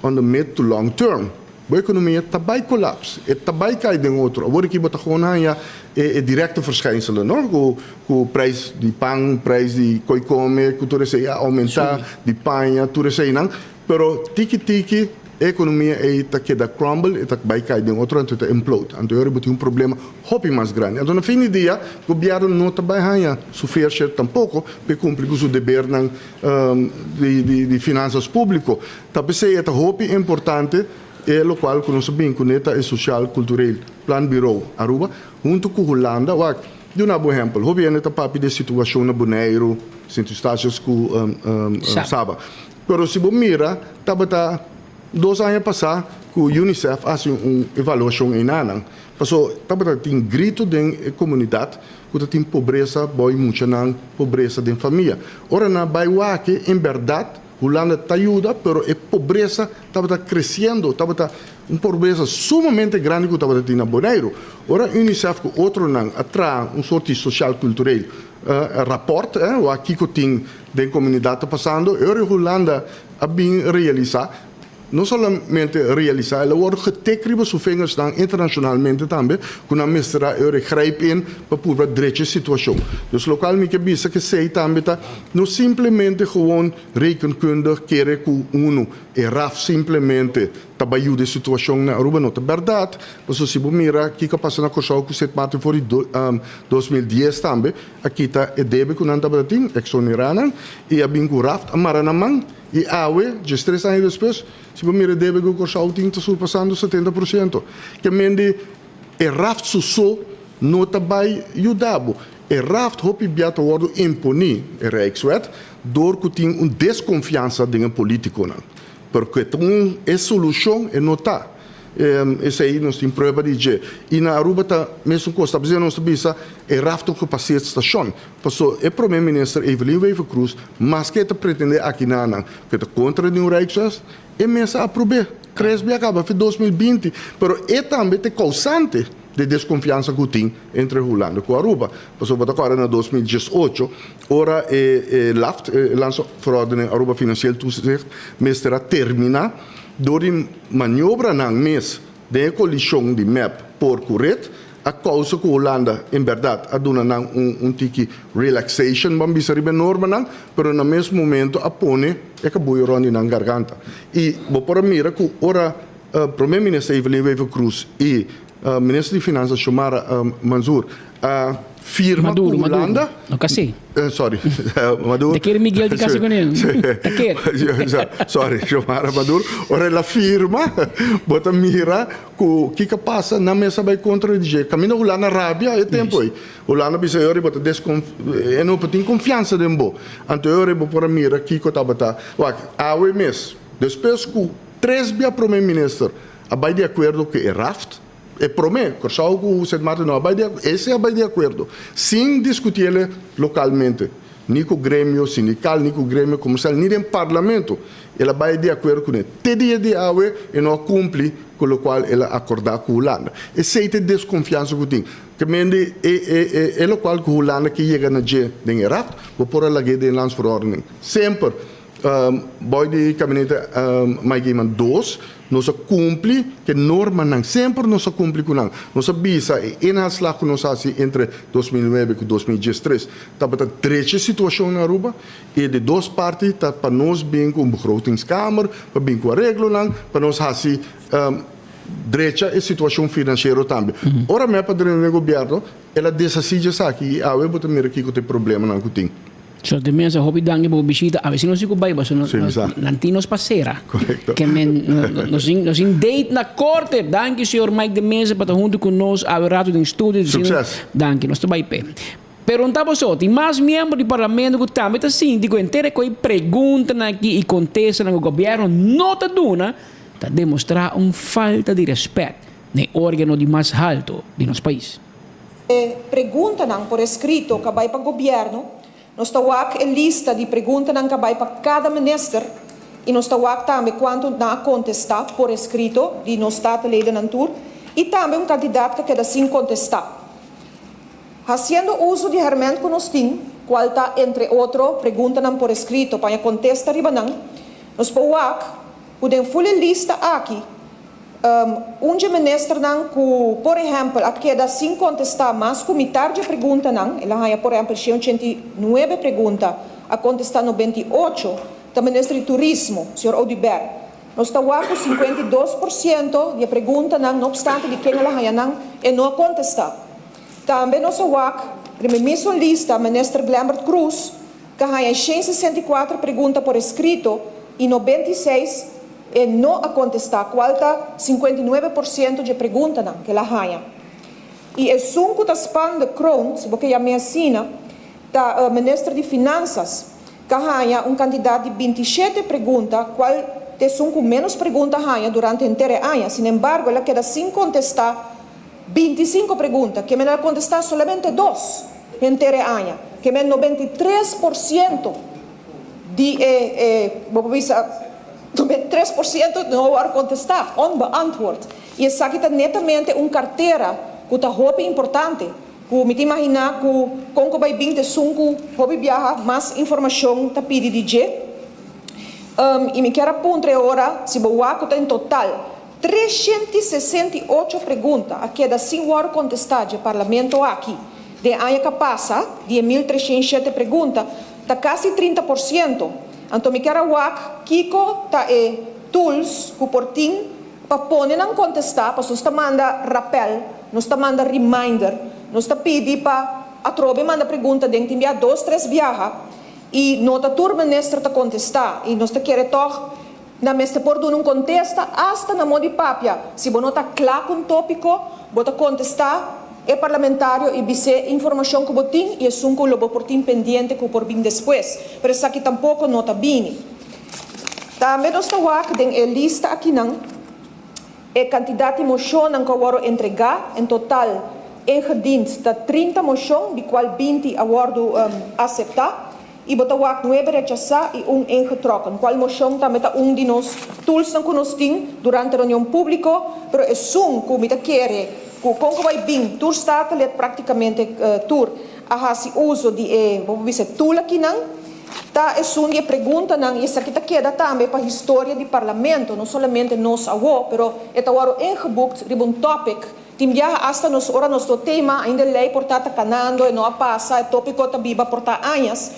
on the mid to long term. A economia está bij collapse. Het está bij cair de outro. Agora que bota gewoon aan directe verschijnselen, não? Com o preço de pão, preço de coi come, que tudo isso aumentar, de panha, tudo isso não. Pero tiki a economia está queda crumble, está bij cair de outro, então está implode. Então agora botem problema hopi mais grande. Então no fim do dia, o governo não está bij hanha sofrer tampouco para cumprir com o dever de finanças públicas. Talvez é hopi importante é o qual que nós sabemos que é social cultural plan bureau Aruba junto com Holanda. De um bom exemplo, hopi é a papi de situação na Bonaire, Centro Estácios com Saba. Pero se você mira, tá 2 anos passados, que o UNICEF faz uma avaliação em Anang. Passou, tem grito da comunidade, que tem pobreza, boi muita não, pobreza da família. Ora, na Baiuaque, em verdade, Holanda te ajuda, mas a pobreza está crescendo, está uma pobreza sumamente grande que está na Bonaire. Ora, o UNICEF, que outro não, atrás sorte social cultural, rapport, o aqui que tem da comunidade passando, a Holanda a bem realizar. Não somente realizar, ela wordt getekend op vingers dan internacionalmente também, com a mestra grijp in para a direita situação. Dus lokaal me que bisa que sei também tá, não simplesmente gewoon rekenkundig keren com uno, raf simplesmente tabayu de situação na Aruba não, verdade. Mas se você mira que passa na Corsau com 7 março foi 2010 também, aqui tá debe com nanta batin, exoneranan e a bingo raft amaranamang e awe, de 3 anos depois, se você mira debe com Corsau tinta surpassando 70%. Que mende raft suso não tabai ajudabo. Raft hopi biata wordo imponi Rijkswet door que tem desconfiança de político não. Porque a solução é não está. Esse aí nós temos prova de dizer. E na Aruba está mesmo coisa. Está dizendo nossa bisa é rafto que passei a estação. Passou o primeiro-ministro Evelyn Wever-Cruz, mas que está pretende aqui na que está contra o Rijkswet, é mesmo a aprovar. cresce acaba em 2020, pero é também te causante de desconfiança que tem entre Holanda e Aruba. Passou agora em 2018, ora LAFT, lançou verordening Aruba Financieel Toezicht, mas terá terminar door die manoeuvre na mês de coalição de MEP por correto, a causa que Holanda, em verdade, a dona tiki relaxation, bambi saribe norma nang, pero no mesmo momento a pone e que boi rondi na garganta. E vou por mira que ora primeiro-ministro Evelyn Wever Cruz e ministro de Finanças Xiomara Mansour firma Maduro, com Holanda. Maduro. No kasi. Sorry, Maduro. Te quer Miguel de casa con él. Te quer. Sorry, Xiomara Maduro. Ora la firma, bota mira que passa na mesa vai contradizer. Caminho Holanda Arábia é tempo aí. Holanda bisa ori bota não tem confiança dembo. Anterior bo por mira que ko tabata. Wa awe mes. Depois que 3 bia primeiro-ministro abai de acordo que é raft. E promete, que o Sr. Martin não vai de acordo, sem discutir ele localmente, nem com o grêmio sindical, nem com o grêmio comercial, nem no parlamento. Ela vai de acordo com ele. Tem dia de awe e não cumpre com o qual ela acordar com a Holanda. E se tem desconfiança que tem. Que mende é o qual que a Holanda que chega na dia de raft, vou pôr ela aqui de landsverordening. Sempre, boy de gabinete mais que 2, nós cumpre que norma não sempre nós cumpre com não nós visa em aslag que nós fazemos entre 2009 e 2013 tá para três situação na Aruba e de duas partes tá para nós bem com begrotingskamer para bem com arreglo não para nós fazer direita e situação financeira também ora me para o governo ela decide aqui a web também aqui que tem problema não que tem. So, de mesa hobby dangi bo bisita a vecino si kubay ba so nantinos pasera. Correcto. Que nos in date na corte. Danki senhor Mike de mesa para junto con nos a rato de estudo. Success. Danki nos trabalho pe. Pero não estava só, tem mais membros do parlamento que também está síndico inteiro que pergunta aqui e contesta no governo nota duna para demonstrar falta de respeito no órgão de mais alto de nosso país. Perguntam por escrito que vai para o governo. Nós temos a lista de perguntas que vai para cada ministro e nós temos também quanto na contestar por escrito de nosso estado lei na tour e também candidato que queda sem contestar. Fazendo uso de ferramenta que nós temos, qual está entre outros perguntas por escrito para contestar ribanan, nós podemos fazer lista aqui. Ministro não que, por exemplo, a queda sem contestar mais comitar de pergunta não, ela há por exemplo 189 perguntas a contestar 98, da ministro de turismo, Sr. Odibert. Nós estamos com 52% de perguntas não obstante de quem ela há não e não a contestar. Também nós estamos com mesma lista, ministro Glambert Cruz, que há 164 perguntas por escrito e 96 e não a contestar, qual está 59% de perguntas que ela ganha. E é sunco da span de Crohn, se você já me assina, da ministra de Finanças, que ganha candidato de 27 perguntas, qual tem sunco menos perguntas ganha durante a inteira ano. Sin embargo, ela queda sem contestar 25 perguntas, que ela contestar somente 2 inteira ano, que é 93% de 3% não vai contestar, onbeantwoord. E essa aqui está netamente carteira que está muito importante. Que me imaginar que com vai 25 hobby viaja mais informação está pedido de je. E me quero apontar agora se o está em total 368 perguntas a que da sem war contestar de parlamento aqui. De ano que passa, de 1.307 perguntas, está quase 30%. Então, me quero Kiko tá tools que por tim para pôr não contestar, para nós manda rappel, nós manda reminder, nós pedir para a trobe manda pergunta dentro de 2, 3 viaja e nota turma ministra tá contestar e nós quer toch na mestre por não contesta hasta na modi papia se você não tá claro com tópico bota contestar é parlamentário e bise informação que botin e é que lobo por tim pendiente que por bem depois. Pero isso aqui tampouco nota bem. Também nós estamos em lista aqui não é candidato de moção que eu entregar em total em gediend está 30 moção de qual 20 awardo aceitar e botawak 9 rechazar e ingetrokken. Qual moção também tá de nos tools não conosting durante a reunião pública, pero é que me quer que como vai bem, tur está praticamente tur a se uso de vamos dizer tool aqui não. Tá é de pergunta não e essa aqui tá queda também para a história do parlamento, não somente nós avô, pero é agora ingeboekt ribon topic. Tim já hasta nos ora nos tema ainda lei portata canando e não passa é tópico tá biba portar anos.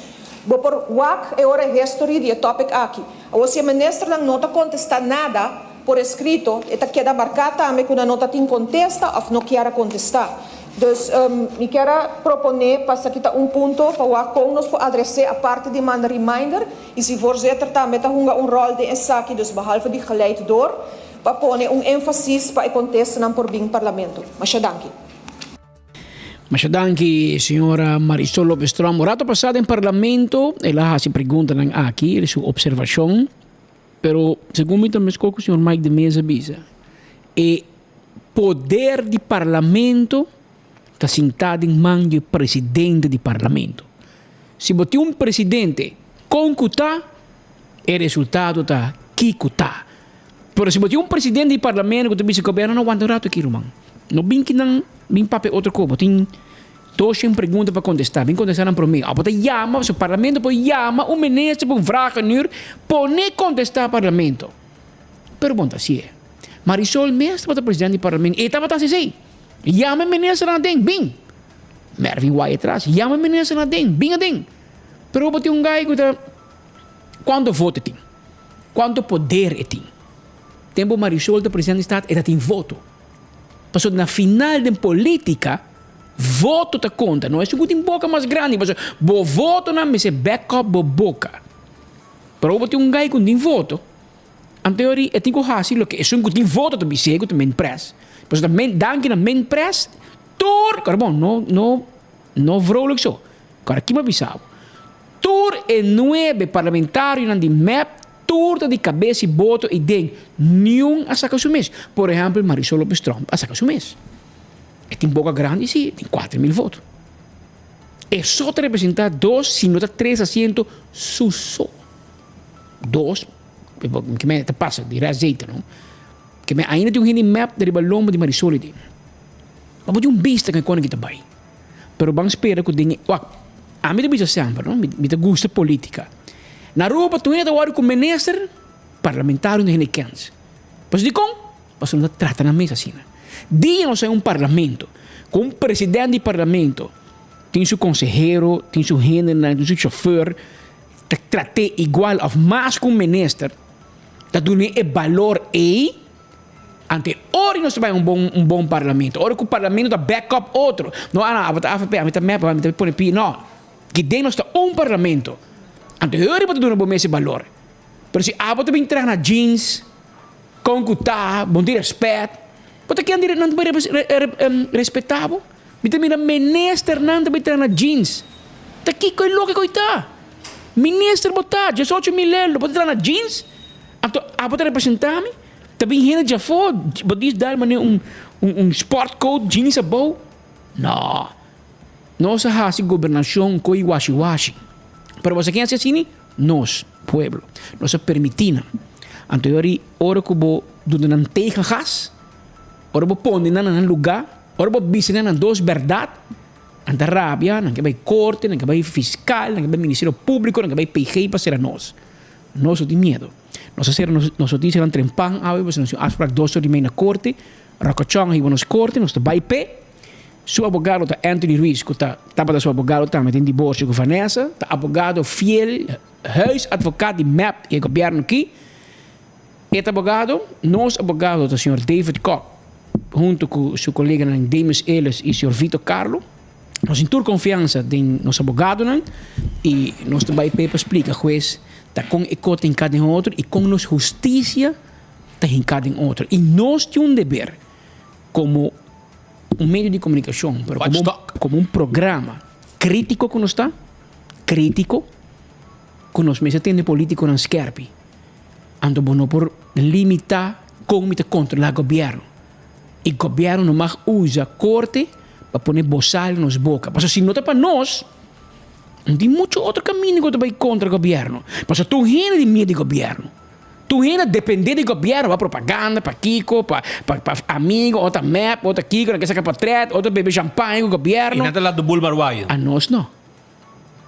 Bo por wak é ora history de topic aqui. Se a ministra não tá contestar nada por escrito, e tá queda marcada também que não tá tem contesta ou não quer contestar. Dus me quero proponer para aqui ponto para o com nos adressar a parte de man reminder e se voorzitter também tá rol de aqui dus behalve de geleidor para pôr ênfase para contestar não por bem parlamento. Mas danke. Mas danke, senhora Marisol Lopes-Strom. O rato passado em parlamento, ela se pergunta aqui, sua observação, pero segundo também o senhor Mike de Mesa bisa, e poder de parlamento está sentado em mão do presidente do parlamento. Se botar presidente com cutá, o resultado está que cutá. Pero se botar presidente do parlamento que o governo não aguenta rato aqui, irmão. Não bem que não, bem papel outro copo. Tem todos perguntas para contestar. Bem contestar para mim. Pode chama, o parlamento pode chama, o ministro pode vragen nu, pode contestar o parlamento. Pero bom, assim é. Marisol mesmo para o presidente do parlamento. E estava assim. Chama o ministro na ding, bem. Mervin vai atrás. Chama o ministro na ding, bem a ding. Pero bote gai que quanto voto tem? Quanto poder tem? Tempo Marisol do presidente do Estado tem voto. Passou na final da política, voto te conta. Não é um good boca mais grande, mas bo voto na me se backup bo boca. Pero bote gai com tem voto. Em teoria, é tem que fazer o que é um good voto to be sego to main press. Mas também danke na main press, tur, carbon, no vrolijk zo. Cara aqui me avisava. Tur e 9 parlamentários na de map turta de cabeça e voto e den nenhum a sacar seu mês. Por exemplo, Marisol Lopes-Strom a sacar seu mês. E tem boca grande, sim, tem 4.000 votos. E só te representar 2, se não 3 assentos, só. 2, que me te passa, de azeite, não? Que me ainda tem um map de balombo de Marisol. Mas pode besta que quando que tá bem. Pero vamos esperar que o dinheiro. A mim também sempre, não? Me gusta política. Na Europa, tu ainda agora com o ministro parlamentário de Henriquens. Mas de como? Mas não trata na mesa assim. Diga-nos em parlamento, com presidente do parlamento, tem seu consejero, tem seu gênero, tem seu chofer, trate igual ou mais com o ministro, da dune é valor aí. Ante ora nós vai um bom parlamento. Ora que o parlamento dá backup outro. Não há a AFP, a meta a meta põe pi, não. Que tem nós um parlamento. Ante ora pode dar um bom esse valor. Pero se a pode entrar na jeans, com cuta, bom de respeito, pode que andar não vai respeitável. Mita mira minister não vai entrar na jeans. Tá aqui coi louco coita. Minister botar, 18.000 pode entrar na jeans. Então a pode representar-me. Também ainda já foi, pode dar sport coat, jeans a bow? Não. Nós hacemos governação com o washi-washi. Pero você quer assim? Nós, pueblo. Nós permitimos. Então, ora que vou dar um teja gas, ora vou pôr em lugar, ora vou visitar em duas verdades. Anta rabia, não que vai corte, não que vai fiscal, não que vai ministério público, não que vai PG para ser a nós. Nós temos medo. Nós dizem que trempan, nós afspraak 2 uur mee na corte, Rakochong hier nos corte, nós bij P. Seu advogado tá Anthony Ruiz, que tá para seu advogado também tem divórcio com Vanessa, tá advogado fiel, huisadvocaat die map e governo aqui. Este advogado, nosso advogado, o senhor David Koch, junto com seu colega Demis Ellis e o senhor Vitor Carlo. Nós temos confiança em nosso advogado e nós também P explica juiz tá com ecote em cada outro e com nos justiça tá em cada outro. E nós temos dever como meio de comunicação, como programa crítico que nós está, crítico, que nós mesmo temos político na esquerda. Ando bono por limitar como controlar o governo. E o governo não mais usa corte para pôr bozal nos boca. Mas se não é para nós, Tem mucho otro camino que vai contra o governo. Mas tu hena de medo do governo. Tu hena depender do governo, para propaganda, para Kiko, para amigo, outra map, outra Kiko, que saca para tret, outra beber champanhe com o governo. E nada lá do Bulmarwaio. A nós não.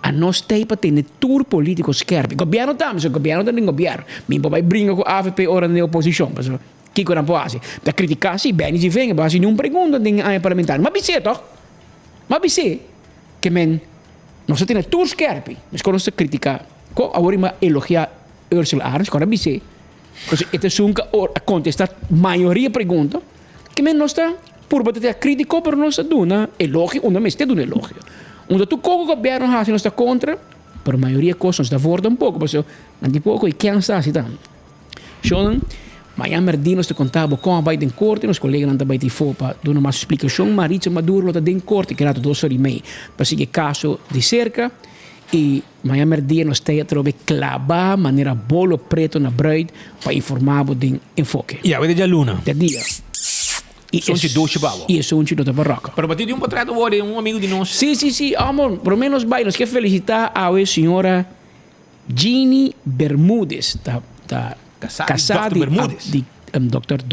A nós tem para ter tour político scherp. O governo tá, mas o governo tem governo. Mim vai brincar com a AFP ora na oposição. Kiko não pode. Da criticar, sim, bem, se vem, mas não pergunta nem a parlamentar. Mas bise, toch? Mas bise, que men, nós temos tour scherp. Mas quando se critica, agora uma elogia Ursula Arns, quando bise, então este sunca a contestar maioria pergunta, que men nós está por bater crítico, pero nós está dando elogio, onde me está dando elogio. Onde tu com o governo nós está contra, pero a maioria coisas nós está fora um pouco, porque não tem pouco e quem está assim também. Então, Maya Merdino está contava com a baita em corte, nos colegas não também tifou para dar uma explicação, Maritza Maduro está em corte, que era 2 horas e meia, para seguir caso de cerca, e Maya Merdino está a trocar clavar maneira bolo preto na braid para informar do enfoque. E a ver de luna. De dia. E São de doce babo. E isso é um tiro da barraca. Pero bateu de portrait hoje, amigo de nós. Sim, amor, pelo menos vai, nós quer felicitar a senhora Jeannie Bermúdez, tá casada Dr. Bermúdez. Dr.